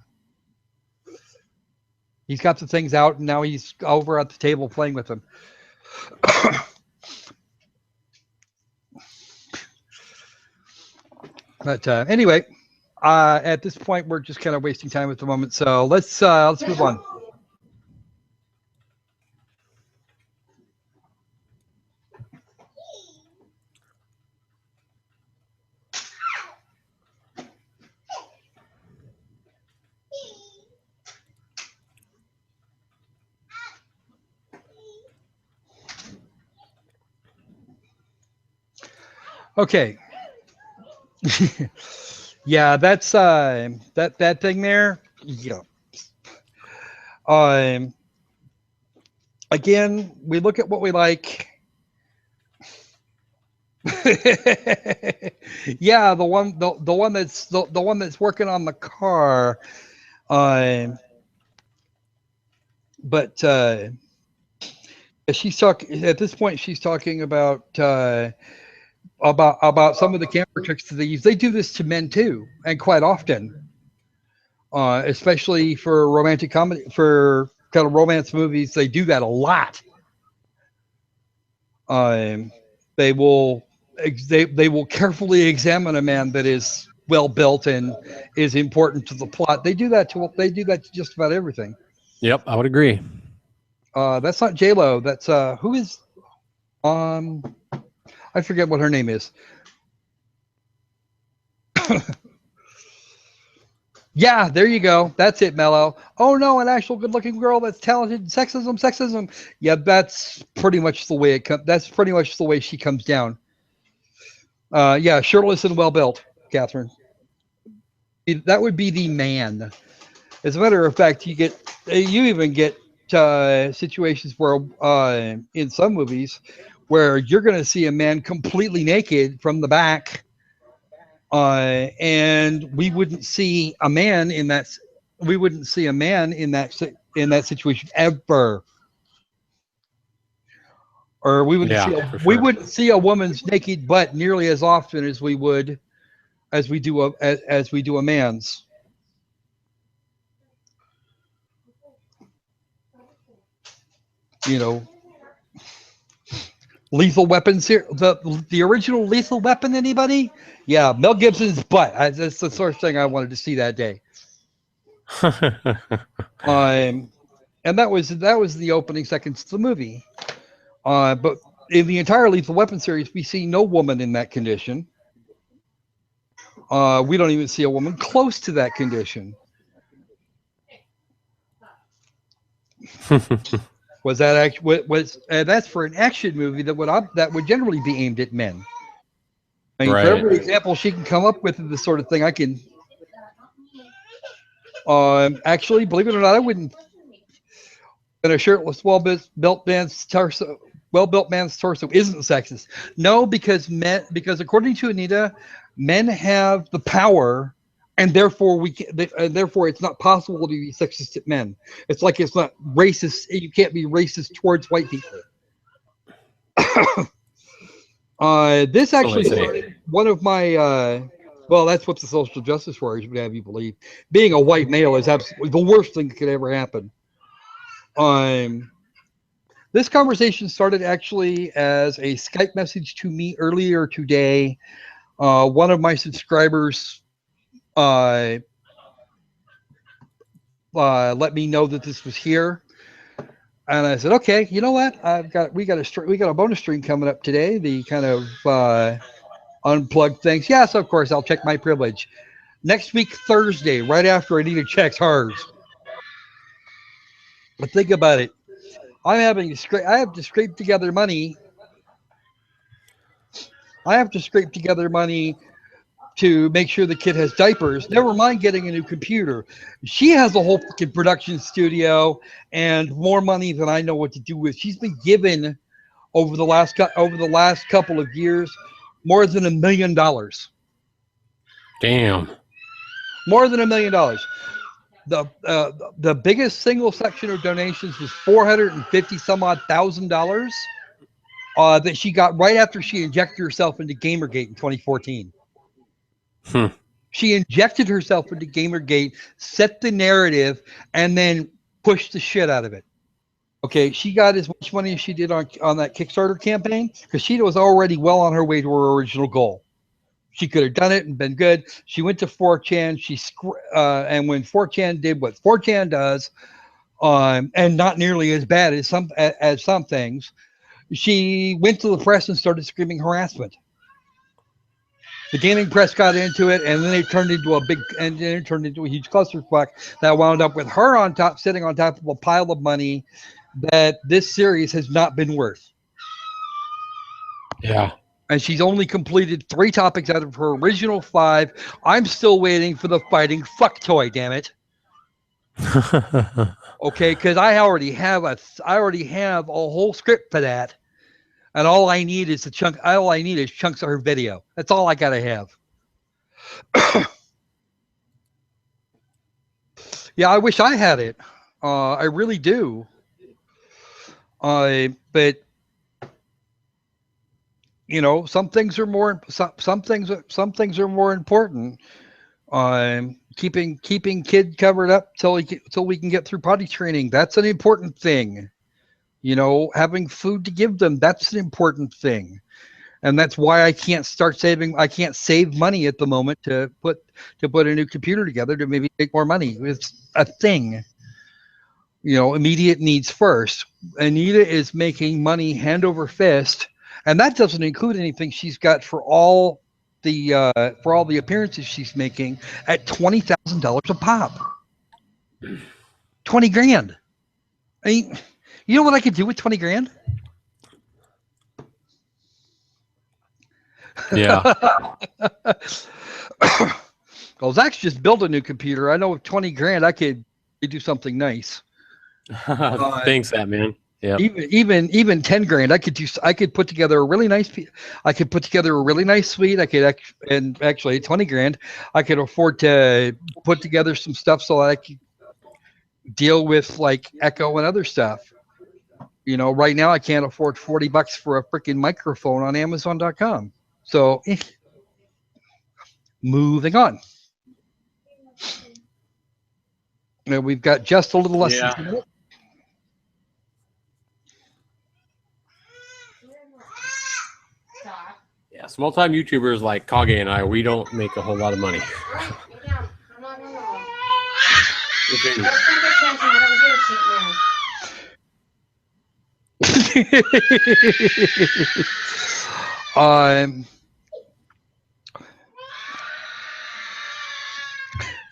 He's got the things out, and now he's over at the table playing with them. But anyway, at this point, we're just kind of wasting time at the moment. So let's move on. Okay. Yeah, that's that thing there. Yeah. Again, we look at what we like. Yeah, the one that's working on the car. But she's talking at this point. She's talking about some of the camera tricks that they use. They do this to men too, and quite often, especially for romantic comedy, for kind of romance movies. They do that a lot. They will carefully examine a man that is well built and is important to the plot. They do that to just about everything. Yep, I would agree. That's not J-Lo. That's who is I forget what her name is. Yeah, there you go. That's it, Mello. Oh no, an actual good-looking girl that's talented. Sexism. Yeah, that's pretty much the way that's pretty much the way she comes down. Yeah, shirtless and well built, Catherine. That would be the man. As a matter of fact, you even get situations where in some movies where you're going to see a man completely naked from the back. And we wouldn't see a man in that situation ever, or we wouldn't see a woman's naked butt nearly as often as we do a man's. You know, Lethal Weapons here, the original Lethal Weapon. Anybody? Yeah, Mel Gibson's butt. That's the sort of thing I wanted to see that day. And that was the opening seconds of the movie. But in the entire Lethal Weapon series, we see no woman in that condition. We don't even see a woman close to that condition. Was that's for an action movie that would generally be aimed at men. I mean, right. For every example she can come up with of this sort of thing, I can. Actually, believe it or not, I wouldn't. And a shirtless, well-built man's torso isn't sexist. No, because according to Anita, men have the power, and therefore it's not possible to be sexist at men. It's like it's not racist. You can't be racist towards white people. This actually started one of my. Well, that's what the social justice warriors would have you believe. Being a white male is absolutely the worst thing that could ever happen. This conversation started actually as a Skype message to me earlier today. One of my subscribers let me know that this was here, and I said, "Okay, you know what? We got a bonus stream coming up today. The kind of unplugged things. Yes, of course, I'll check my privilege next week Thursday, right after Anita checks hers. But think about it. I have to scrape together money. I have to scrape together money to make sure the kid has diapers. Never mind getting a new computer. She has a whole fucking production studio and more money than I know what to do with. She's been given over the last couple of years more than $1 million. Damn. More than $1 million. The biggest single section of donations was $450 some odd thousand dollars that she got right after she injected herself into Gamergate in 2014. She injected herself into Gamergate, set the narrative, and then pushed the shit out of it. Okay, she got as much money as she did on that Kickstarter campaign because she was already well on her way to her original goal. She could have done it and been good. She went to 4chan. And when 4chan did what 4chan does, and not nearly as bad as some things, she went to the press and started screaming harassment. The gaming press got into it, and then it turned into a huge clusterfuck that wound up with her on top, sitting on top of a pile of money that this series has not been worth. Yeah. And she's only completed 3 topics out of her original 5. I'm still waiting for the fighting fuck toy, damn it. Okay, because I already have a whole script for that. And all I need is chunks of her video. That's all I gotta have. Yeah, I wish I had it. I really do. But you know, some things are more important. Keeping kid covered up till we can get through potty training. That's an important thing. You know, having food to give them, that's an important thing. And that's why I can't save money at the moment to put a new computer together to maybe make more money. It's a thing. You know, immediate needs first. Anita is making money hand over fist, and that doesn't include anything she's got for all the appearances she's making at $20,000 a pop. 20 grand. I mean, you know what I could do with 20 grand? Yeah. Well, Zach's just built a new computer. I know with 20 grand, I could do something nice. Thanks, that man. Yeah. Even 10 grand, I could put together a really nice. I could put together a really nice suite. And actually 20 grand, I could afford to put together some stuff so I could deal with like echo and other stuff. You know, right now I can't afford $40 for a freaking microphone on Amazon.com. So, moving on. Now we've got just a little less than 2 minutes. Yeah, small time YouTubers like Kage and I, we don't make a whole lot of money.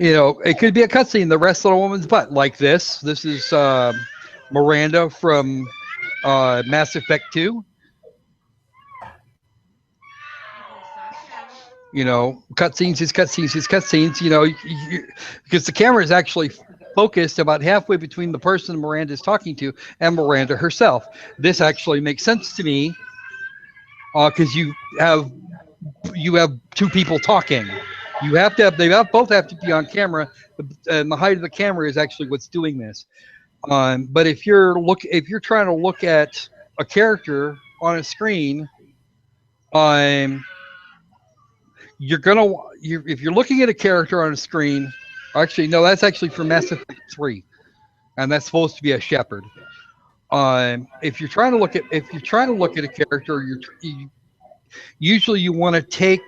You know, it could be a cutscene the rest of the woman's butt, like this. This is Miranda from Mass Effect 2. You know, cutscenes is cutscenes. You know, because the camera is actually focused about halfway between the person Miranda is talking to and Miranda herself. This actually makes sense to me because you have 2 people talking. Both have to be on camera, and the height of the camera is actually what's doing this. But if you're trying to look at a character on a screen, if you're looking at a character on a screen, actually no, that's actually for Mass Effect 3, and that's supposed to be a shepherd. If you're trying to look at a character, usually you want to take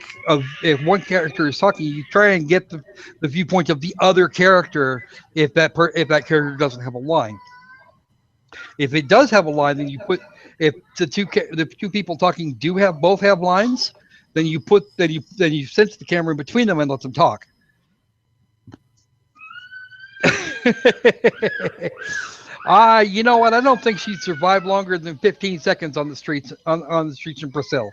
if one character is talking, you try and get the viewpoint of the other character if that character doesn't have a line. If it does have a line, then if the two people talking both have lines, then you sense the camera in between them and let them talk. You know what? I don't think she'd survive longer than 15 seconds on the streets in Brazil.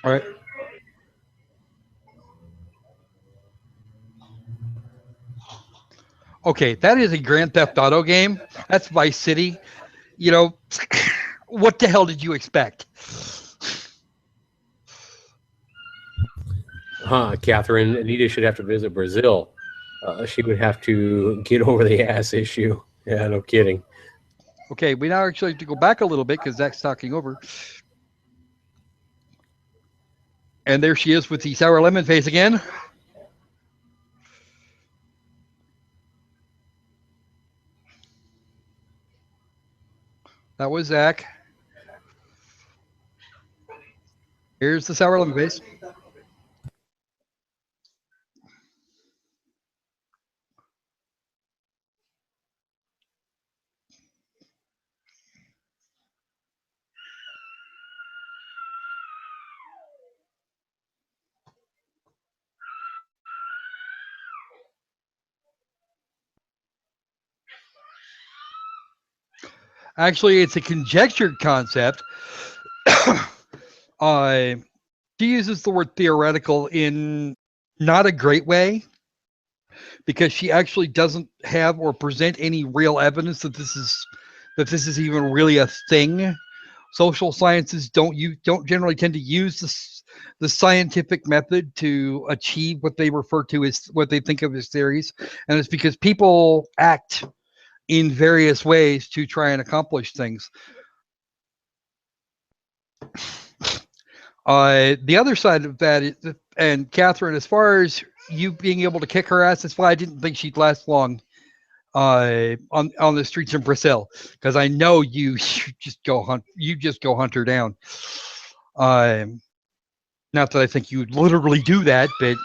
All right. Okay, that is a Grand Theft Auto game. That's Vice City. You know, what the hell did you expect? Catherine, Anita should have to visit Brazil. She would have to get over the ass issue. Yeah, no kidding. Okay, we now actually have to go back a little bit because Zach's talking over. And there she is with the sour lemon face again. That was Zach. Here's the sour lemon face. Actually, it's a conjectured concept. She uses the word theoretical in not a great way because she actually doesn't have or present any real evidence that this is even really a thing. Social sciences don't generally tend to use the scientific method to achieve what they refer to as what they think of as theories, and it's because people act in various ways to try and accomplish things. The other side of that is, and Catherine, as far as you being able to kick her ass, that's why I didn't think she'd last long on the streets in Brazil, because I know you just go hunt her down. Not that I think you'd literally do that, but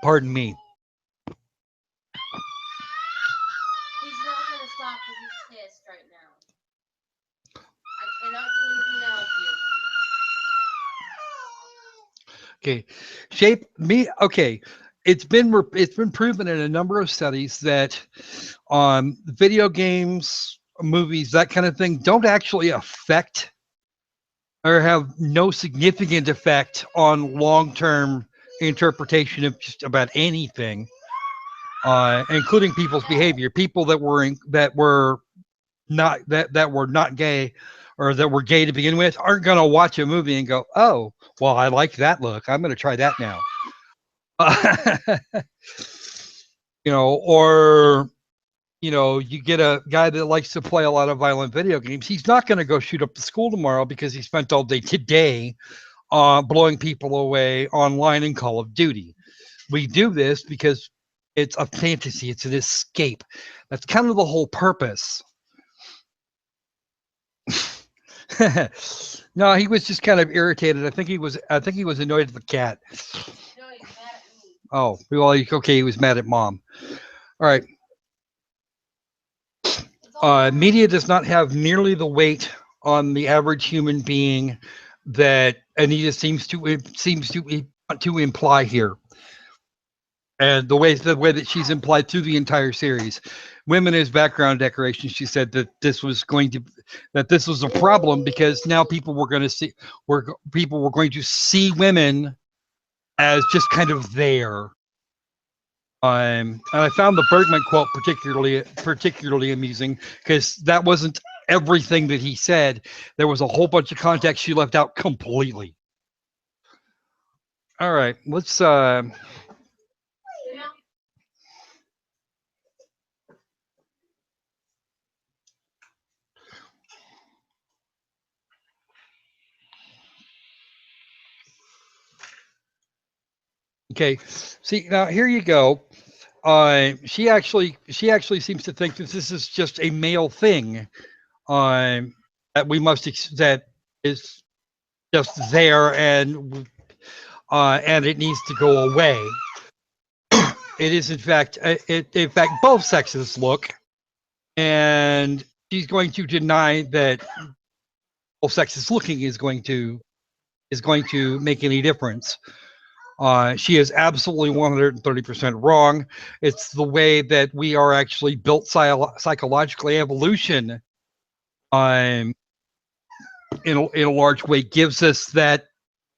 pardon me. He's not going to stop because he's pissed right now. I cannot do anything to help you. Okay, shape me. Okay, it's been proven in a number of studies that video games, movies, that kind of thing don't actually affect or have no significant effect on long-term interpretation of just about anything, including people's behavior. People that were not gay or that were gay to begin with aren't going to watch a movie and go, oh, well, I like that look, I'm going to try that now. Or you get a guy that likes to play a lot of violent video games. He's not going to go shoot up the school tomorrow because he spent all day today blowing people away online in Call of Duty. We do this because it's a fantasy. It's an escape. That's kind of the whole purpose. No, he was just kind of irritated. I think he was annoyed at the cat. No, he's mad at me. Oh, well, okay, he was mad at mom. All right. Media does not have nearly the weight on the average human being that Anita seems to imply here, and the way that she's implied through the entire series. Women as background decoration. She said that this was a problem because now people were going to see women as just kind of there. And I found the Bergman quote particularly amusing because that wasn't everything that he said. There was a whole bunch of context she left out completely. All right, let's okay. See, now here you go. She actually seems to think that this is just a male thing. That that is just there and it needs to go away. It is in fact both sexes look, and she's going to deny that both sexes looking is going to make any difference. She is absolutely 130% wrong. It's the way that we are actually built psychologically. Evolution, in a large way, gives us that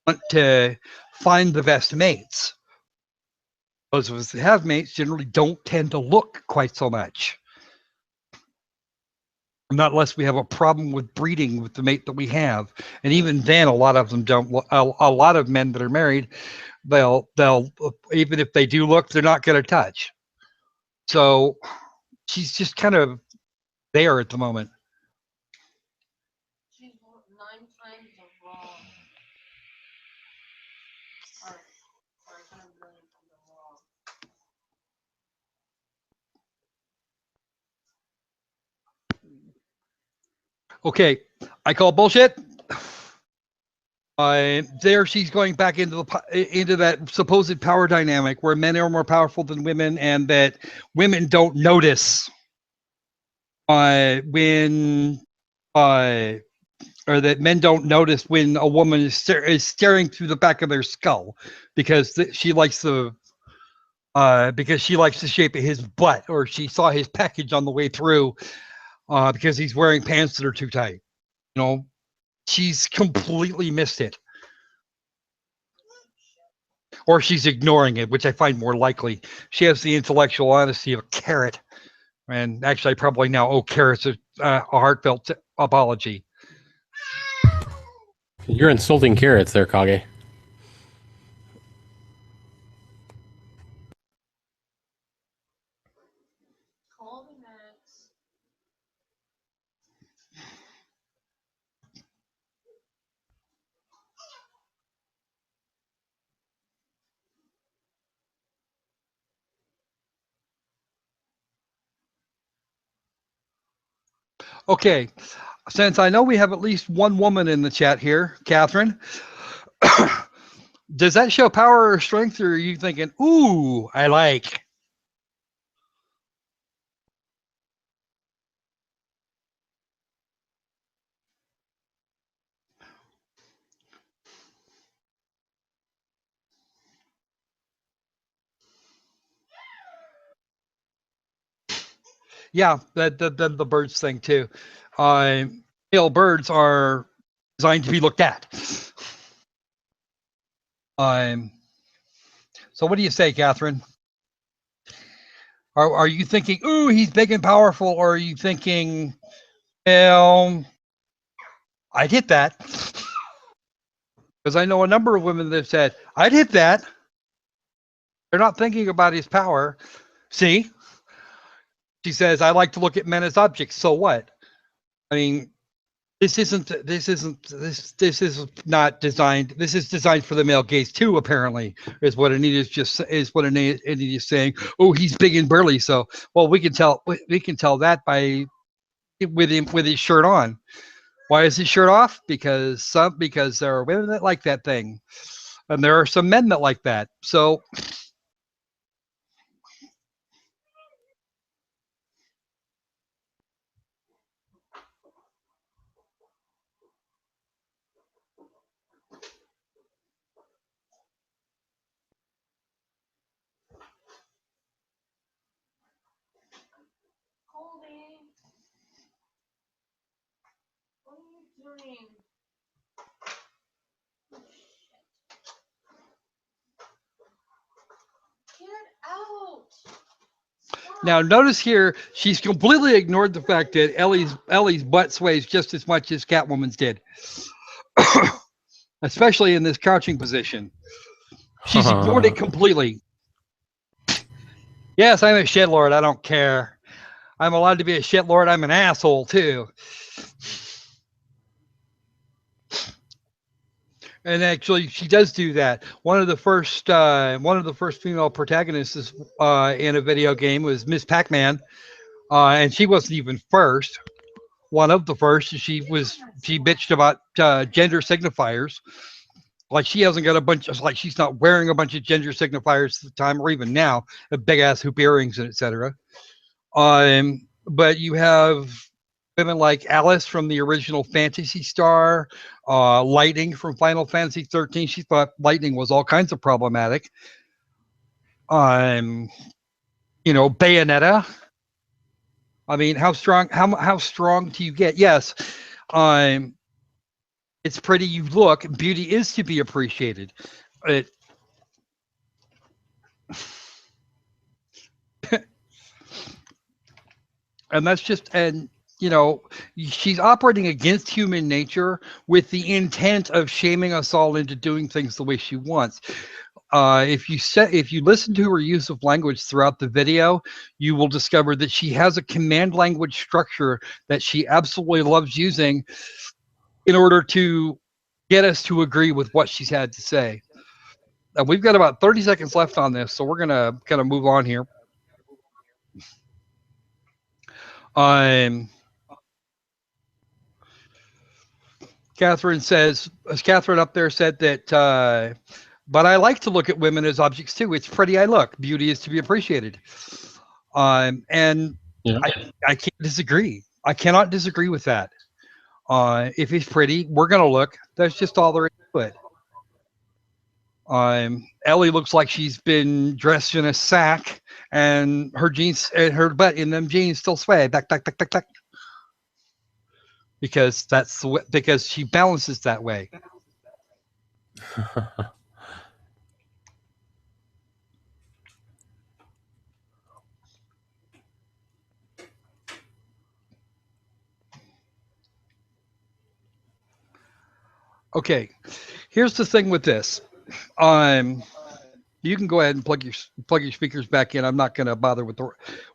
want to find the best mates. Those of us that have mates generally don't tend to look quite so much. not unless we have a problem with breeding with the mate that we have. And even then, a lot of them don't. A lot of men that are married, they'll even if they do look, they're not going to touch. So she's just kind of there at the moment. She's 9 times the raw. Or 900 million times the raw. Okay, I call bullshit. There she's going back into that supposed power dynamic where men are more powerful than women, and that women don't notice when or that men don't notice when a woman is staring through the back of their skull because she likes the shape of his butt, or she saw his package on the way through because he's wearing pants that are too tight. You know, she's completely missed it. Or she's ignoring it, which I find more likely. She has the intellectual honesty of a carrot. And actually, I probably now owe carrots a heartfelt apology. You're insulting carrots there, Kage. Call the Max. Okay, since I know we have at least one woman in the chat here, Catherine, does that show power or strength, or are you thinking, ooh, I like? Yeah, the birds thing too. Male birds are designed to be looked at. So what do you say, Catherine? Are you thinking, ooh, he's big and powerful, or are you thinking, well, I'd hit that? Because I know a number of women that have said, I'd hit that. They're not thinking about his power. See? She says, I like to look at men as objects. So what? I mean, this is not designed. This is designed for the male gaze too, apparently, is what Anita's saying. Oh, he's big and burly. So, well, we can tell that by with his shirt on. Why is his shirt off? Because there are women that like that thing, and there are some men that like that. So Colby. What are you doing? Get out! Stop. now notice here, she's completely ignored the fact that Ellie's butt sways just as much as Catwoman's did, especially in this crouching position. She's ignored it completely. Yes, I'm a shitlord. I don't care. I'm allowed to be a shitlord. I'm an asshole too. And actually, she does do that. One of the first female protagonists in a video game was Miss Pac-Man, and she wasn't even first. One of the first. She bitched about gender signifiers. Like she hasn't got a bunch of, like she's not wearing a bunch of gender signifiers at the time, or even now, a big ass hoop earrings and etc. But you have women like Alice from the original Phantasy Star, Lightning from Final Fantasy 13. She thought Lightning was all kinds of problematic. Bayonetta. I mean, how strong do you get? Yes. It's pretty you look. Beauty is to be appreciated. And that's just, and you know, she's operating against human nature with the intent of shaming us all into doing things the way she wants. If you listen to her use of language throughout the video, you will discover that she has a command language structure that she absolutely loves using in order to get us to agree with what she's had to say. We've got about 30 seconds left on this, so we're gonna kind of move on here. Catherine up there said that, but I like to look at women as objects too. It's pretty I look. Beauty is to be appreciated. And Yeah. I can't disagree. I cannot disagree with that. If he's pretty, we're going to look. That's just all there is to it. Ellie looks like she's been dressed in a sack and her jeans and her butt in them jeans still sway back. Because because she balances that way. Okay, here's the thing with this. You can go ahead and plug your speakers back in. I'm not going to bother with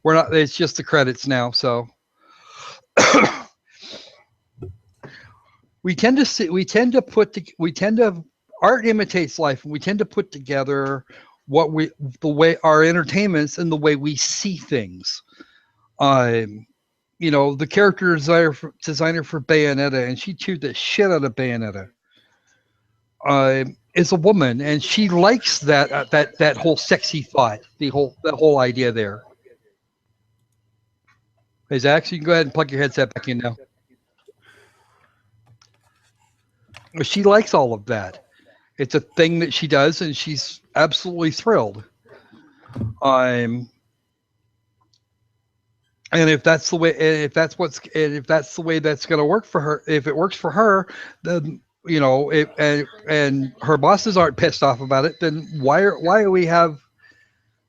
we're not. It's just the credits now. So art imitates life, and we tend to put together the way our entertainments and the way we see things. You know, the character designer for Bayonetta, and she chewed the shit out of Bayonetta. Is a woman, and she likes that whole sexy thought, that whole idea there. Hey, Zach, you can go ahead and plug your headset back in now. She likes all of that. It's a thing that she does, and she's absolutely thrilled. And if that's the way, if that's the way that's going to work for her, if it works for her, then you know, and her bosses aren't pissed off about it, then why do we have,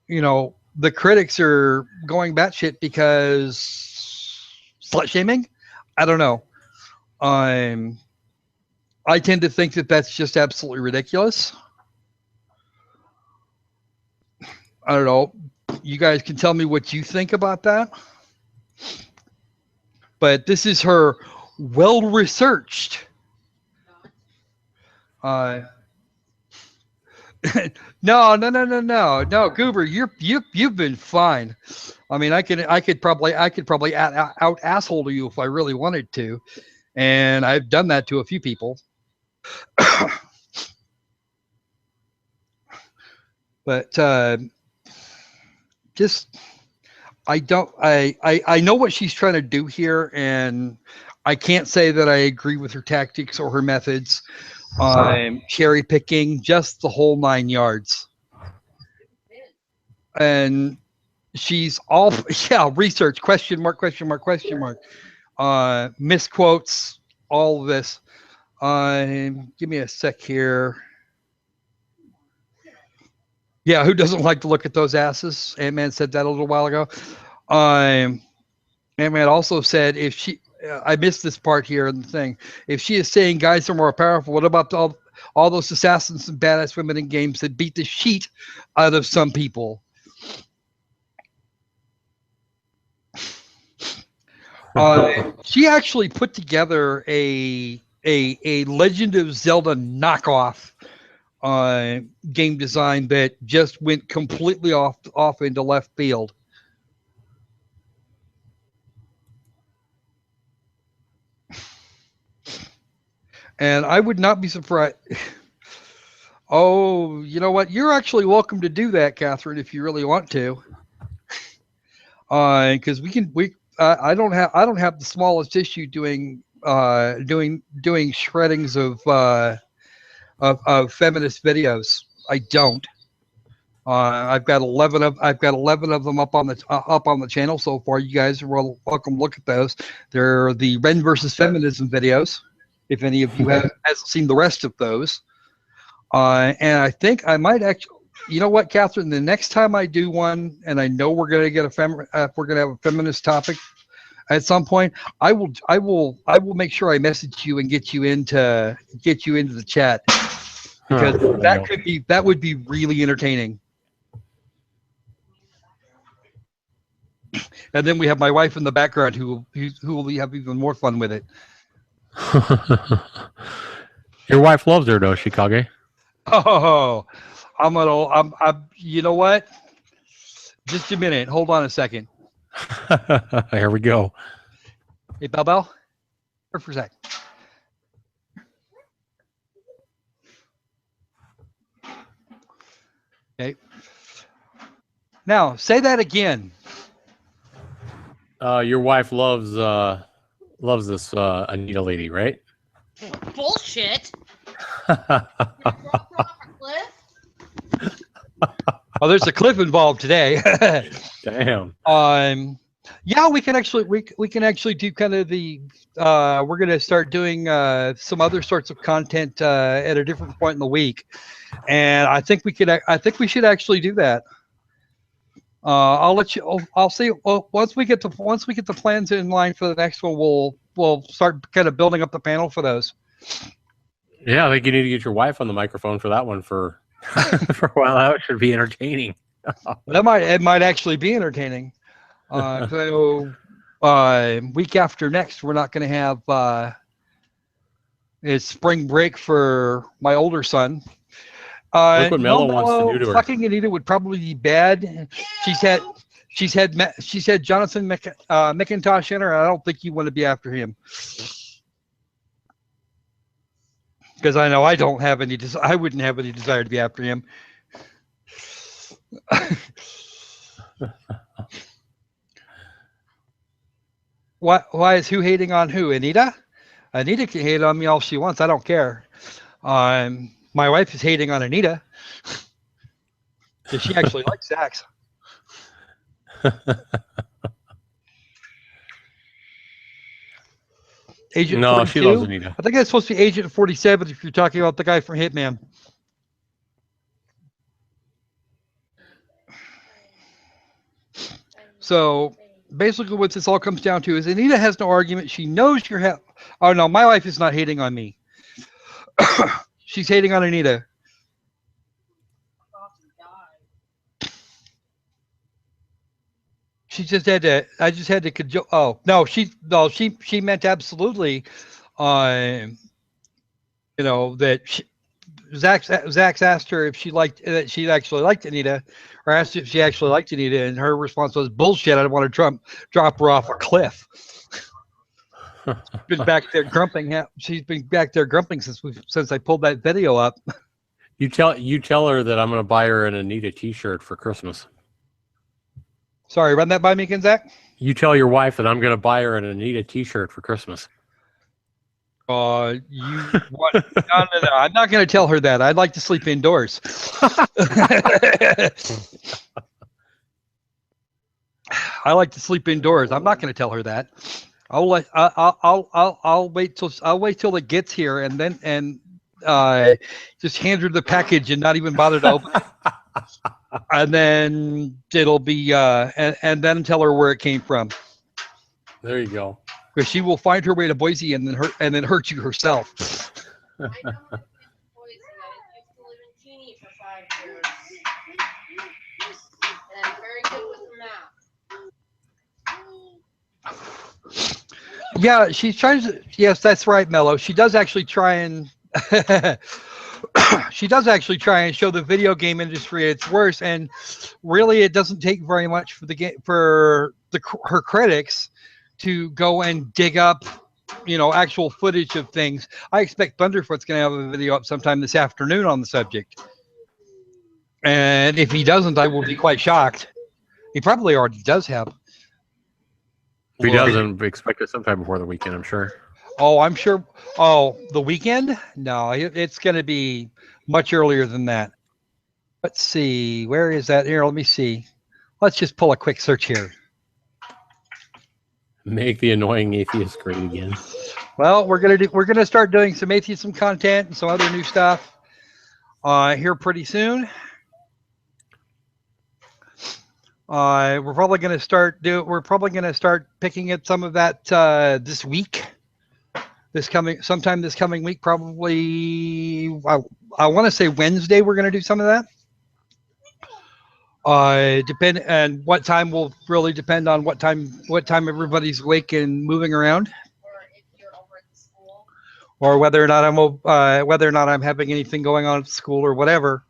you know, the critics are going batshit because slut shaming? I don't know. I tend to think that that's just absolutely ridiculous. I don't know. You guys can tell me what you think about that. But this is her well-researched. No, Goober, you've been fine. I mean, I could probably out asshole to you if I really wanted to, and I've done that to a few people. But just I know what she's trying to do here, and I can't say that I agree with her tactics or her methods. Cherry picking, just the whole 9 yards. And she's all research, question mark, misquotes, all of this. Give me a sec here. Yeah, who doesn't like to look at those asses? Ant-Man said that a little while ago. Ant-Man also said if she, I missed this part here in the thing. If she is saying guys are more powerful, what about all those assassins and badass women in games that beat the shit out of some people? She actually put together a Legend of Zelda knockoff game design that just went completely off into left field. And I would not be surprised. Oh, you know what? You're actually welcome to do that, Catherine, if you really want to. Because I don't have the smallest issue doing shreddings of feminist videos. I don't. I've got 11 of them up on the channel so far. You guys are welcome to look at those. They're the Ren versus Feminism videos. If any of you hasn't seen the rest of those, and I think I might actually. You know what, Catherine? The next time I do one, and I know we're going to get we're going to have a feminist topic at some point. I will make sure I message you and get you into the chat, because that would be really entertaining. And then we have my wife in the background who will have even more fun with it. Your wife loves her, though, Kage. Oh, I'm you know what? Just a minute. Hold on a second. Here we go. Hey, Bell. Here for a sec. Okay. Now say that again. Your wife loves this Anita lady, right? Bullshit. Drop her off a cliff? Oh, there's a cliff involved today. Damn. Yeah, we can actually do kind of the. We're gonna start doing some other sorts of content at a different point in the week, and I think we should actually do that. I'll let you. I'll see. Well, once we get the plans in line for the next one, we'll start kind of building up the panel for those. Yeah, I think you need to get your wife on the microphone for that one for for a while. That should be entertaining. It might actually be entertaining. So week after next, we're not going to have. It's spring break for my older son. Look what Mello wants to do to her. Fucking Anita would probably be bad. She's had Jonathan McIntosh in her. I don't think you want to be after him, because I know I don't have any. I wouldn't have any desire to be after him. Why is who hating on who? Anita? Anita can hate on me all she wants. I don't care. My wife is hating on Anita because she actually likes Zax. Agent no, 42? she loves Anita. I think that's supposed to be Agent 47 if you're talking about the guy from Hitman. So basically what this all comes down to is Anita has no argument. She knows you're oh no, my wife is not hating on me. She's hating on Anita. She just had to. I just had to cajole. Oh no, she meant absolutely. You know that Zax asked her if she actually liked Anita, or asked if she actually liked Anita, and her response was bullshit. I don't want to drop her off a cliff. She's been back there grumping. She's been back there grumping since I pulled that video up. You tell her that I'm going to buy her an Anita T-shirt for Christmas. Sorry, run that by me again, Zach. You tell your wife that I'm going to buy her an Anita T-shirt for Christmas. No, I'm not going to tell her that. I'd like to sleep indoors. I like to sleep indoors. I'm not going to tell her that. I'll wait till it gets here and then just hand her the package and not even bother to open it. And then it'll be and then tell her where it came from. There you go. Because she will find her way to Boise and then hurt you herself. I know how to get to Boise. I used to live in Teeny for 5 years. And I'm very good with the map. Yeah, she's trying to. Yes, that's right, Mello. She does actually try and. She does actually try and show the video game industry its worst, and really, it doesn't take very much for her critics to go and dig up, actual footage of things. I expect Thunderfoot's going to have a video up sometime this afternoon on the subject, and if he doesn't, I will be quite shocked. He probably already does have. If he doesn't, expect it sometime before the weekend, I'm sure. Oh, I'm sure. Oh, the weekend? No, it's going to be much earlier than that. Let's see. Where is that? Here, let me see. Let's just pull a quick search here. Make the annoying atheist great again. Well, we're gonna start doing some atheism content and some other new stuff here pretty soon. We're probably going to start picking at some of that this week. Sometime this coming week, probably. I want to say Wednesday. We're going to do some of that. Depend and what time will really depend on what time everybody's awake and moving around, Or if you're over at the school. or whether or not I'm having anything going on at school or whatever.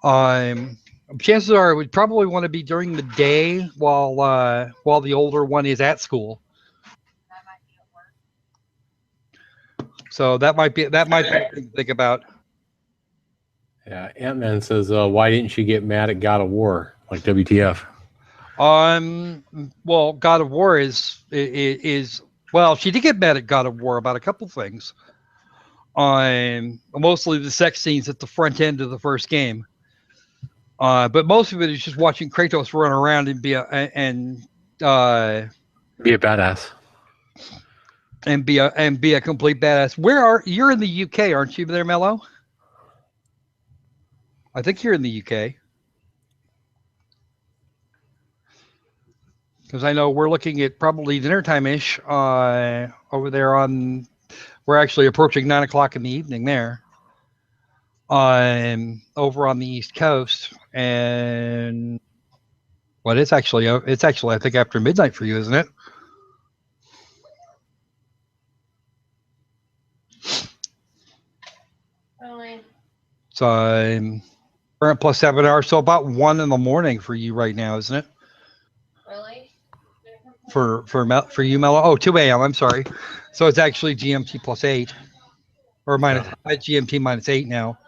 Um, Chances are I would probably want to be during the day while the older one is at school. That might be at work. So that might be something to think about. Yeah, Ant-Man says, why didn't she get mad at God of War? Like WTF? Well, God of War is well, she did get mad at God of War about a couple things. Mostly the sex scenes at the front end of the first game. But most of it is just watching Kratos run around and uh, Be a badass. be a complete badass. You're in the UK, aren't you there, Mello? I think you're in the UK. Because I know we're looking at probably dinner time ish over there on. We're actually approaching 9 o'clock in the evening there. Over on the East Coast, and what it's actually I think after midnight for you, isn't it? Really? So current plus 7 hours, so about 1 a.m. for you right now, isn't it? Really? For you, Mello. Oh, 2 a.m. I'm sorry. So it's actually GMT plus 8, or minus GMT minus 8 now.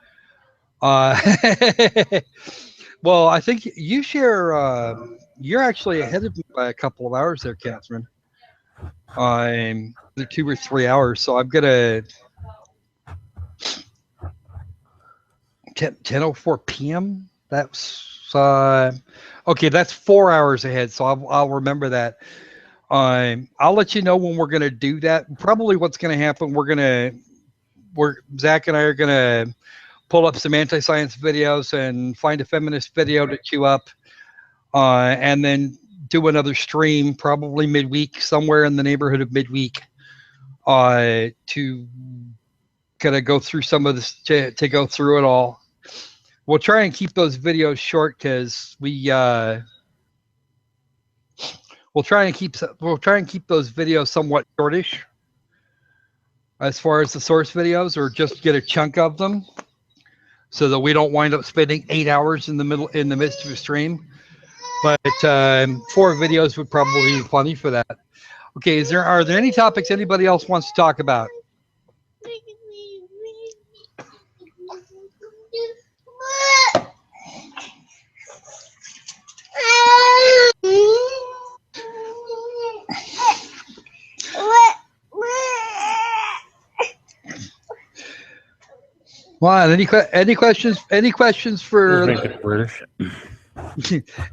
Well, I think you share. You're actually ahead of me by a couple of hours there, Catherine. I'm 2 or 3 hours, so I'm gonna 10:04 p.m. That's okay. That's 4 hours ahead, so I'll remember that. I'll let you know when we're gonna do that. Probably what's gonna happen. Zach and I are gonna pull up some anti-science videos and find a feminist video to queue up, and then do another stream probably midweek, somewhere in the neighborhood of midweek, to kind of go through some of this to go through it all. We'll try and keep those videos short because we'll try and keep those videos somewhat shortish as far as the source videos, or just get a chunk of them so that we don't wind up spending 8 hours in the midst of a stream. But 4 videos would probably be plenty for that. Okay, are there any topics anybody else wants to talk about? Juan, any questions? Any questions for British.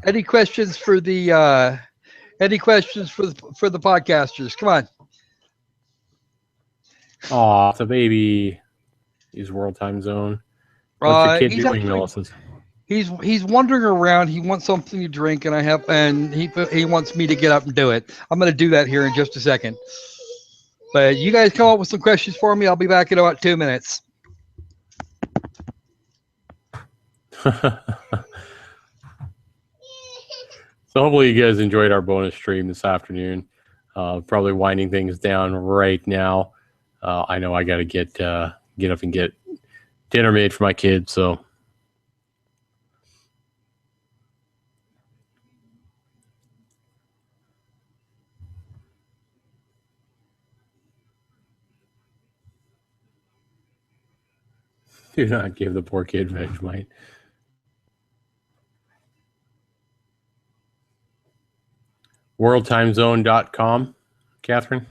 any questions for the podcasters? Come on. Oh, it's a baby. He's world time zone. What's the kid doing, Melissa? He's wandering around. He wants something to drink, and he wants me to get up and do it. I'm going to do that here in just a second. But you guys come up with some questions for me. I'll be back in about 2 minutes. So hopefully you guys enjoyed our bonus stream this afternoon. Probably winding things down right now. I know I got to get up and get dinner made for my kids. So do not give the poor kid Vegemite. WorldTimeZone.com, Catherine.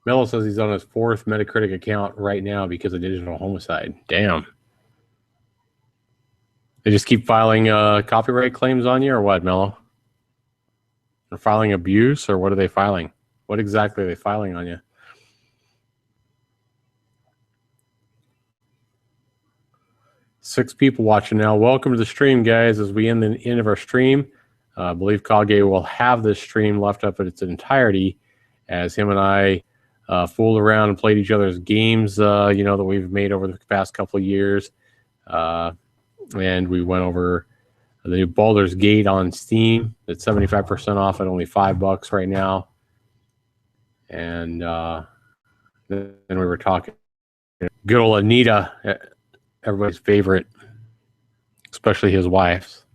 Mello says he's on his 4th Metacritic account right now because of digital homicide. Damn. They just keep filing copyright claims on you, or what, Mello? They're filing abuse, or what are they filing? What exactly are they filing on you? Six people watching now. Welcome to the stream, guys. As we end the end of our stream, I believe Kage will have this stream left up in its entirety, as him and I fooled around and played each other's games, that we've made over the past couple of years. And we went over the new Baldur's Gate on Steam. It's 75% off at only $5 right now. And then we were talking good old Anita, everybody's favorite, especially his wife's.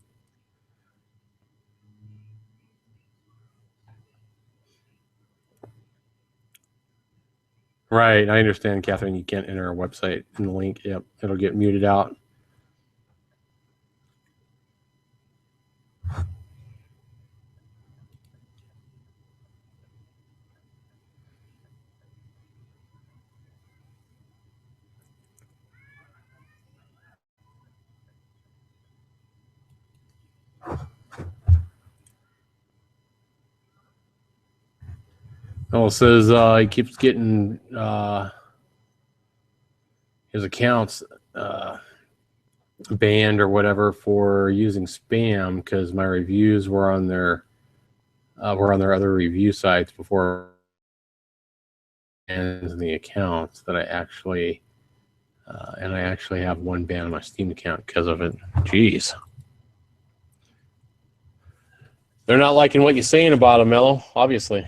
Right, I understand, Catherine. You can't enter our website in the link. Yep, it'll get muted out. Oh, it says he keeps getting his accounts banned or whatever for using spam because my reviews were on their other review sites before, and the accounts that I actually have one ban on my Steam account because of it. Jeez. They're not liking what you're saying about them, Mello, obviously.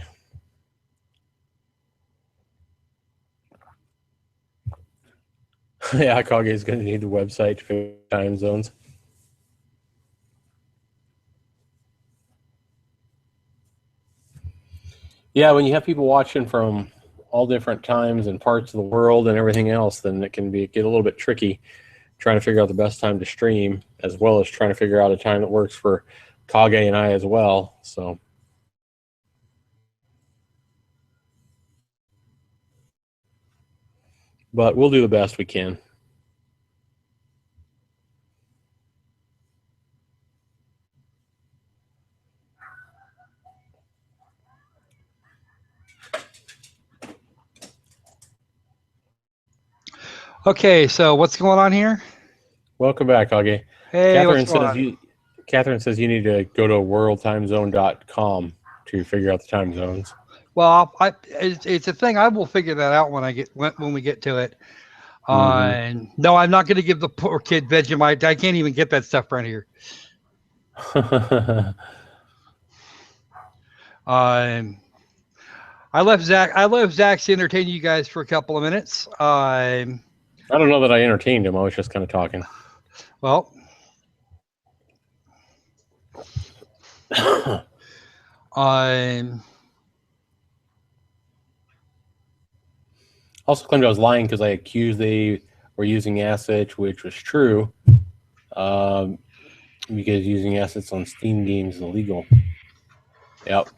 Yeah, Kage is going to need the website to figure time zones. Yeah, when you have people watching from all different times and parts of the world and everything else, then it can get a little bit tricky trying to figure out the best time to stream, as well as trying to figure out a time that works for Kage and I as well. So. But we'll do the best we can. Okay, so what's going on here? Welcome back, Kage. Hey, Catherine says you need to go to worldtimezone.com to figure out the time zones. Well, it's a thing. I will figure that out when we get to it. No, I'm not going to give the poor kid Vegemite. I can't even get that stuff right here. I left Zach to entertain you guys for a couple of minutes. I don't know that I entertained him. I was just kind of talking. Well, also claimed I was lying because I accused they were using assets, which was true, because using assets on Steam games is illegal. Yep.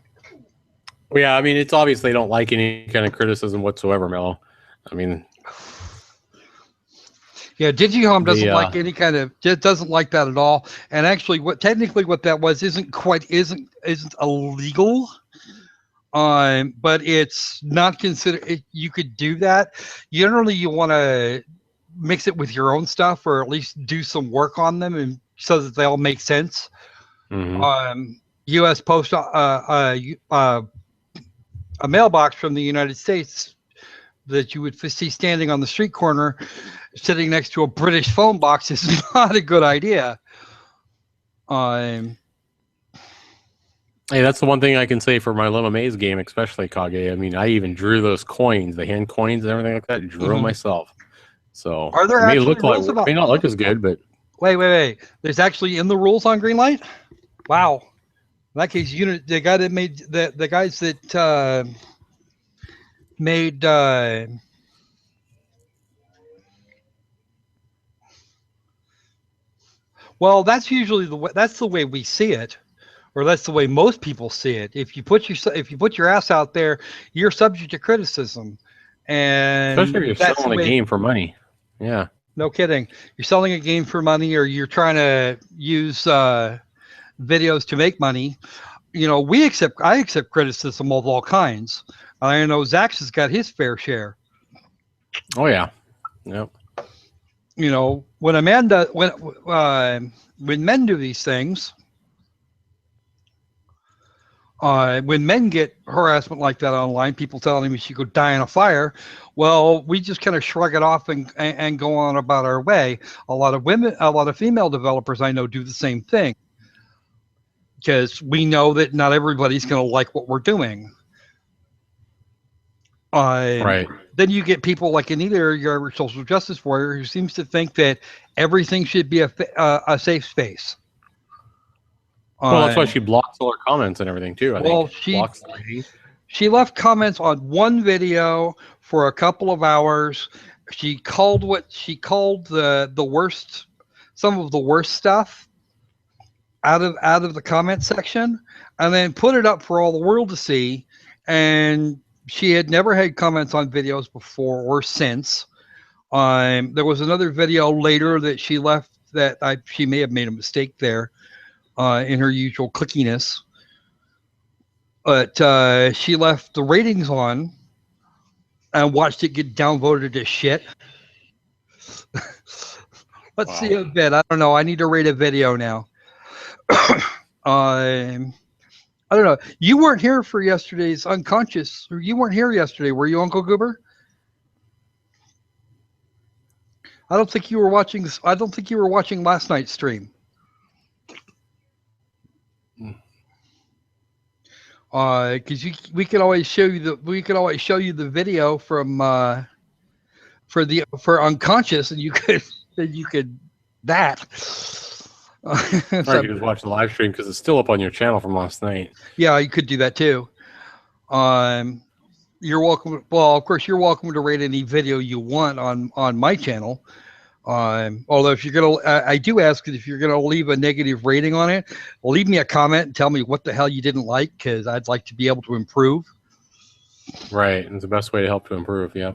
Yeah, I mean, it's obvious they don't like any kind of criticism whatsoever, Mello. I mean, yeah, Digihome doesn't like any kind of, doesn't like that at all. And actually, what that was isn't illegal. But it's not considered. You could do that. Generally, you want to mix it with your own stuff, or at least do some work on them, and so that they all make sense. U.S. Post, a mailbox from the United States that you would see standing on the street corner, sitting next to a British phone box, is not a good idea. Hey, that's the one thing I can say for my Lemma Maze game, especially Kage. I mean, I even drew those coins, the hand coins and everything like that. Drew them myself. So are there may actually rules about? May not look as good, but wait. There's actually in the rules on Greenlight. Wow. In that case, the guy that made the guys that made. Well, that's usually that's the way we see it. Or that's the way most people see it. If you put your ass out there, you're subject to criticism, and especially if you're selling a game for money. Yeah. No kidding. You're selling a game for money, or you're trying to use videos to make money. You know, I accept criticism of all kinds. I know Zax has got his fair share. Oh yeah. Yep. You know, when men do these things, when men get harassment like that online, people telling me she could die in a fire, well, we just kind of shrug it off and go on about our way. A lot of female developers I know do the same thing, because we know that not everybody's going to like what we're doing. Right. Then you get people like Anita, your social justice warrior, who seems to think that everything should be a safe space. Well, that's why she blocks all her comments and everything too. I think she left comments on one video for a couple of hours. She called the worst, some of the worst stuff out of the comment section, and then put it up for all the world to see. And she had never had comments on videos before or since. There was another video later that she left that she may have made a mistake there in her usual clickiness. But she left the ratings on and watched it get downvoted to shit. Let's see a bit. I don't know. I need to rate a video now. I don't know. You weren't here for yesterday's Unconscious. You weren't here yesterday, were you, Uncle Goober? I don't think you were watching. I don't think you were watching last night's stream. Because we could always show you the video from for Unconscious, and you could that. Or you could just watch the live stream because it's still up on your channel from last night. Yeah, you could do that too. You're welcome. Well, of course, you're welcome to rate any video you want on my channel. Although if you're gonna, I do ask that if you're gonna leave a negative rating on it, leave me a comment and tell me what the hell you didn't like, because I'd like to be able to improve. Right, it's the best way to help to improve. Yeah.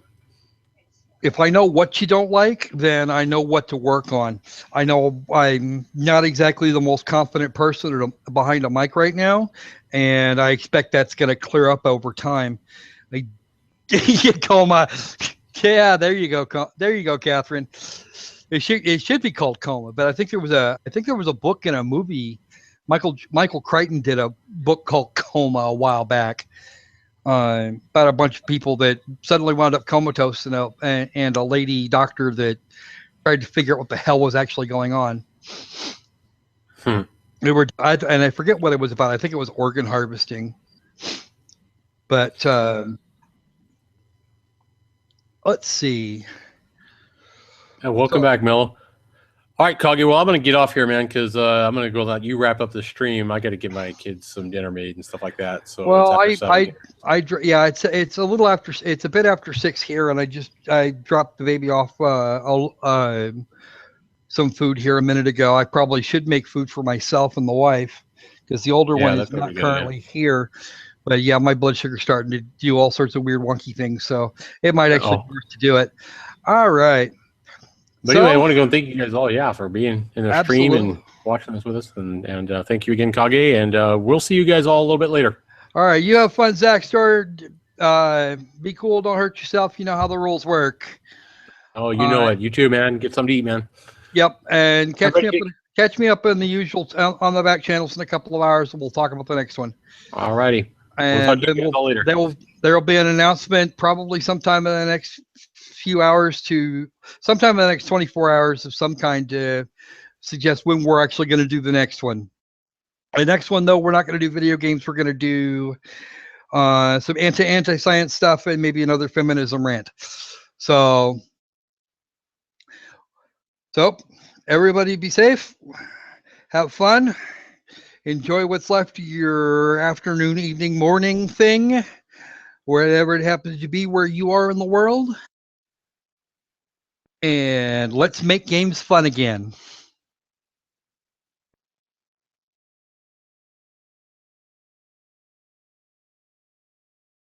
If I know what you don't like, then I know what to work on. I know I'm not exactly the most confident person behind a mic right now, and I expect that's going to clear up over time. Coma. Yeah, there you go. There you go, Catherine. It should be called Coma, but I think there was a book and a movie. Michael Crichton did a book called Coma a while back. About a bunch of people that suddenly wound up comatose, and a lady doctor that tried to figure out what the hell was actually going on. I forget what it was about. I think it was organ harvesting. But let's see. Welcome back, Mel. All right, Kage. Well, I'm going to get off here, man, because I'm going to go let you wrap up the stream. I got to get my kids some dinner made and stuff like that. So well, it's a little after. It's a bit after 6 here, and I dropped the baby off some food here a minute ago. I probably should make food for myself and the wife, because the older one is not currently here. But yeah, my blood sugar's starting to do all sorts of weird, wonky things, so it might actually be worth to do it. All right. But anyway, I want to go and thank you guys all, for being in the stream and watching this with us. And thank you again, Kage. And we'll see you guys all a little bit later. All right. You have fun, Zaxtor. Be cool. Don't hurt yourself. You know how the rules work. Oh, you know it. You too, man. Get something to eat, man. Yep. And catch me up in the usual on the back channels in a couple of hours, and we'll talk about the next one. All righty. And later. There will be an announcement probably sometime in the next few hours sometime in the next 24 hours of some kind to suggest when we're actually going to do the next one. The next one, though, we're not going to do video games. We're going to do some anti-science stuff and maybe another feminism rant. So everybody be safe. Have fun. Enjoy what's left of your afternoon, evening, morning thing, wherever it happens to be where you are in the world. And let's make games fun again.